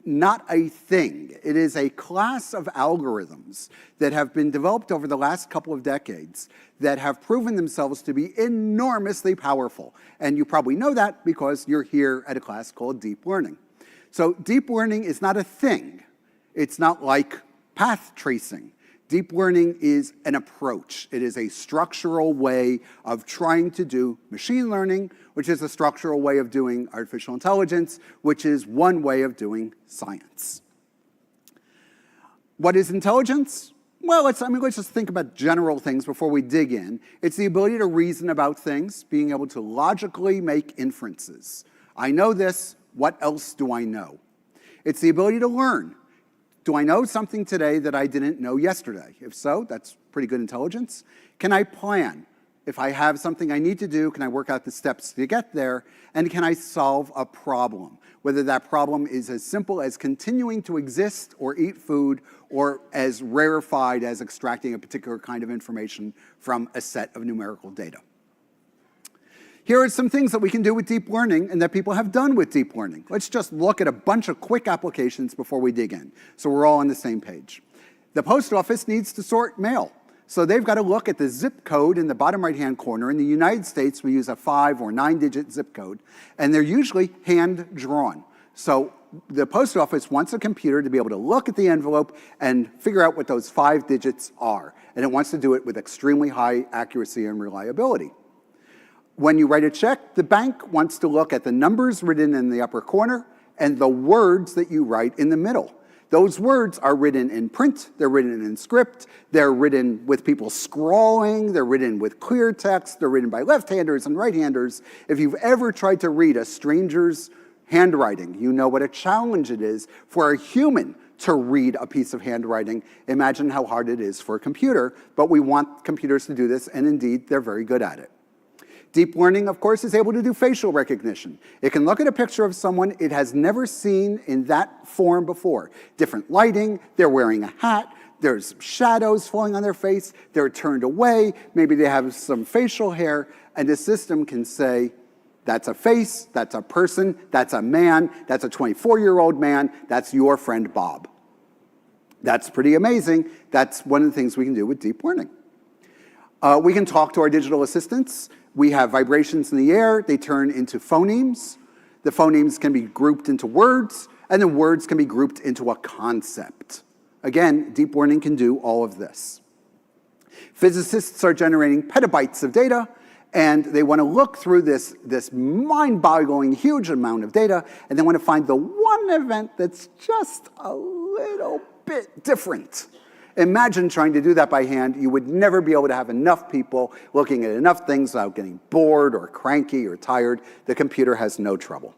not a thing. It is a class of algorithms that have been developed over the last couple of decades that have proven themselves to be enormously powerful. And you probably know that because you're here at a class called deep learning. So deep learning is not a thing. It's not like path tracing. Deep learning is an approach. It is a structural way of trying to do machine learning, which is a structural way of doing artificial intelligence, which is one way of doing science. What is intelligence? Well, let's just think about general things before we dig in. It's the ability to reason about things, being able to logically make inferences. I know this, what else do I know? It's the ability to learn, Do I know something today that I didn't know yesterday? If so, that's pretty good intelligence. Can I plan? If I have something I need to do, can I work out the steps to get there? And can I solve a problem? Whether that problem is as simple as continuing to exist or eat food, or as rarefied as extracting a particular kind of information from a set of numerical data. Here are some things that we can do with deep learning and that people have done with deep learning. Let's just look at a bunch of quick applications before we dig in, so we're all on the same page. The post office needs to sort mail. So they've got to look at the zip code in the bottom right-hand corner. In the United States, we use a 5 or 9-digit zip code, and they're usually hand-drawn. So the post office wants a computer to be able to look at the envelope and figure out what those 5 digits are, and it wants to do it with extremely high accuracy and reliability. When you write a check, the bank wants to look at the numbers written in the upper corner and the words that you write in the middle. Those words are written in print, they're written in script, they're written with people scrawling, they're written with clear text, they're written by left-handers and right-handers. If you've ever tried to read a stranger's handwriting, you know what a challenge it is for a human to read a piece of handwriting. Imagine how hard it is for a computer, but we want computers to do this, and indeed, they're very good at it. Deep learning, of course, is able to do facial recognition. It can look at a picture of someone it has never seen in that form before. Different lighting, they're wearing a hat, there's shadows falling on their face, they're turned away, maybe they have some facial hair, and the system can say, that's a face, that's a person, that's a man, that's a 24-year-old man, that's your friend Bob. That's pretty amazing. That's one of the things we can do with deep learning. We can talk to our digital assistants. We have vibrations in the air. They turn into phonemes. The phonemes can be grouped into words, and then words can be grouped into a concept. Again, deep learning can do all of this. Physicists are generating petabytes of data, and they want to look through this mind-boggling huge amount of data, and they want to find the one event that's just a little bit different. Imagine trying to do that by hand. You would never be able to have enough people looking at enough things without getting bored or cranky or tired. The computer has no trouble.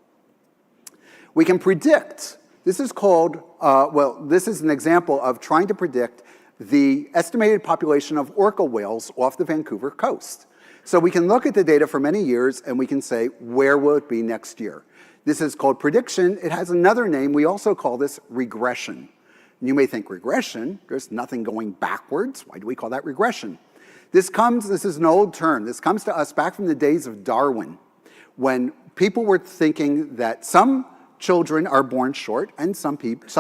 We can predict. This is called, this is an example of trying to predict the estimated population of orca whales off the Vancouver coast. So we can look at the data for many years and we can say, where will it be next year? This is called prediction. It has another name. We also call this regression. You may think regression, there's nothing going backwards. Why do we call that regression? This is an old term. This comes to us back from the days of Darwin, when people were thinking that some children are born short and some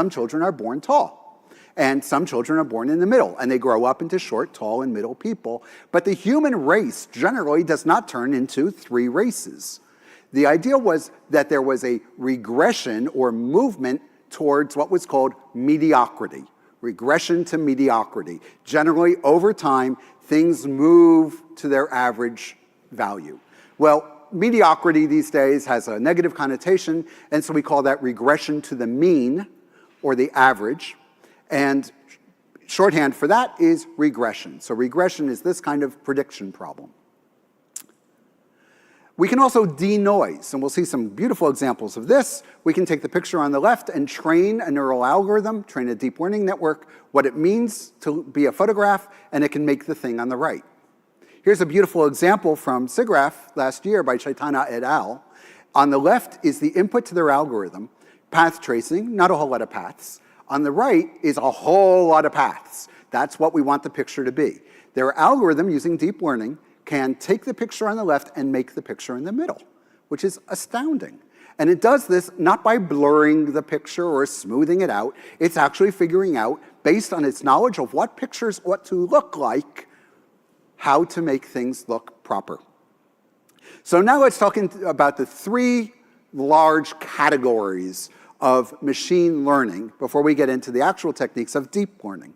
children are born tall. And some children are born in the middle, and they grow up into short, tall, and middle people. But the human race generally does not turn into 3 races. The idea was that there was a regression or movement towards what was called mediocrity, regression to mediocrity. Generally, over time, things move to their average value. Well, mediocrity these days has a negative connotation, and so we call that regression to the mean, or the average, and shorthand for that is regression. So regression is this kind of prediction problem. We can also denoise, and we'll see some beautiful examples of this. We can take the picture on the left and train a neural algorithm, train a deep learning network, what it means to be a photograph, and it can make the thing on the right. Here's a beautiful example from SIGGRAPH last year by Chaitanya et al. On the left is the input to their algorithm, path tracing, not a whole lot of paths. On the right is a whole lot of paths. That's what we want the picture to be. Their algorithm, using deep learning, can take the picture on the left and make the picture in the middle, which is astounding. And it does this not by blurring the picture or smoothing it out. It's actually figuring out, based on its knowledge of what pictures ought to look like, how to make things look proper. So now let's talk about the 3 large categories of machine learning before we get into the actual techniques of deep learning.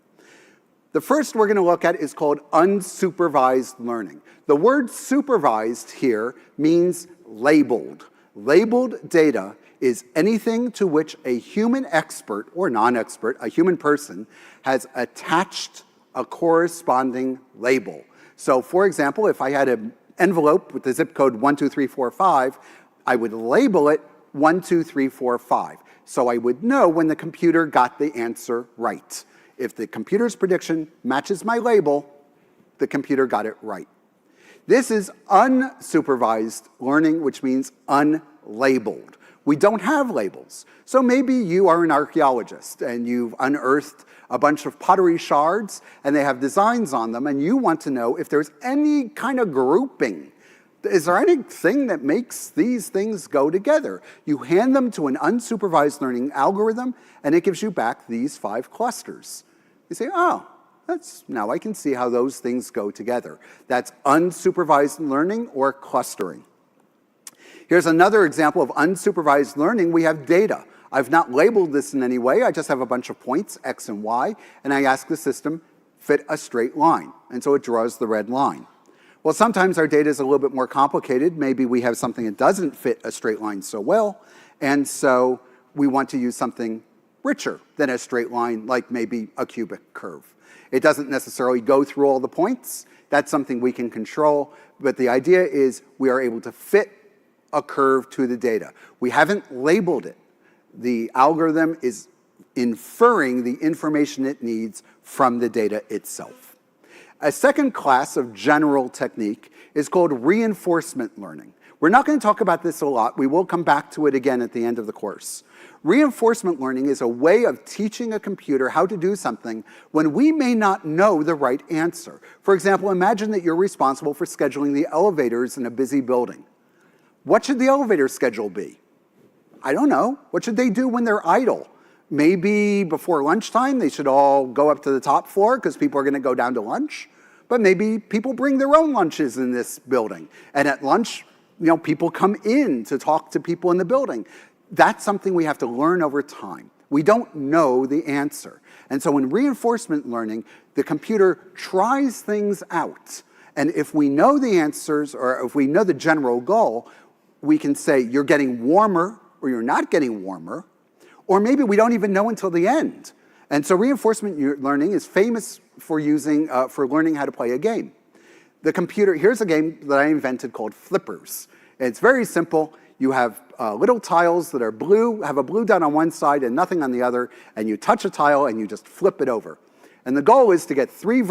The first we're going to look at is called unsupervised learning. The word supervised here means labeled. Labeled data is anything to which a human expert or non-expert, a human person, has attached a corresponding label. So for example, if I had an envelope with the zip code 12345, I would label it 1, 2, 3, 4, 5. So I would know when the computer got the answer right. If the computer's prediction matches my label, the computer got it right. This is unsupervised learning, which means unlabeled. We don't have labels. So maybe you are an archaeologist and you've unearthed a bunch of pottery shards and they have designs on them, and you want to know if there's any kind of grouping. Is there anything that makes these things go together? You hand them to an unsupervised learning algorithm and it gives you back these 5 clusters. You say, oh, now I can see how those things go together. That's unsupervised learning or clustering. Here's another example of unsupervised learning. We have data. I've not labeled this in any way. I just have a bunch of points, X and Y, and I ask the system, fit a straight line. And so it draws the red line. Well, sometimes our data is a little bit more complicated. Maybe we have something that doesn't fit a straight line so well, and so we want to use something richer than a straight line, like maybe a cubic curve. It doesn't necessarily go through all the points. That's something we can control, but the idea is we are able to fit a curve to the data. We haven't labeled it. The algorithm is inferring the information it needs from the data itself. A second class of general technique is called reinforcement learning. We're not going to talk about this a lot. We will come back to it again at the end of the course. Reinforcement learning is a way of teaching a computer how to do something when we may not know the right answer. For example, imagine that you're responsible for scheduling the elevators in a busy building. What should the elevator schedule be? I don't know. What should they do when they're idle? Maybe before lunchtime, they should all go up to the top floor because people are going to go down to lunch. But maybe people bring their own lunches in this building. And at lunch, people come in to talk to people in the building. That's something we have to learn over time. We don't know the answer. And so in reinforcement learning, the computer tries things out. And if we know the answers, or if we know the general goal, we can say you're getting warmer or you're not getting warmer, or maybe we don't even know until the end. And so reinforcement learning is famous for learning how to play a game. The computer, here's a game that I invented called Flippers. It's very simple. You have little tiles that are blue, have a blue dot on one side and nothing on the other, and you touch a tile and you just flip it over. And the goal is to get 3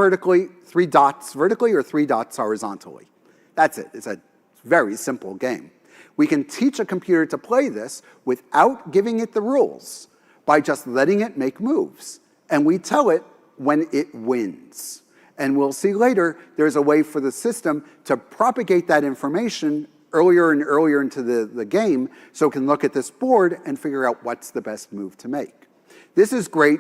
dots vertically or 3 dots horizontally. That's it. It's a very simple game. We can teach a computer to play this without giving it the rules by just letting it make moves. And we tell it when it wins. And we'll see later, there's a way for the system to propagate that information earlier and earlier into the game so it can look at this board and figure out what's the best move to make. This is great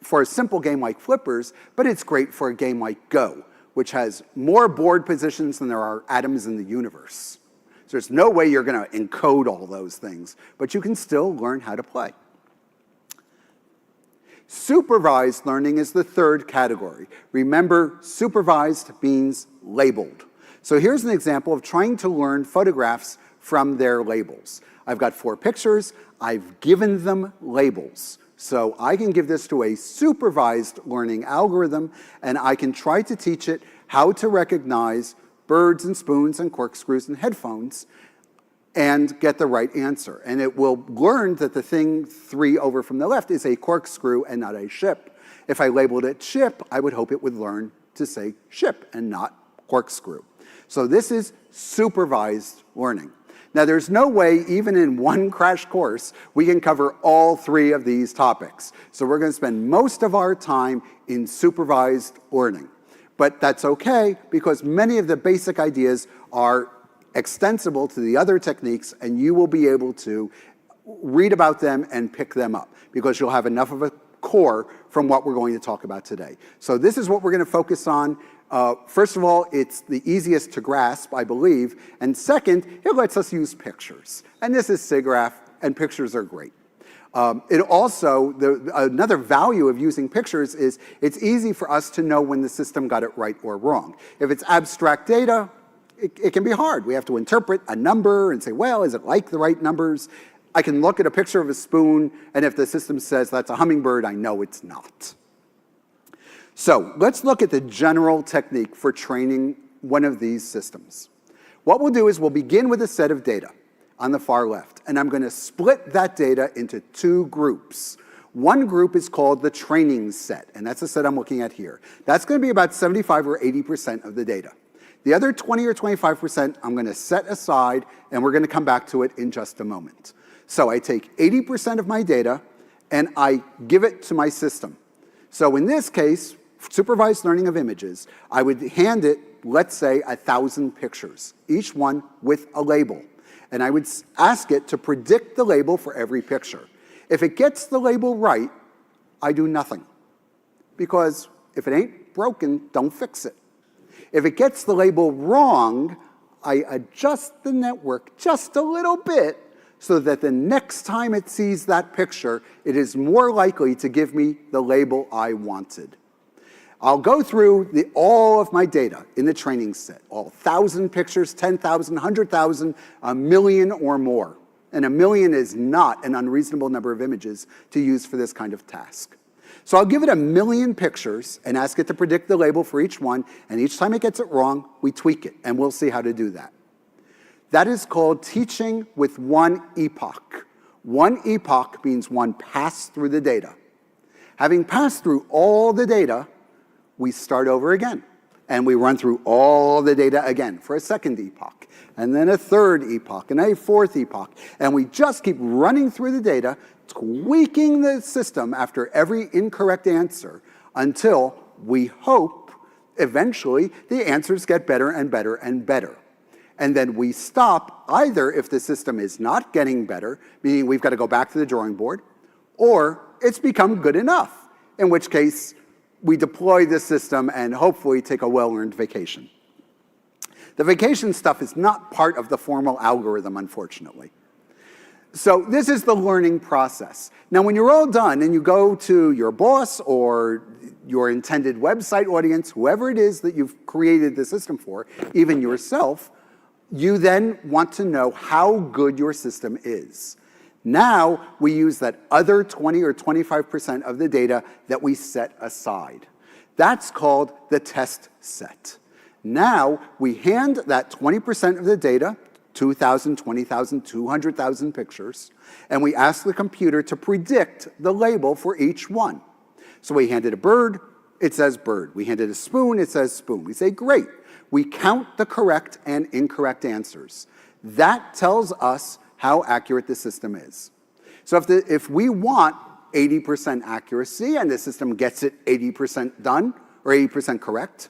for a simple game like Flippers, but it's great for a game like Go, which has more board positions than there are atoms in the universe. So there's no way you're going to encode all those things, but you can still learn how to play. Supervised learning is the third category. Remember, supervised means labeled. So here's an example of trying to learn photographs from their labels. I've got 4 pictures. I've given them labels. So I can give this to a supervised learning algorithm, and I can try to teach it how to recognize birds and spoons and corkscrews and headphones and get the right answer. And it will learn that the thing 3 over from the left is a corkscrew and not a ship. If I labeled it ship, I would hope it would learn to say ship and not corkscrew. So this is supervised learning. Now, there's no way, even in one crash course, we can cover all 3 of these topics. So we're going to spend most of our time in supervised learning. But that's okay, because many of the basic ideas are extensible to the other techniques, and you will be able to read about them and pick them up, because you'll have enough of a core from what we're going to talk about today. So this is what we're going to focus on. First of all, it's the easiest to grasp, I believe. And second, it lets us use pictures. And this is SIGGRAPH, and pictures are great. It also, another value of using pictures is it's easy for us to know when the system got it right or wrong. If it's abstract data, it can be hard. We have to interpret a number and say, well, is it like the right numbers? I can look at a picture of a spoon, and if the system says that's a hummingbird, I know it's not. So let's look at the general technique for training one of these systems. What we'll do is we'll begin with a set of data. on the far left. And I'm going to split that data into two groups. One group is called the training set, and that's the set I'm looking at here. That's going to be about 75 or 80% of the data. The other 20 or 25% I'm going to set aside, and we're going to come back to it in just a moment. So I take 80% of my data, and I give it to my system. So in this case, supervised learning of images, I would hand it, let's say, 1,000 pictures, each one with a label. And I would ask it to predict the label for every picture. If it gets the label right, I do nothing. Because if it ain't broken, don't fix it. If it gets the label wrong, I adjust the network just a little bit so that the next time it sees that picture, it is more likely to give me the label I wanted. I'll go through all of my data in the training set, all 1,000 pictures, 10,000, 100,000, 1 million or more. And 1 million is not an unreasonable number of images to use for this kind of task. So I'll give it 1 million pictures and ask it to predict the label for each one, and each time it gets it wrong, we tweak it, and we'll see how to do that. That is called teaching with one epoch. One epoch means one pass through the data. Having passed through all the data, we start over again. And we run through all the data again for a second epoch, and then a third epoch, and a fourth epoch. And we just keep running through the data, tweaking the system after every incorrect answer until we hope eventually the answers get better and better and better. And then we stop either if the system is not getting better, meaning we've got to go back to the drawing board, or it's become good enough, in which case we deploy this system and hopefully take a well-earned vacation. The vacation stuff is not part of the formal algorithm, unfortunately. So this is the learning process. Now, when you're all done and you go to your boss or your intended website audience, whoever it is that you've created the system for, even yourself, you then want to know how good your system is. Now, we use that other 20 or 25% of the data that we set aside. That's called the test set. Now, we hand that 20% of the data, 2,000, 20,000, 200,000 pictures, and we ask the computer to predict the label for each one. So we hand it a bird, it says bird. We hand it a spoon, it says spoon. We say, great. We count the correct and incorrect answers. That tells us how accurate the system is. So if we want 80% accuracy and the system gets it 80% done or 80% correct,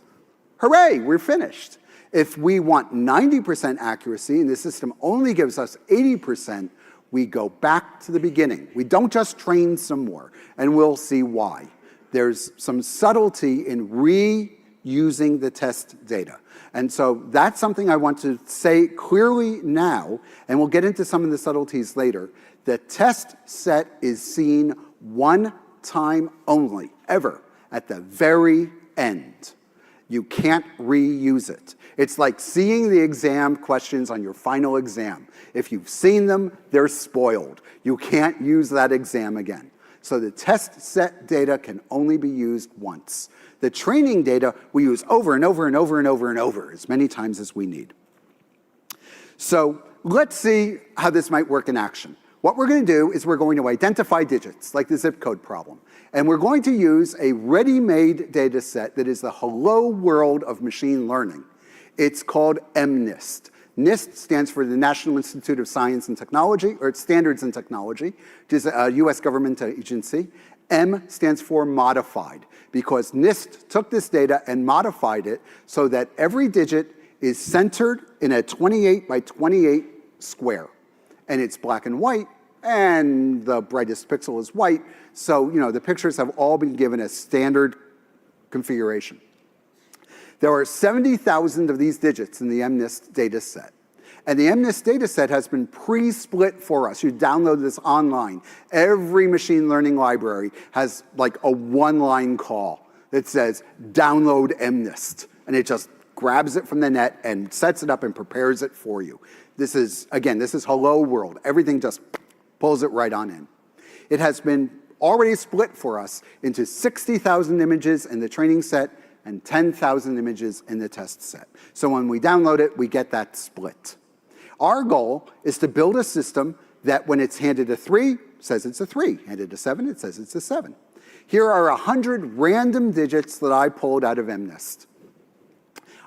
hooray, we're finished. If we want 90% accuracy and the system only gives us 80%, we go back to the beginning. We don't just train some more, and we'll see why. There's some subtlety in reusing the test data. And so that's something I want to say clearly now, and we'll get into some of the subtleties later. The test set is seen one time only, ever, at the very end. You can't reuse it. It's like seeing the exam questions on your final exam. If you've seen them, they're spoiled. You can't use that exam again. So the test set data can only be used once. The training data we use over and over and over and over and over, as many times as we need. So let's see how this might work in action. What we're going to do is we're going to identify digits, like the zip code problem. And we're going to use a ready-made data set that is the hello world of machine learning. It's called MNIST. NIST stands for the National Institute of Science and Technology, or Standards and Technology, which is a US government agency. M stands for modified, because NIST took this data and modified it so that every digit is centered in a 28 by 28 square. And it's black and white, and the brightest pixel is white. So, the pictures have all been given a standard configuration. There are 70,000 of these digits in the MNIST data set. And the MNIST data set has been pre-split for us. You download this online. Every machine learning library has like a one-line call that says, download MNIST. And it just grabs it from the net and sets it up and prepares it for you. This is hello world. Everything just pulls it right on in. It has been already split for us into 60,000 images in the training set and 10,000 images in the test set. So when we download it, we get that split. Our goal is to build a system that when it's handed a 3, says it's a 3. Handed a 7, it says it's a 7. Here are 100 random digits that I pulled out of MNIST.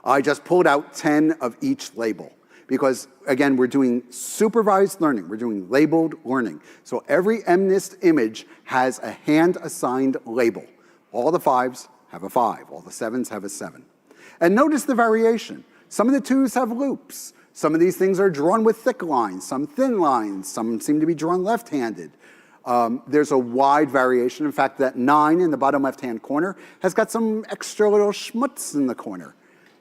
I just pulled out 10 of each label because, again, we're doing supervised learning. We're doing labeled learning. So every MNIST image has a hand-assigned label. All the 5s have a 5. All the 7s have a 7. And notice the variation. Some of the 2s have loops. Some of these things are drawn with thick lines, some thin lines. Some seem to be drawn left-handed. There's a wide variation. In fact, that 9 in the bottom left-hand corner has got some extra little schmutz in the corner.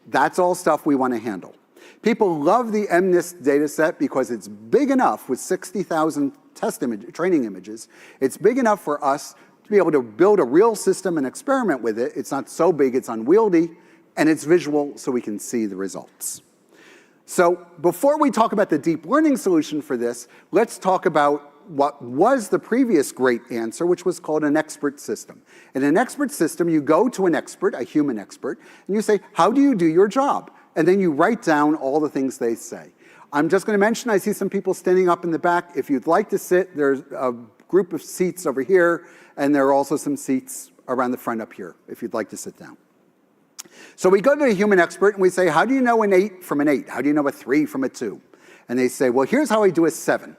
That's all stuff we want to handle. People love the MNIST data set because it's big enough with 60,000 training images. It's big enough for us to be able to build a real system and experiment with it. It's not so big, it's unwieldy, and it's visual so we can see the results. So before we talk about the deep learning solution for this, let's talk about what was the previous great answer, which was called an expert system. In an expert system, you go to an expert, a human expert, and you say, how do you do your job? And then you write down all the things they say. I'm just going to mention, I see some people standing up in the back. If you'd like to sit, there's a group of seats over here, and there are also some seats around the front up here, if you'd like to sit down. So we go to a human expert and we say, how do you know an 8 from an 8? How do you know a 3 from a 2? And they say, well, here's how I do a 7.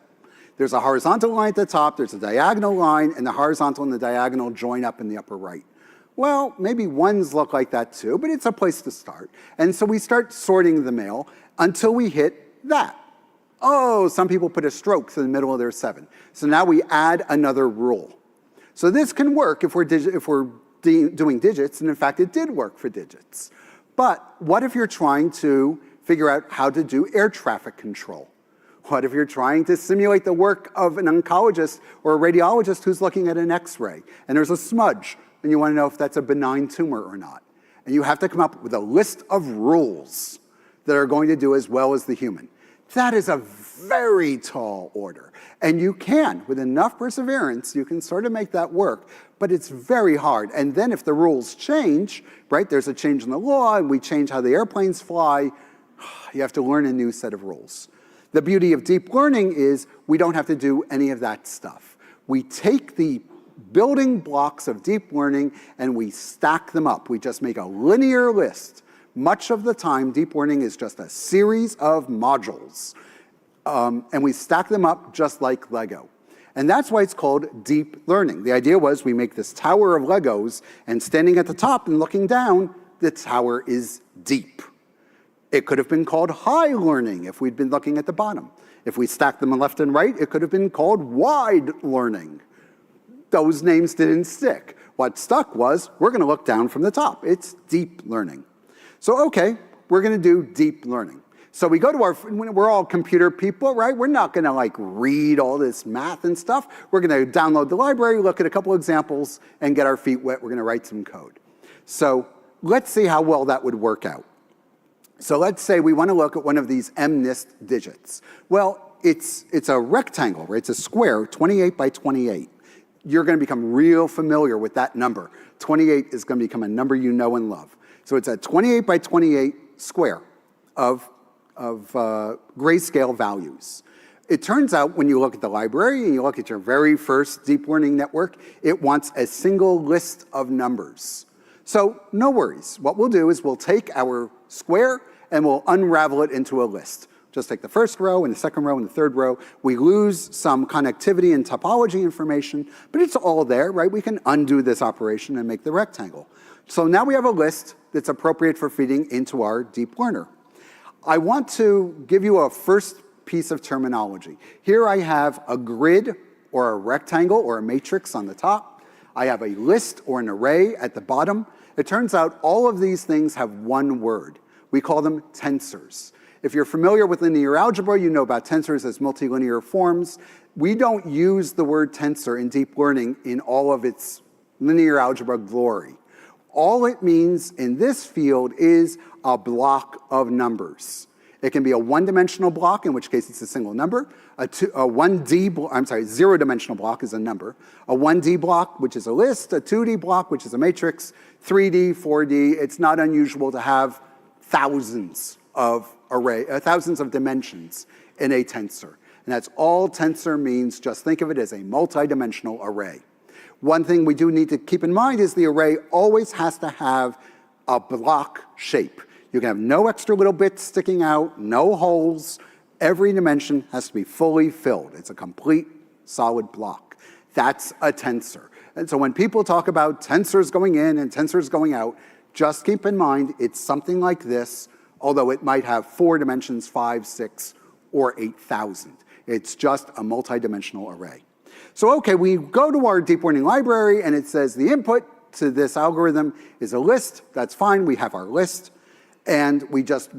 There's a horizontal line at the top, there's a diagonal line, and the horizontal and the diagonal join up in the upper right. Well, maybe 1s look like that too, but it's a place to start. And so we start sorting the mail until we hit that. Oh, some people put a stroke through the middle of their 7. So now we add another rule. So this can work if we're doing digits, and in fact it did work for digits. But what if you're trying to figure out how to do air traffic control? What if you're trying to simulate the work of an oncologist or a radiologist who's looking at an X-ray, and there's a smudge, and you want to know if that's a benign tumor or not? And you have to come up with a list of rules that are going to do as well as the human. That is a very tall order. And you can, with enough perseverance, you can sort of make that work, but it's very hard. And then if the rules change, right, there's a change in the law, and we change how the airplanes fly, you have to learn a new set of rules. The beauty of deep learning is we don't have to do any of that stuff. We take the building blocks of deep learning and we stack them up. We just make a linear list. Much of the time, deep learning is just a series of modules. And we stack them up just like Lego. And that's why it's called deep learning. The idea was we make this tower of Legos, and standing at the top and looking down, the tower is deep. It could have been called high learning if we'd been looking at the bottom. If we stacked them left and right, it could have been called wide learning. Those names didn't stick. What stuck was, we're going to look down from the top. It's deep learning. So, okay, we're going to do deep learning. So we go to we're all computer people, right? We're not going to like read all this math and stuff. We're going to download the library, look at a couple examples, and get our feet wet. We're going to write some code. So let's see how well that would work out. So let's say we want to look at one of these MNIST digits. Well, it's a rectangle, right? It's a square, 28 by 28. You're going to become real familiar with that number. 28 is going to become a number you know and love. So it's a 28 by 28 square of grayscale values. It turns out when you look at the library and you look at your very first deep learning network, it wants a single list of numbers. So no worries. What we'll do is we'll take our square and we'll unravel it into a list. Just take the first row and the second row and the third row. We lose some connectivity and topology information, but it's all there, right? We can undo this operation and make the rectangle. So now we have a list that's appropriate for feeding into our deep learner. I want to give you a first piece of terminology. Here I have a grid or a rectangle or a matrix on the top. I have a list or an array at the bottom. It turns out all of these things have one word. We call them tensors. If you're familiar with linear algebra, you know about tensors as multilinear forms. We don't use the word tensor in deep learning in all of its linear algebra glory. All it means in this field is a block of numbers. It can be a one-dimensional block, in which case it's a single number. Zero-dimensional block is a number. A 1D block, which is a list. A 2D block, which is a matrix. 3D, 4D. It's not unusual to have thousands of dimensions in a tensor. And that's all tensor means. Just think of it as a multidimensional array. One thing we do need to keep in mind is the array always has to have a block shape. You can have no extra little bits sticking out, no holes. Every dimension has to be fully filled. It's a complete solid block. That's a tensor. And so when people talk about tensors going in and tensors going out, just keep in mind it's something like this, although it might have 4 dimensions, 5, 6, or 8,000. It's just a multidimensional array. So okay, we go to our deep learning library and it says the input to this algorithm is a list. That's fine, we have our list. And we just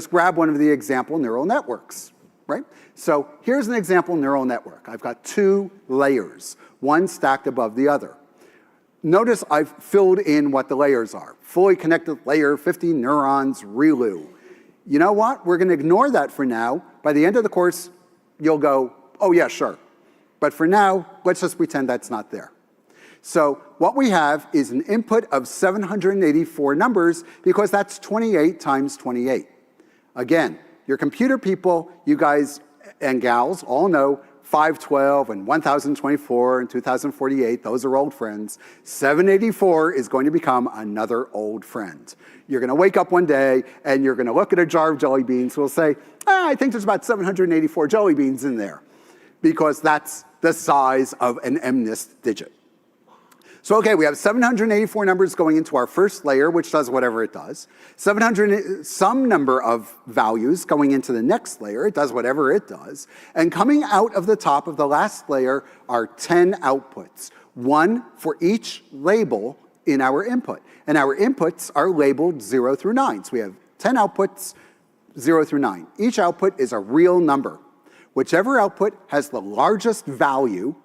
grab one of the example neural networks, right? So here's an example neural network. I've got 2 layers, one stacked above the other. Notice I've filled in what the layers are. Fully connected layer, 50 neurons, ReLU. You know what? We're going to ignore that for now. By the end of the course, you'll go, oh yeah, sure. But for now, let's just pretend that's not there. So what we have is an input of 784 numbers because that's 28 times 28. Again, your computer people, you guys and gals all know 512 and 1024 and 2048, those are old friends. 784 is going to become another old friend. You're going to wake up one day and you're going to look at a jar of jelly beans. We'll say, I think there's about 784 jelly beans in there because that's the size of an MNIST digit. So okay, we have 784 numbers going into our first layer, which does whatever it does. 700, some number of values going into the next layer, it does whatever it does. And coming out of the top of the last layer are 10 outputs, 1 for each label in our input. And our inputs are labeled 0 through 9. So we have 10 outputs, 0 through 9. Each output is a real number. Whichever output has the largest value,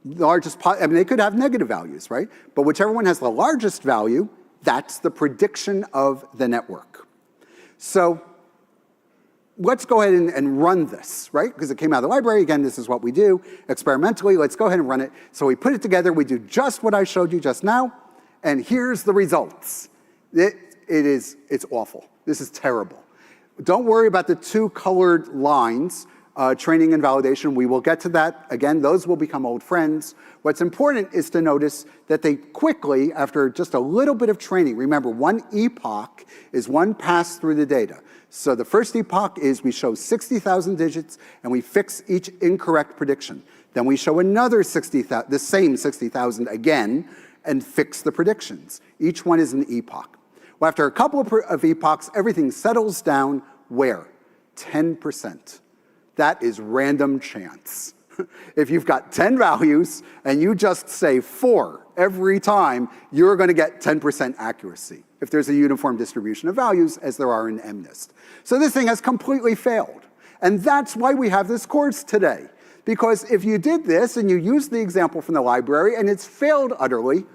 they could have negative values, right? But whichever one has the largest value, that's the prediction of the network. So let's go ahead and run this, right? Because it came out of the library. Again, this is what we do experimentally. Let's go ahead and run it. So we put it together. We do just what I showed you just now. And here's the results. It's awful. This is terrible. Don't worry about the 2 colored lines. Training and validation, we will get to that. Again, those will become old friends. What's important is to notice that they quickly, after just a little bit of training, remember 1 epoch is 1 pass through the data. So the first epoch is we show 60,000 digits and we fix each incorrect prediction. Then we show another 60,000, the same 60,000 again, and fix the predictions. Each one is an epoch. Well, after a couple of epochs, everything settles down where? 10%. That is random chance. If you've got 10 values and you just say 4 every time, you're going to get 10% accuracy if there's a uniform distribution of values, as there are in MNIST. So this thing has completely failed. And that's why we have this course today. Because if you did this and you used the example from the library and it's failed utterly,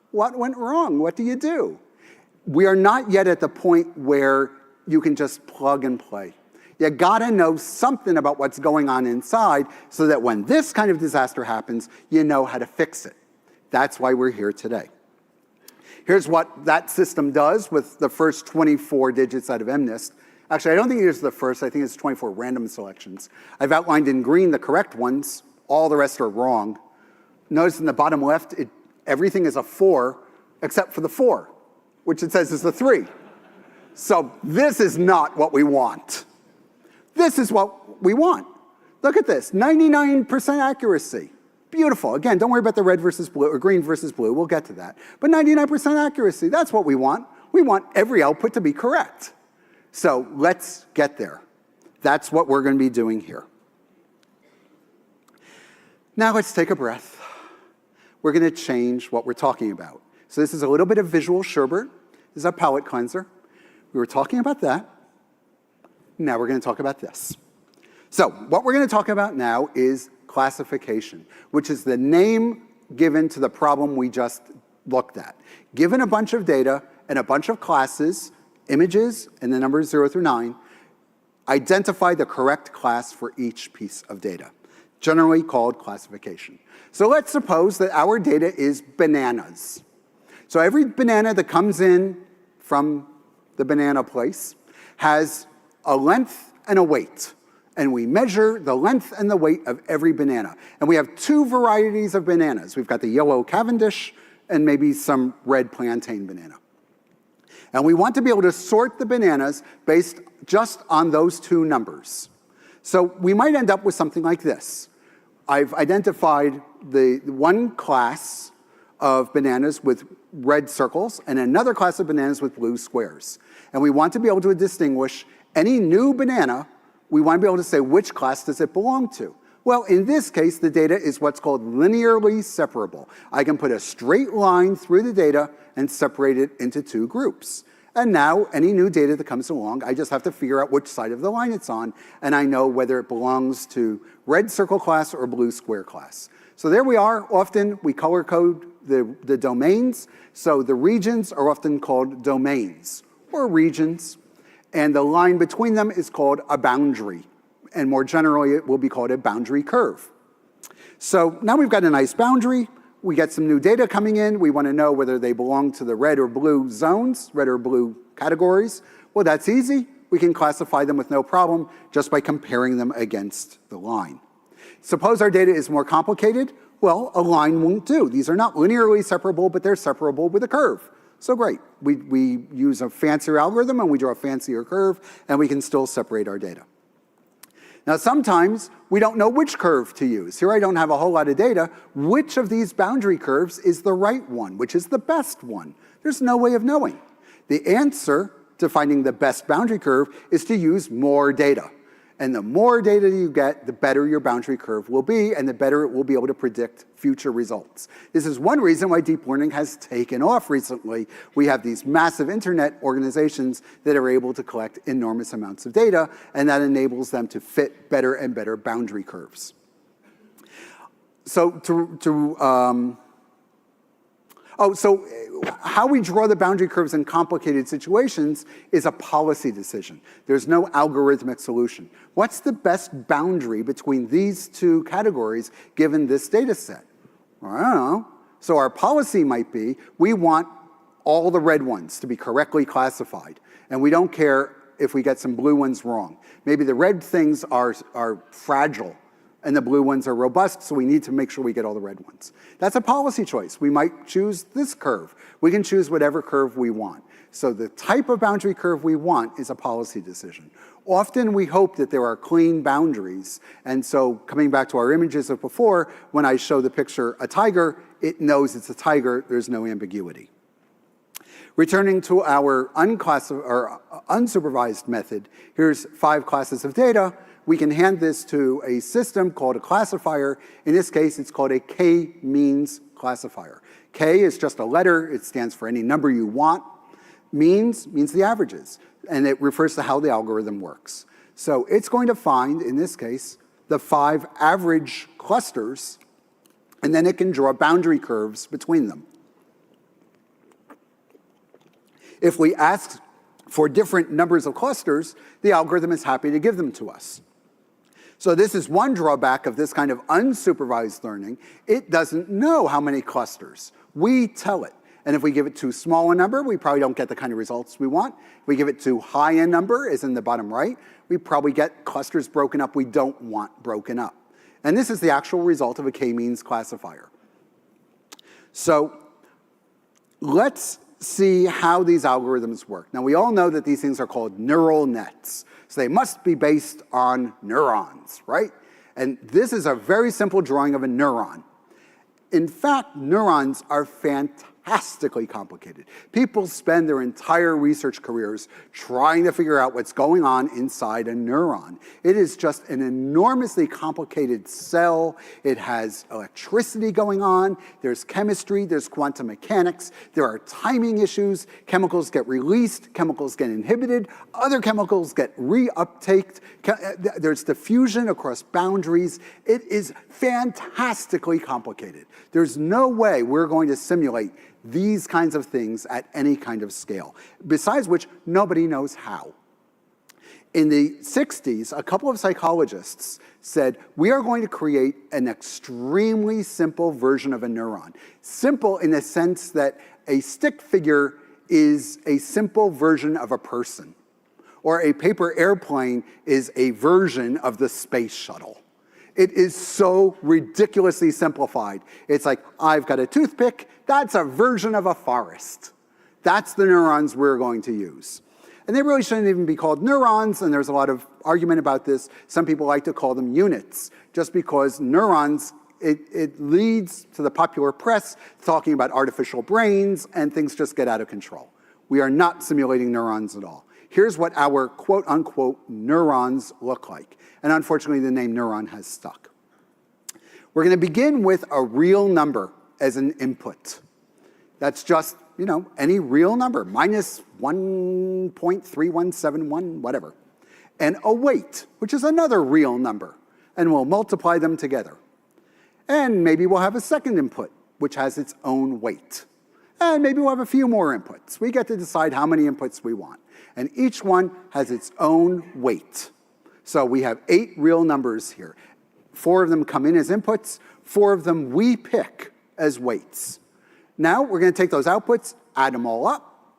what went wrong? What do you do? We are not yet at the point where you can just plug and play. You gotta know something about what's going on inside so that when this kind of disaster happens, you know how to fix it. That's why we're here today. Here's what that system does with the first 24 digits out of MNIST. Actually, I don't think it's the first, I think it's 24 random selections. I've outlined in green the correct ones, all the rest are wrong. Notice in the bottom left, everything is a 4, except for the 4, which it says is the 3. So this is not what we want. This is what we want. Look at this, 99% accuracy. Beautiful. Again, don't worry about the red versus blue or green versus blue. We'll get to that. But 99% accuracy, that's what we want. We want every output to be correct. So let's get there. That's what we're going to be doing here. Now let's take a breath. We're going to change what we're talking about. So this is a little bit of visual sherbet. This is a palette cleanser. We were talking about that. Now we're going to talk about this. So what we're going to talk about now is classification, which is the name given to the problem we just looked at. Given a bunch of data and a bunch of classes, images, and the numbers 0 through 9, identify the correct class for each piece of data, generally called classification. So let's suppose that our data is bananas. So every banana that comes in from the banana place has a length and a weight. And we measure the length and the weight of every banana. And we have 2 varieties of bananas. We've got the yellow Cavendish and maybe some red plantain banana. And we want to be able to sort the bananas based just on those 2 numbers. So we might end up with something like this. I've identified the one class of bananas with red circles and another class of bananas with blue squares. And we want to be able to distinguish any new banana. We want to be able to say which class does it belong to. Well, in this case, the data is what's called linearly separable. I can put a straight line through the data and separate it into 2 groups. And now, any new data that comes along, I just have to figure out which side of the line it's on, and I know whether it belongs to red circle class or blue square class. So there we are. Often, we color code the domains. So the regions are often called domains or regions. And the line between them is called a boundary. And more generally, it will be called a boundary curve. So now we've got a nice boundary. We get some new data coming in. We want to know whether they belong to the red or blue zones, red or blue categories. Well, that's easy. We can classify them with no problem just by comparing them against the line. Suppose our data is more complicated. Well, a line won't do. These are not linearly separable, but they're separable with a curve. So great. We use a fancier algorithm and we draw a fancier curve, and we can still separate our data. Now, sometimes we don't know which curve to use. Here I don't have a whole lot of data. Which of these boundary curves is the right one? Which is the best one? There's no way of knowing. The answer to finding the best boundary curve is to use more data. And the more data you get, the better your boundary curve will be, and the better it will be able to predict future results. This is one reason why deep learning has taken off recently. We have these massive internet organizations that are able to collect enormous amounts of data, and that enables them to fit better and better boundary curves. So how we draw the boundary curves in complicated situations is a policy decision. There's no algorithmic solution. What's the best boundary between these 2 categories given this data set? Well, I don't know. So our policy might be, we want all the red ones to be correctly classified, and we don't care if we get some blue ones wrong. Maybe the red things are fragile, and the blue ones are robust, so we need to make sure we get all the red ones. That's a policy choice. We might choose this curve. We can choose whatever curve we want. So the type of boundary curve we want is a policy decision. Often we hope that there are clean boundaries, and so coming back to our images of before, when I show the picture a tiger, it knows it's a tiger, there's no ambiguity. Returning to our unsupervised method, here's 5 classes of data. We can hand this to a system called a classifier. In this case, it's called a k-means classifier. K is just a letter. It stands for any number you want. Means means the averages, and it refers to how the algorithm works. So it's going to find, in this case, the 5 average clusters, and then it can draw boundary curves between them. If we ask for different numbers of clusters, the algorithm is happy to give them to us. So this is one drawback of this kind of unsupervised learning. It doesn't know how many clusters. We tell it. And if we give it too small a number, we probably don't get the kind of results we want. If we give it too high a number, as in the bottom right, we probably get clusters broken up we don't want broken up. And this is the actual result of a k-means classifier. So let's see how these algorithms work. Now, we all know that these things are called neural nets. So they must be based on neurons, right? And this is a very simple drawing of a neuron. In fact, neurons are fantastically complicated. People spend their entire research careers trying to figure out what's going on inside a neuron. It is just an enormously complicated cell. It has electricity going on. There's chemistry. There's quantum mechanics. There are timing issues. Chemicals get released. Chemicals get inhibited. Other chemicals get reuptaked. There's diffusion across boundaries. It is fantastically complicated. There's no way we're going to simulate these kinds of things at any kind of scale, besides which nobody knows how. In the 60s, a couple of psychologists said, we are going to create an extremely simple version of a neuron. Simple in the sense that a stick figure is a simple version of a person. Or a paper airplane is a version of the space shuttle. It is so ridiculously simplified. It's like, I've got a toothpick, that's a version of a forest. That's the neurons we're going to use. And they really shouldn't even be called neurons, and there's a lot of argument about this. Some people like to call them units, just because neurons, it leads to the popular press talking about artificial brains, and things just get out of control. We are not simulating neurons at all. Here's what our quote-unquote neurons look like. And unfortunately, the name neuron has stuck. We're going to begin with a real number as an input. That's just, any real number, minus 1.3171, whatever. And a weight, which is another real number. And we'll multiply them together. And maybe we'll have a second input, which has its own weight. And maybe we'll have a few more inputs. We get to decide how many inputs we want. And each one has its own weight. So we have 8 real numbers here. 4 of them come in as inputs. 4 of them we pick as weights. Now we're going to take those outputs, add them all up,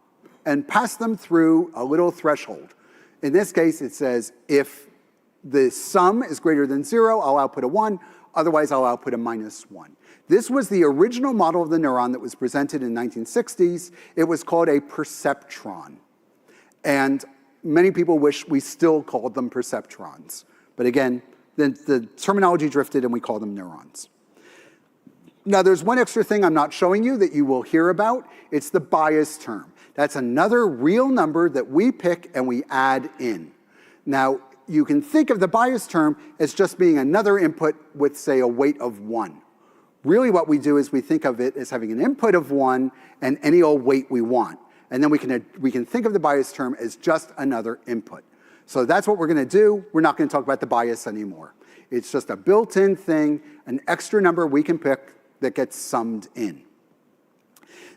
and pass them through a little threshold. In this case, it says if the sum is greater than 0, I'll output a 1. Otherwise, I'll output a -1. This was the original model of the neuron that was presented in the 1960s. It was called a perceptron. And many people wish we still called them perceptrons. But again, the terminology drifted and we call them neurons. Now, there's one extra thing I'm not showing you that you will hear about. It's the bias term. That's another real number that we pick and we add in. Now, you can think of the bias term as just being another input with, say, a weight of 1. Really what we do is we think of it as having an input of 1 and any old weight we want. And then we can think of the bias term as just another input. So that's what we're going to do. We're not going to talk about the bias anymore. It's just a built-in thing, an extra number we can pick that gets summed in.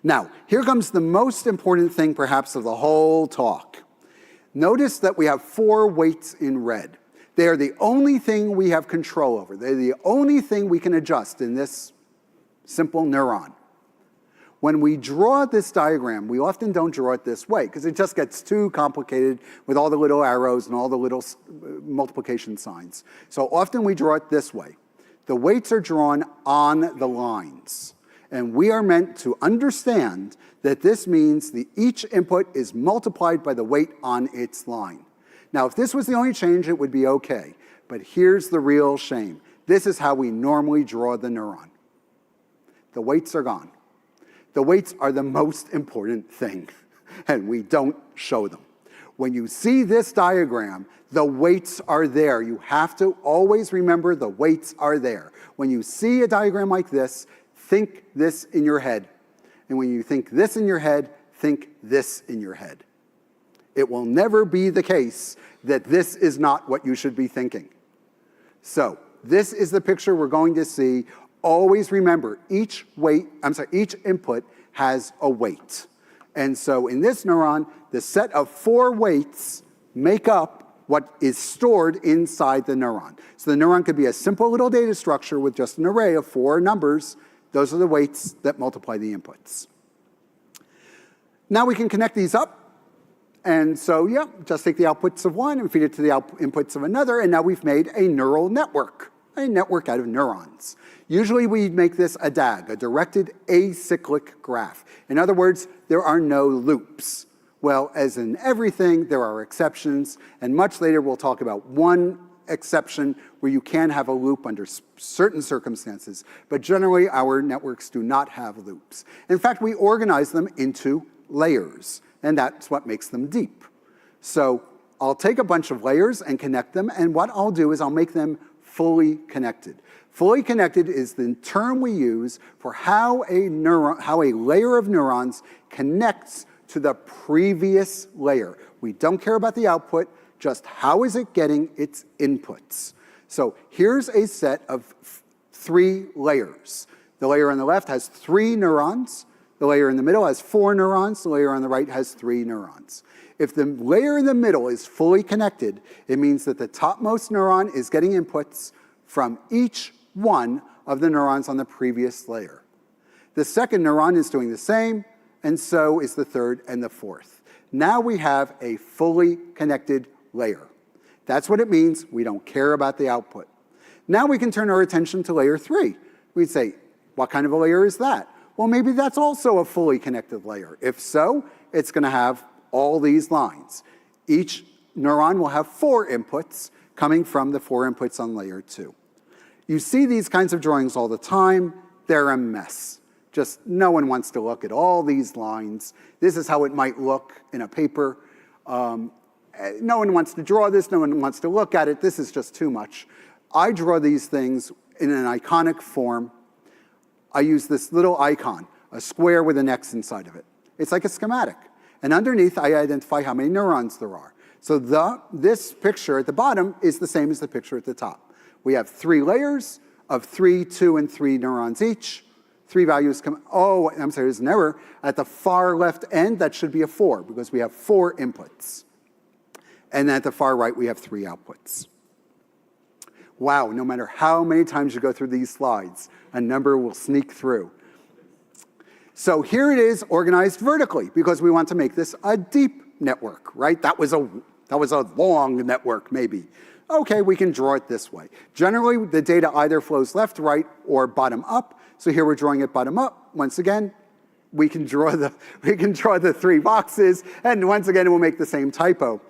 Now, here comes the most important thing perhaps of the whole talk. Notice that we have 4 weights in red. They are the only thing we have control over. They're the only thing we can adjust in this simple neuron. When we draw this diagram, we often don't draw it this way because it just gets too complicated with all the little arrows and all the little multiplication signs. So often we draw it this way. The weights are drawn on the lines. And we are meant to understand that this means each input is multiplied by the weight on its line. Now, if this was the only change, it would be okay. But here's the real shame. This is how we normally draw the neuron. The weights are gone. The weights are the most important thing, and we don't show them. When you see this diagram, the weights are there. You have to always remember the weights are there. When you see a diagram like this, think this in your head. And when you think this in your head, think this in your head. It will never be the case that this is not what you should be thinking. So this is the picture we're going to see. Always remember, each input has a weight. And so in this neuron, the set of 4 weights make up what is stored inside the neuron. So the neuron could be a simple little data structure with just an array of 4 numbers. Those are the weights that multiply the inputs. Now we can connect these up. And so, just take the outputs of one and feed it to the inputs of another, and now we've made a neural network, a network out of neurons. Usually we make this a DAG, a directed acyclic graph. In other words, there are no loops. Well, as in everything, there are exceptions, and much later we'll talk about one exception where you can have a loop under certain circumstances, but generally our networks do not have loops. In fact, we organize them into layers, and that's what makes them deep. So I'll take a bunch of layers and connect them, and what I'll do is I'll make them fully connected. Fully connected is the term we use for how a layer of neurons connects to the previous layer. We don't care about the output, just how is it getting its inputs. So here's a set of 3 layers. The layer on the left has 3 neurons. The layer in the middle has 4 neurons. The layer on the right has 3 neurons. If the layer in the middle is fully connected, it means that the topmost neuron is getting inputs from each one of the neurons on the previous layer. The second neuron is doing the same, and so is the third and the fourth. Now we have a fully connected layer. That's what it means. We don't care about the output. Now we can turn our attention to layer 3. We'd say, what kind of a layer is that? Well, maybe that's also a fully connected layer. If so, it's going to have all these lines. Each neuron will have 4 inputs coming from the 4 inputs on layer 2. You see these kinds of drawings all the time. They're a mess. Just no one wants to look at all these lines. This is how it might look in a paper. No one wants to draw this. No one wants to look at it. This is just too much. I draw these things in an iconic form. I use this little icon, a square with an X inside of it. It's like a schematic. And underneath, I identify how many neurons there are. So this picture at the bottom is the same as the picture at the top. We have 3 layers of 3, 2, and 3 neurons each. 3 values come, oh, I'm sorry, there's an error. At the far left end, that should be a 4 because we have 4 inputs. And then at the far right, we have 3 outputs. Wow, no matter how many times you go through these slides, a number will sneak through. So here it is organized vertically because we want to make this a deep network, right? That was a long network, maybe. Okay, we can draw it this way. Generally, the data either flows left, right, or bottom up. So here we're drawing it bottom up. Once again, we can draw the 3 boxes, and once again, it will make the same typo.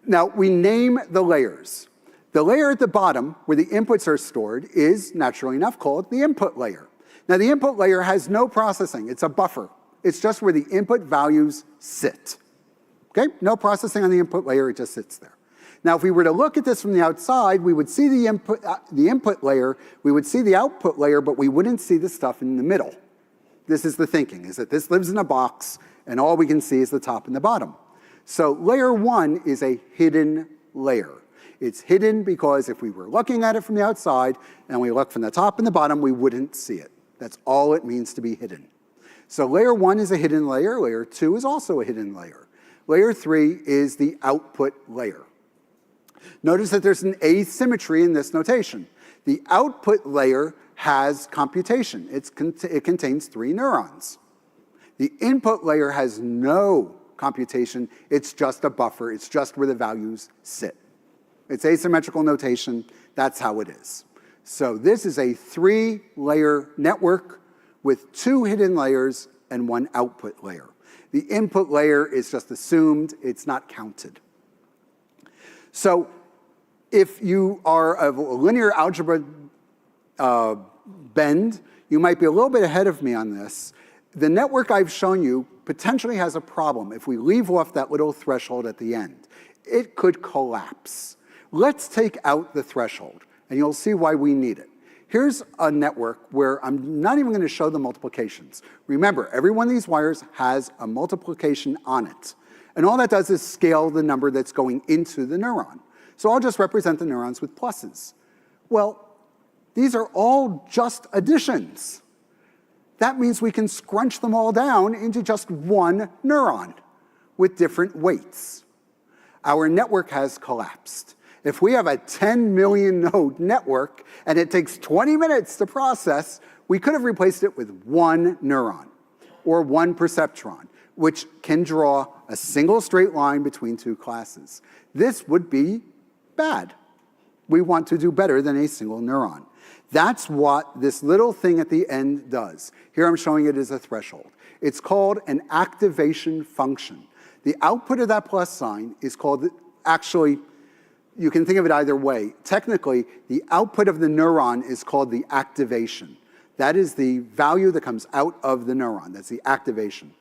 Now, we name the layers. The layer at the bottom, where the inputs are stored, is, naturally enough, called the input layer. Now, the input layer has no processing. It's a buffer. It's just where the input values sit. Okay? No processing on the input layer. It just sits there. Now, if we were to look at this from the outside, we would see the input layer, we would see the output layer, but we wouldn't see the stuff in the middle. This is the thinking, is that this lives in a box, and all we can see is the top and the bottom. So layer 1 is a hidden layer. It's hidden because if we were looking at it from the outside and we look from the top and the bottom, we wouldn't see it. That's all it means to be hidden. So layer 1 is a hidden layer. Layer 2 is also a hidden layer. Layer 3 is the output layer. Notice that there's an asymmetry in this notation. The output layer has computation. It contains 3 neurons. The input layer has no computation. It's just a buffer. It's just where the values sit. It's asymmetrical notation. That's how it is. So this is a 3-layer network with 2 hidden layers and 1 output layer. The input layer is just assumed. It's not counted. So if you are a linear algebra bend, you might be a little bit ahead of me on this. The network I've shown you potentially has a problem if we leave off that little threshold at the end. It could collapse. Let's take out the threshold, and you'll see why we need it. Here's a network where I'm not even going to show the multiplications. Remember, every one of these wires has a multiplication on it. And all that does is scale the number that's going into the neuron. So I'll just represent the neurons with pluses. Well, these are all just additions. That means we can scrunch them all down into just 1 neuron with different weights. Our network has collapsed. If we have a 10 million node network and it takes 20 minutes to process, we could have replaced it with 1 neuron or 1 perceptron, which can draw a single straight line between 2 classes. This would be bad. We want to do better than a single neuron. That's what this little thing at the end does. Here I'm showing it as a threshold. It's called an activation function. The output of that plus sign is called, actually, you can think of it either way. Technically, the output of the neuron is called the activation. That is the value that comes out of the neuron. That's the activation.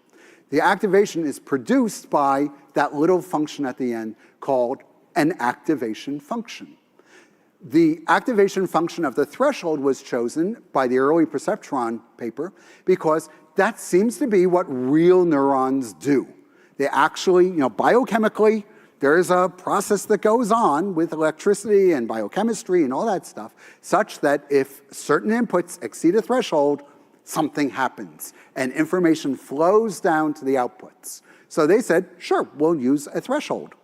The activation is produced by that little function at the end called an activation function. The activation function of the threshold was chosen by the early perceptron paper because that seems to be what real neurons do. They actually, biochemically, there's a process that goes on with electricity and biochemistry and all that stuff, such that if certain inputs exceed a threshold, something happens, and information flows down to the outputs. So they said, sure, we'll use a threshold.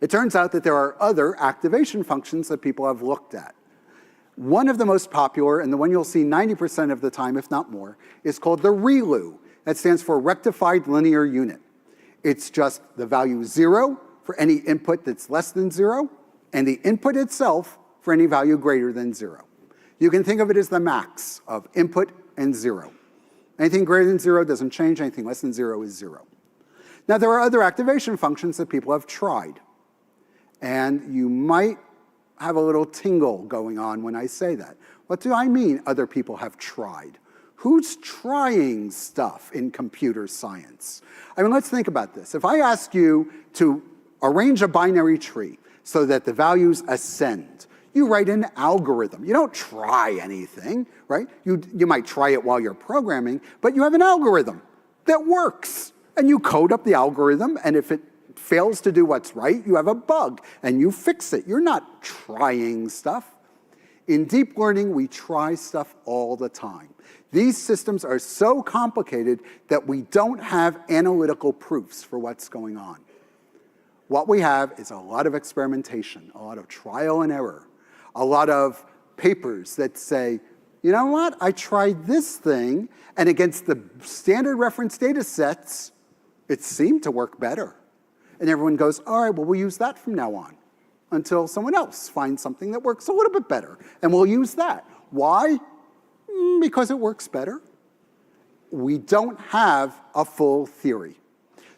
It turns out that there are other activation functions that people have looked at. One of the most popular, and the one you'll see 90% of the time, if not more, is called the ReLU. That stands for Rectified Linear Unit. It's just the value 0 for any input that's less than 0, and the input itself for any value greater than 0. You can think of it as the max of input and 0. Anything greater than 0 doesn't change. Anything less than 0 is 0. Now, there are other activation functions that people have tried. And you might have a little tingle going on when I say that. What do I mean other people have tried? Who's trying stuff in computer science? I mean, let's think about this. If I ask you to arrange a binary tree so that the values ascend, you write an algorithm. You don't try anything, right? You might try it while you're programming, but you have an algorithm that works. And you code up the algorithm, and if it fails to do what's right, you have a bug, and you fix it. You're not trying stuff. In deep learning, we try stuff all the time. These systems are so complicated that we don't have analytical proofs for what's going on. What we have is a lot of experimentation, a lot of trial and error, a lot of papers that say, you know what, I tried this thing, and against the standard reference data sets, it seemed to work better. And everyone goes, all right, well, we'll use that from now on until someone else finds something that works a little bit better, and we'll use that. Why? Because it works better. We don't have a full theory.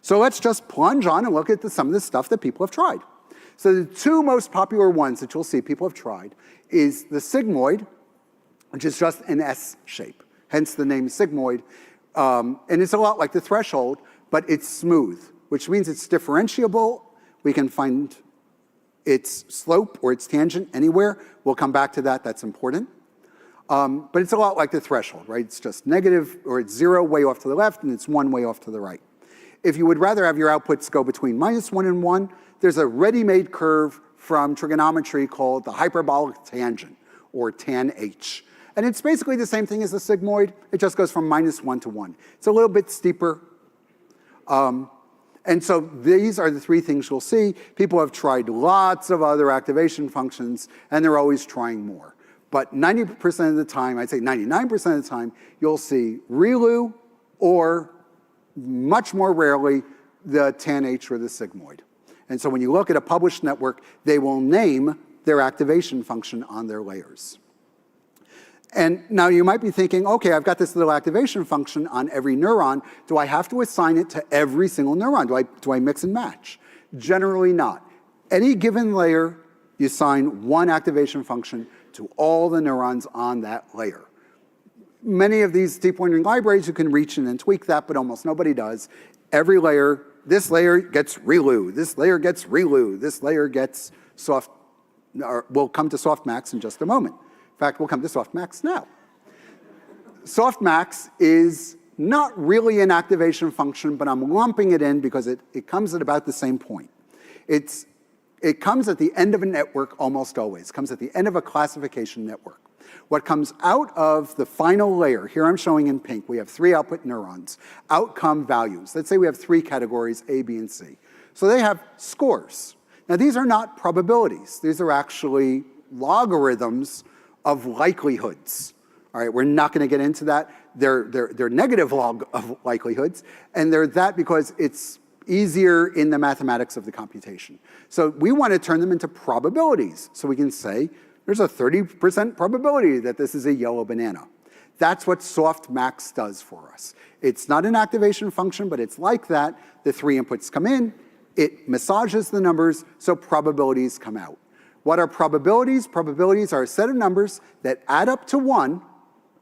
So let's just plunge on and look at some of the stuff that people have tried. So the two most popular ones that you'll see people have tried is the sigmoid, which is just an S shape, hence the name sigmoid. And it's a lot like the threshold, but it's smooth, which means it's differentiable. We can find its slope or its tangent anywhere. We'll come back to that. That's important. But it's a lot like the threshold, right? It's just negative, or it's 0 way off to the left, and it's 1 way off to the right. If you would rather have your outputs go between -1 and 1, there's a ready-made curve from trigonometry called the hyperbolic tangent, or tan H. And it's basically the same thing as the sigmoid. It just goes from -1 to 1. It's a little bit steeper. And so these are the three things you'll see. People have tried lots of other activation functions, and they're always trying more. But 90% of the time, I'd say 99% of the time, you'll see ReLU, or much more rarely, the tan H or the sigmoid. And so when you look at a published network, they will name their activation function on their layers. And now you might be thinking, okay, I've got this little activation function on every neuron. Do I have to assign it to every single neuron? Do I mix and match? Generally not. Any given layer, you assign one activation function to all the neurons on that layer. Many of these deep learning libraries, you can reach in and tweak that, but almost nobody does. Every layer, this layer gets ReLU, this layer gets ReLU, this layer gets we'll come to Softmax in just a moment. In fact, we'll come to Softmax now. Softmax is not really an activation function, but I'm lumping it in because it comes at about the same point. It comes at the end of a network almost always. It comes at the end of a classification network. What comes out of the final layer, here I'm showing in pink, we have 3 output neurons, outcome values. Let's say we have 3 categories, A, B, and C. So they have scores. Now these are not probabilities. These are actually logarithms of likelihoods. All right, we're not going to get into that. They're negative log of likelihoods, and they're that because it's easier in the mathematics of the computation. So we want to turn them into probabilities. So we can say there's a 30% probability that this is a yellow banana. That's what Softmax does for us. It's not an activation function, but it's like that. The 3 inputs come in, it massages the numbers, so probabilities come out. What are probabilities? Probabilities are a set of numbers that add up to 1,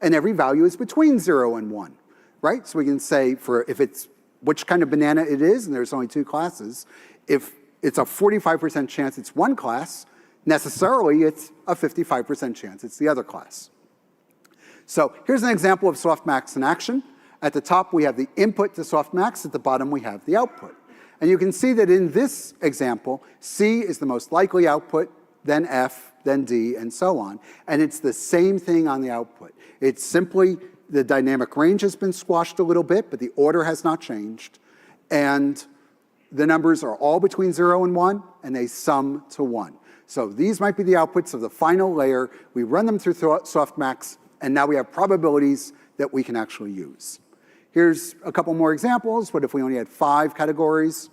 and every value is between 0 and 1, right? So we can say if it's which kind of banana it is, and there's only 2 classes, if it's a 45% chance it's one class, necessarily it's a 55% chance it's the other class. So here's an example of Softmax in action. At the top, we have the input to Softmax. At the bottom, we have the output. And you can see that in this example, C is the most likely output, then F, then D, and so on. And it's the same thing on the output. It's simply the dynamic range has been squashed a little bit, but the order has not changed. And the numbers are all between 0 and 1, and they sum to 1. So these might be the outputs of the final layer. We run them through Softmax, and now we have probabilities that we can actually use. Here's a couple more examples. What if we only had 5 categories?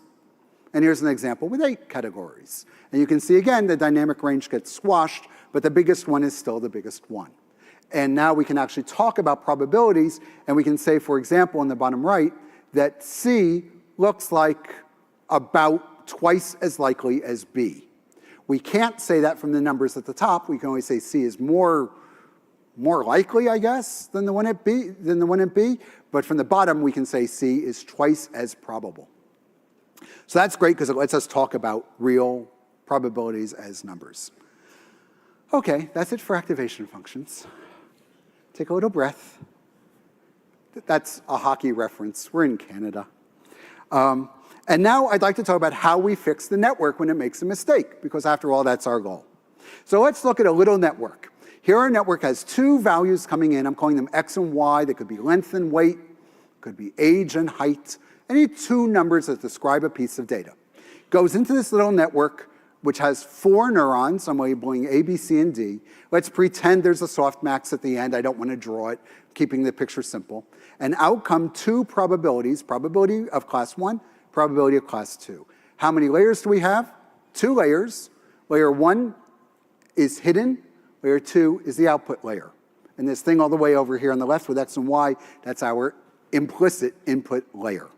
And here's an example with 8 categories. And you can see, again, the dynamic range gets squashed, but the biggest one is still the biggest one. And now we can actually talk about probabilities, and we can say, for example, in the bottom right, that C looks like about twice as likely as B. We can't say that from the numbers at the top. We can only say C is more likely, I guess, than the one at B. But from the bottom, we can say C is twice as probable. So that's great because it lets us talk about real probabilities as numbers. Okay, that's it for activation functions. Take a little breath. That's a hockey reference. We're in Canada. And now I'd like to talk about how we fix the network when it makes a mistake, because after all, that's our goal. So let's look at a little network. Here our network has 2 values coming in. I'm calling them X and Y. They could be length and weight, could be age and height. Any 2 numbers that describe a piece of data. Goes into this little network, which has 4 neurons. I'm labeling A, B, C, and D. Let's pretend there's a softmax at the end. I don't want to draw it, keeping the picture simple. And out come 2 probabilities, probability of class 1, probability of class 2. How many layers do we have? 2 layers. Layer 1 is hidden. Layer 2 is the output layer. And this thing all the way over here on the left with X and Y, that's our implicit input layer.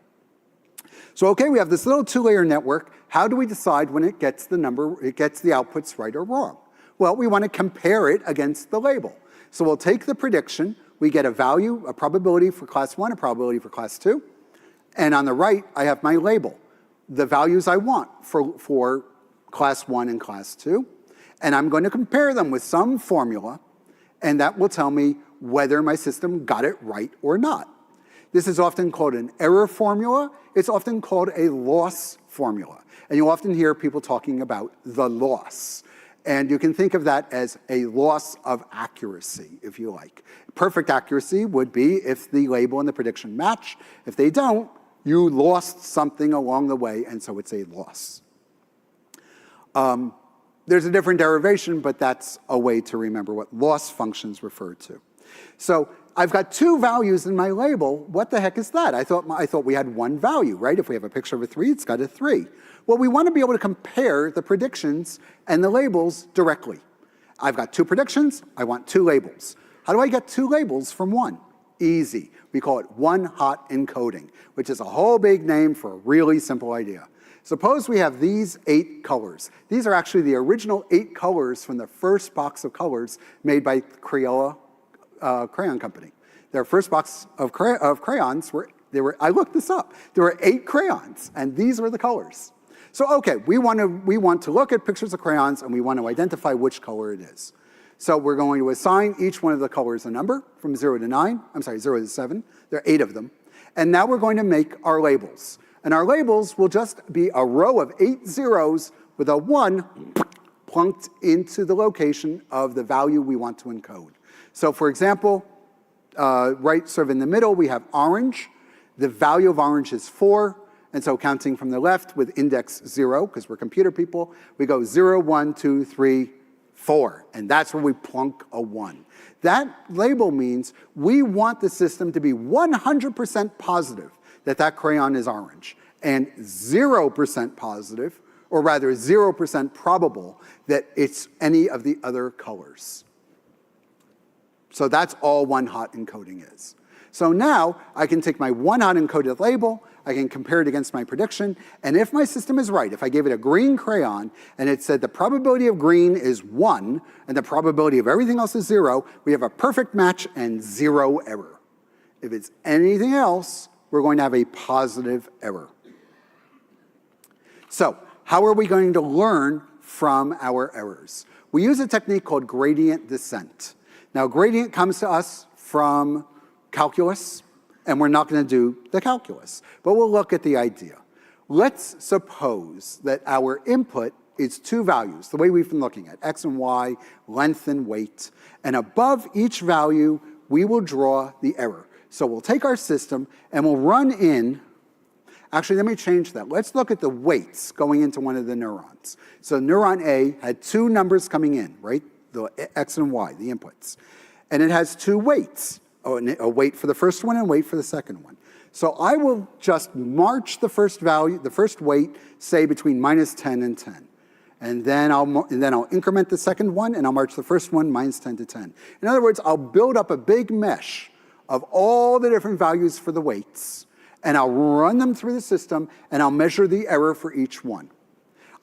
So okay, we have this little 2-layer network. How do we decide when it gets the outputs right or wrong? Well, we want to compare it against the label. So we'll take the prediction. We get a value, a probability for class 1, a probability for class 2. And on the right, I have my label, the values I want for class 1 and class 2. And I'm going to compare them with some formula, and that will tell me whether my system got it right or not. This is often called an error formula. It's often called a loss formula. And you'll often hear people talking about the loss. And you can think of that as a loss of accuracy, if you like. Perfect accuracy would be if the label and the prediction match. If they don't, you lost something along the way, and so it's a loss. There's a different derivation, but that's a way to remember what loss functions refer to. So I've got 2 values in my label. What the heck is that? I thought we had 1 value, right? If we have a picture of a 3, it's got a 3. Well, we want to be able to compare the predictions and the labels directly. I've got 2 predictions. I want 2 labels. How do I get 2 labels from 1? Easy. We call it one-hot encoding, which is a whole big name for a really simple idea. Suppose we have these 8 colors. These are actually the original 8 colors from the first box of colors made by Crayola Crayon Company. Their first box of crayons I looked this up. There were 8 crayons, and these were the colors. So okay, we want to look at pictures of crayons, and we want to identify which color it is. So we're going to assign each one of the colors a number from 0 to 7. There are 8 of them. And now we're going to make our labels. And our labels will just be a row of 8 zeros with a 1 plunked into the location of the value we want to encode. So for example, right sort of in the middle, we have orange. The value of orange is 4. And so counting from the left with index 0, because we're computer people, we go 0, 1, 2, 3, 4. And that's where we plunk a 1. That label means we want the system to be 100% positive that that crayon is orange, and 0% positive, or rather 0% probable that it's any of the other colors. So that's all one-hot encoding is. So now I can take my one-hot encoded label, I can compare it against my prediction, and if my system is right, if I gave it a green crayon and it said the probability of green is 1 and the probability of everything else is 0, we have a perfect match and 0 error. If it's anything else, we're going to have a positive error. So how are we going to learn from our errors? We use a technique called gradient descent. Now, gradient comes to us from calculus, and we're not going to do the calculus, but we'll look at the idea. Let's suppose that our input is 2 values, the way we've been looking at, X and Y, length and weight, and above each value, we will draw the error. So we'll take our system and we'll run in, actually let me change that. Let's look at the weights going into one of the neurons. So neuron A had 2 numbers coming in, right? The X and Y, the inputs. And it has 2 weights. a weight for the first one and a weight for the second one. So I will just march the first value, the first weight, say between -10 and 10. And then I'll increment the second one, and I'll march the first one -10 to 10. In other words, I'll build up a big mesh of all the different values for the weights, and I'll run them through the system, and I'll measure the error for each one.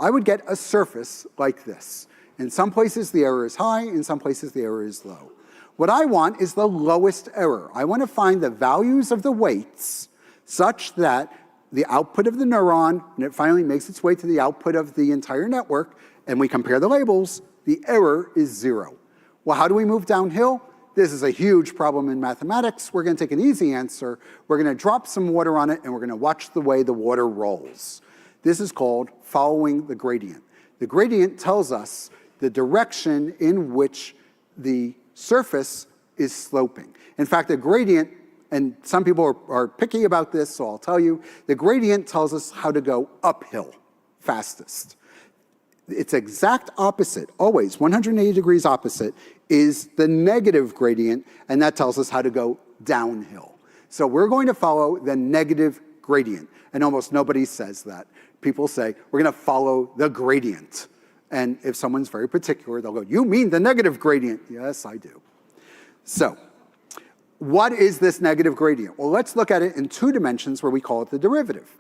I would get a surface like this. In some places, the error is high. In some places, the error is low. What I want is the lowest error. I want to find the values of the weights such that the output of the neuron, and it finally makes its way to the output of the entire network, and we compare the labels, the error is 0. Well, how do we move downhill? This is a huge problem in mathematics. We're going to take an easy answer. We're going to drop some water on it, and we're going to watch the way the water rolls. This is called following the gradient. The gradient tells us the direction in which the surface is sloping. In fact, the gradient, and some people are picky about this, so I'll tell you, the gradient tells us how to go uphill fastest. Its exact opposite, always 180 degrees opposite, is the negative gradient, and that tells us how to go downhill. So we're going to follow the negative gradient, and almost nobody says that. People say, we're going to follow the gradient. And if someone's very particular, they'll go, you mean the negative gradient? Yes, I do. So what is this negative gradient? Well, let's look at it in 2 dimensions where we call it the derivative.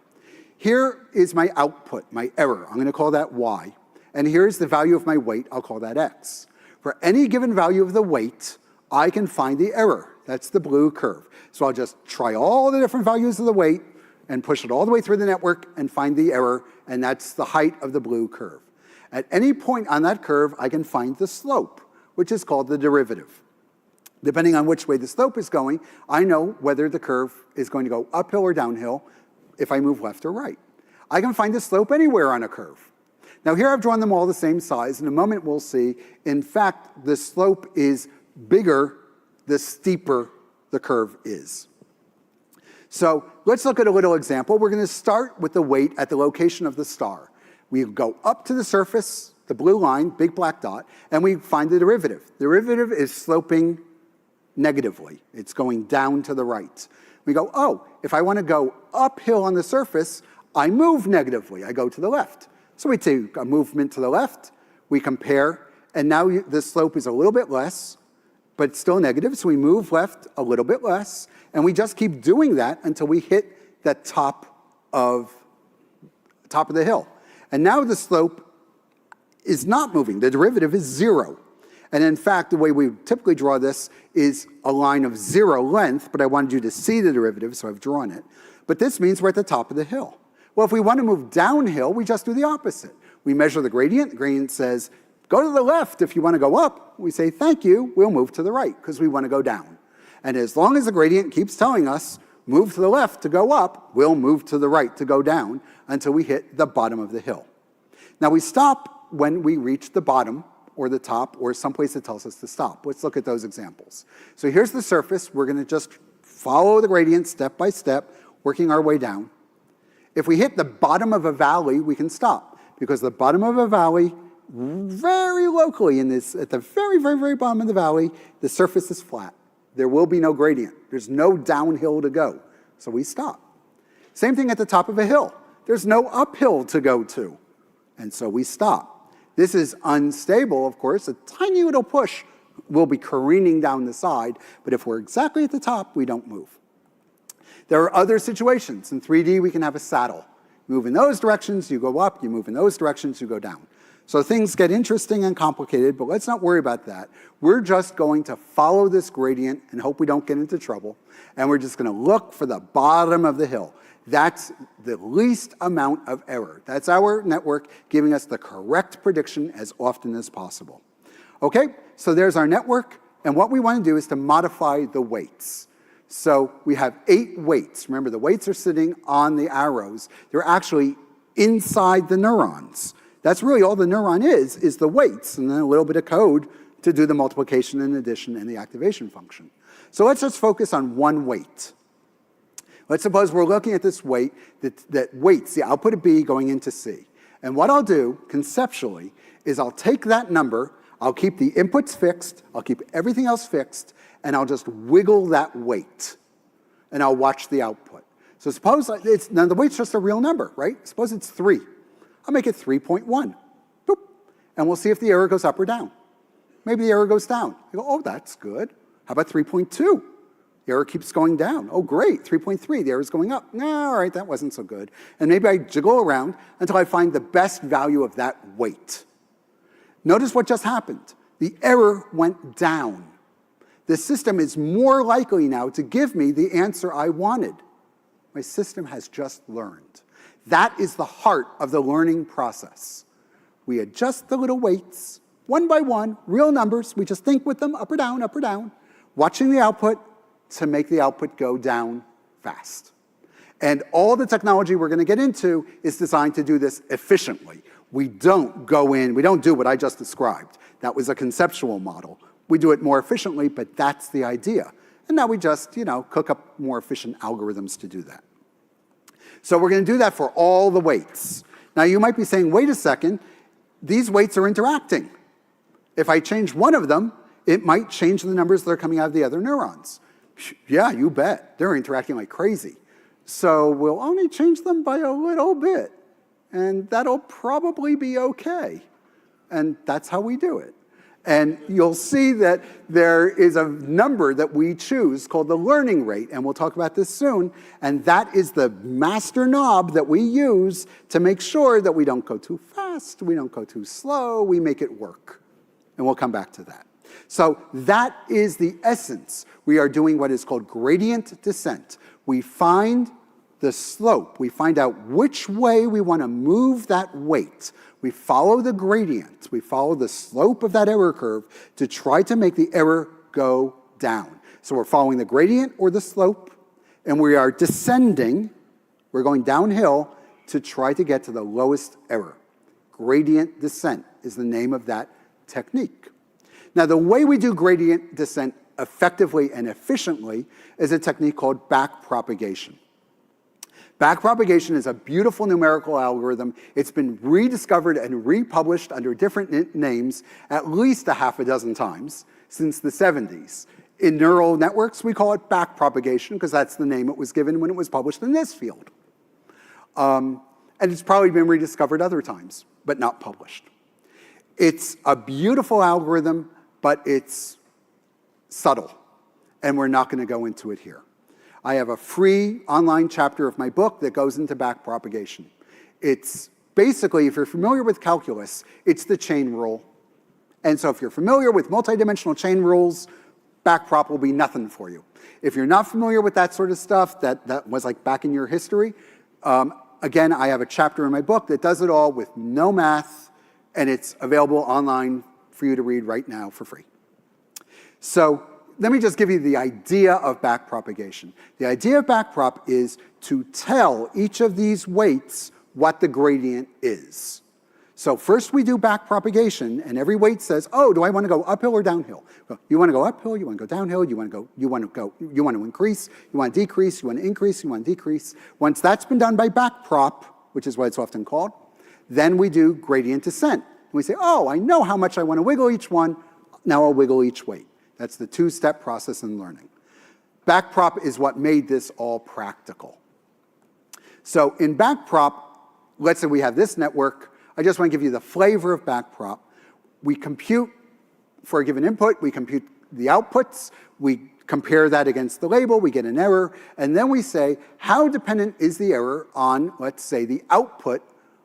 Here is my output, my error. I'm going to call that y. And here's the value of my weight. I'll call that x. For any given value of the weight, I can find the error. That's the blue curve. So I'll just try all the different values of the weight and push it all the way through the network and find the error, and that's the height of the blue curve. At any point on that curve, I can find the slope, which is called the derivative. Depending on which way the slope is going, I know whether the curve is going to go uphill or downhill if I move left or right. I can find the slope anywhere on a curve. Now here I've drawn them all the same size. In a moment we'll see, in fact, the slope is bigger the steeper the curve is. So let's look at a little example. We're going to start with the weight at the location of the star. We go up to the surface, the blue line, big black dot, and we find the derivative. The derivative is sloping negatively. It's going down to the right. We go, oh, if I want to go uphill on the surface, I move negatively. I go to the left. So we take a movement to the left, we compare, and now the slope is a little bit less, but still negative, so we move left a little bit less, and we just keep doing that until we hit the top of the hill. And now the slope is not moving. The derivative is 0. And in fact, the way we typically draw this is a line of 0 length, but I wanted you to see the derivative, so I've drawn it. But this means we're at the top of the hill. Well, if we want to move downhill, we just do the opposite. We measure the gradient. The gradient says, go to the left if you want to go up. We say, thank you, we'll move to the right because we want to go down. And as long as the gradient keeps telling us, move to the left to go up, we'll move to the right to go down until we hit the bottom of the hill. Now we stop when we reach the bottom or the top or someplace that tells us to stop. Let's look at those examples. So here's the surface. We're going to just follow the gradient step by step, working our way down. If we hit the bottom of a valley, we can stop because the bottom of a valley, very locally at the very, very, very bottom of the valley, the surface is flat. There will be no gradient. There's no downhill to go. So we stop. Same thing at the top of a hill. There's no uphill to go to. And so we stop. This is unstable, of course. A tiny little push will be careening down the side. But if we're exactly at the top, we don't move. There are other situations. In 3D, we can have a saddle. You move in those directions, you go up. You move in those directions, you go down. So things get interesting and complicated, but let's not worry about that. We're just going to follow this gradient and hope we don't get into trouble. And we're just going to look for the bottom of the hill. That's the least amount of error. That's our network giving us the correct prediction as often as possible. Okay, so there's our network. And what we want to do is to modify the weights. So we have 8 weights. Remember, the weights are sitting on the arrows. They're actually inside the neurons. That's really all the neuron is the weights, and then a little bit of code to do the multiplication and addition and the activation function. So let's just focus on one weight. Let's suppose we're looking at this weight that weights the output of B going into C. And what I'll do, conceptually, is I'll take that number, I'll keep the inputs fixed, I'll keep everything else fixed, and I'll just wiggle that weight, and I'll watch the output. So suppose now the weight's just a real number, right? Suppose it's 3. I'll make it 3.1. Boop. And we'll see if the error goes up or down. Maybe the error goes down. You go, oh, that's good. How about 3.2? The error keeps going down. Oh, great, 3.3, the error's going up. No, all right, that wasn't so good. And maybe I jiggle around until I find the best value of that weight. Notice what just happened. The error went down. The system is more likely now to give me the answer I wanted. My system has just learned. That is the heart of the learning process. We adjust the little weights, one by one, real numbers. We just think with them, up or down, watching the output to make the output go down fast. And all the technology we're going to get into is designed to do this efficiently. We don't go in, we don't do what I just described. That was a conceptual model. We do it more efficiently, but that's the idea. And now we just, cook up more efficient algorithms to do that. So we're going to do that for all the weights. Now you might be saying, wait a second, these weights are interacting. If I change one of them, it might change the numbers that are coming out of the other neurons. Yeah, you bet. They're interacting like crazy. So we'll only change them by a little bit, and that'll probably be okay. And that's how we do it. And you'll see that there is a number that we choose called the learning rate, and we'll talk about this soon. And that is the master knob that we use to make sure that we don't go too fast, we don't go too slow, we make it work. And we'll come back to that. So that is the essence. We are doing what is called gradient descent. We find the slope. We find out which way we want to move that weight. We follow the gradient. We follow the slope of that error curve to try to make the error go down. So we're following the gradient or the slope, and we are descending. We're going downhill to try to get to the lowest error. Gradient descent is the name of that technique. Now, the way we do gradient descent effectively and efficiently is a technique called backpropagation. Backpropagation is a beautiful numerical algorithm. It's been rediscovered and republished under different names at least a half a dozen times since the 70s. In neural networks, we call it backpropagation because that's the name it was given when it was published in this field. And it's probably been rediscovered other times, but not published. It's a beautiful algorithm, but it's subtle, and we're not going to go into it here. I have a free online chapter of my book that goes into backpropagation. It's basically, if you're familiar with calculus, it's the chain rule. And so if you're familiar with multidimensional chain rules, backprop will be nothing for you. If you're not familiar with that sort of stuff, that was like back in your history, again, I have a chapter in my book that does it all with no math, and it's available online for you to read right now for free. So let me just give you the idea of backpropagation. The idea of backprop is to tell each of these weights what the gradient is. So first we do backpropagation, and every weight says, oh, do I want to go uphill or downhill? Well, you want to go uphill, you want to go downhill, you want to increase, you want to decrease, you want to increase, you want to decrease. Once that's been done by backprop, which is what it's often called, then we do gradient descent. We say, oh, I know how much I want to wiggle each one, now I'll wiggle each weight. That's the two-step process in learning. Backprop is what made this all practical. So in backprop, let's say we have this network. I just want to give you the flavor of backprop. We compute for a given input, we compute the outputs, we compare that against the label, we get an error, and then we say, how dependent is the error on, let's say, the output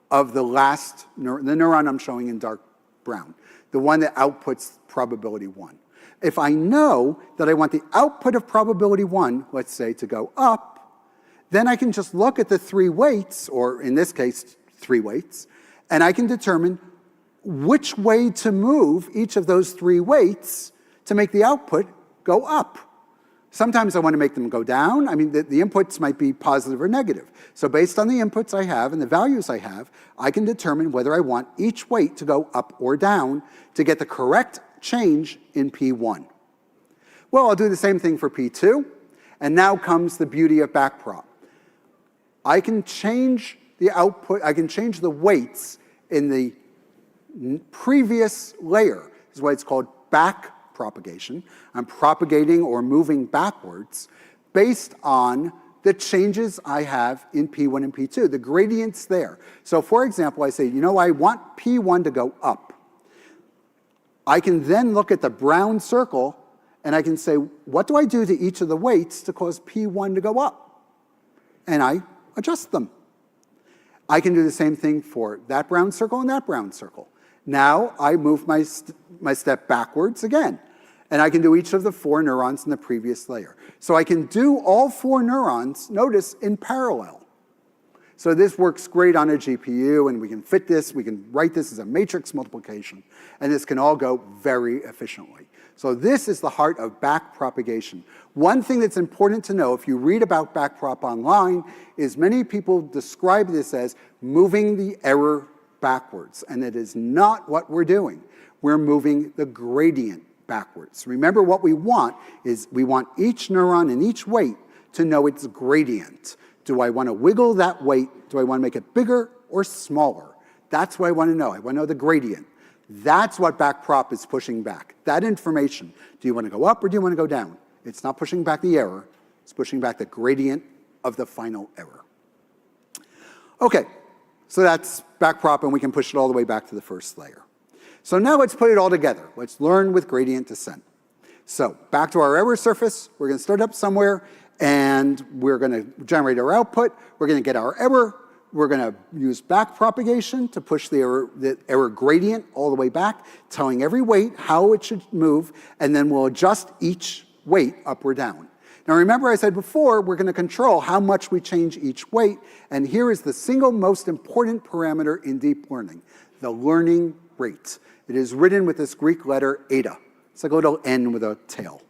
of the last neuron, the neuron I'm showing in dark brown, the one that outputs probability 1. If I know that I want the output of probability 1, let's say, to go up, then I can just look at the 3 weights, or in this case, 3 weights, and I can determine which way to move each of those 3 weights to make the output go up. Sometimes I want to make them go down. I mean, the inputs might be positive or negative. So based on the inputs I have and the values I have, I can determine whether I want each weight to go up or down to get the correct change in P1. Well, I'll do the same thing for P2, and now comes the beauty of backprop. I can change the output, I can change the weights in the previous layer. This is why it's called back propagation. I'm propagating or moving backwards based on the changes I have in P1 and P2, the gradients there. So for example, I say, you know, I want P1 to go up. I can then look at the brown circle and I can say, what do I do to each of the weights to cause P1 to go up? And I adjust them. I can do the same thing for that brown circle and that brown circle. Now I move my step backwards again. And I can do each of the 4 neurons in the previous layer. So I can do all 4 neurons, notice, in parallel. So this works great on a GPU, and we can fit this, we can write this as a matrix multiplication, and this can all go very efficiently. So this is the heart of backpropagation. One thing that's important to know, if you read about backprop online, is many people describe this as moving the error backwards, and it is not what we're doing. We're moving the gradient backwards. Remember, what we want is we want each neuron and each weight to know its gradient. Do I want to wiggle that weight? Do I want to make it bigger or smaller? That's what I want to know. I want to know the gradient. That's what backprop is pushing back, that information. Do you want to go up or do you want to go down? It's not pushing back the error. It's pushing back the gradient of the final error. Okay, so that's backprop, and we can push it all the way back to the first layer. So now let's put it all together. Let's learn with gradient descent. So back to our error surface. We're going to start up somewhere, and we're going to generate our output. We're going to get our error. We're going to use backpropagation to push the error gradient all the way back, telling every weight how it should move, and then we'll adjust each weight up or down. Now remember, I said before, we're going to control how much we change each weight, and here is the single most important parameter in deep learning, the learning rate. It is written with this Greek letter eta. It's like a little N with a tail.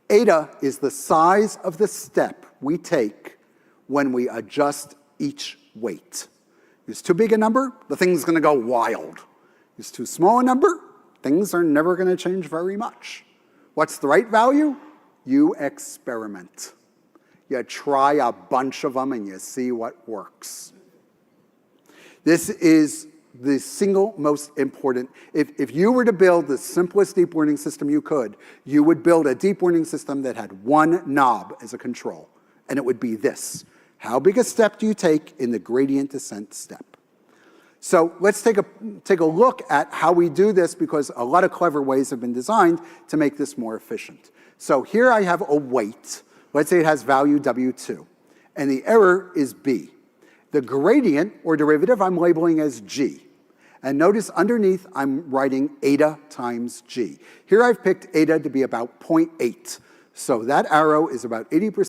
Eta is the size of the step we take when we adjust each weight. Is too big a number, the thing's going to go wild. Is too small a number, things are never going to change very much. What's the right value? You experiment. You try a bunch of them and you see what works. This is the single most important. If you were to build the simplest deep learning system you could, you would build a deep learning system that had one knob as a control, and it would be this. How big a step do you take in the gradient descent step? So let's take a look at how we do this, because a lot of clever ways have been designed to make this more efficient. So here I have a weight. Let's say it has value W2, and the error is B. The gradient, or derivative, I'm labeling as G. And notice underneath, I'm writing eta times G. Here I've picked eta to be about 0.8. So that arrow is about 80%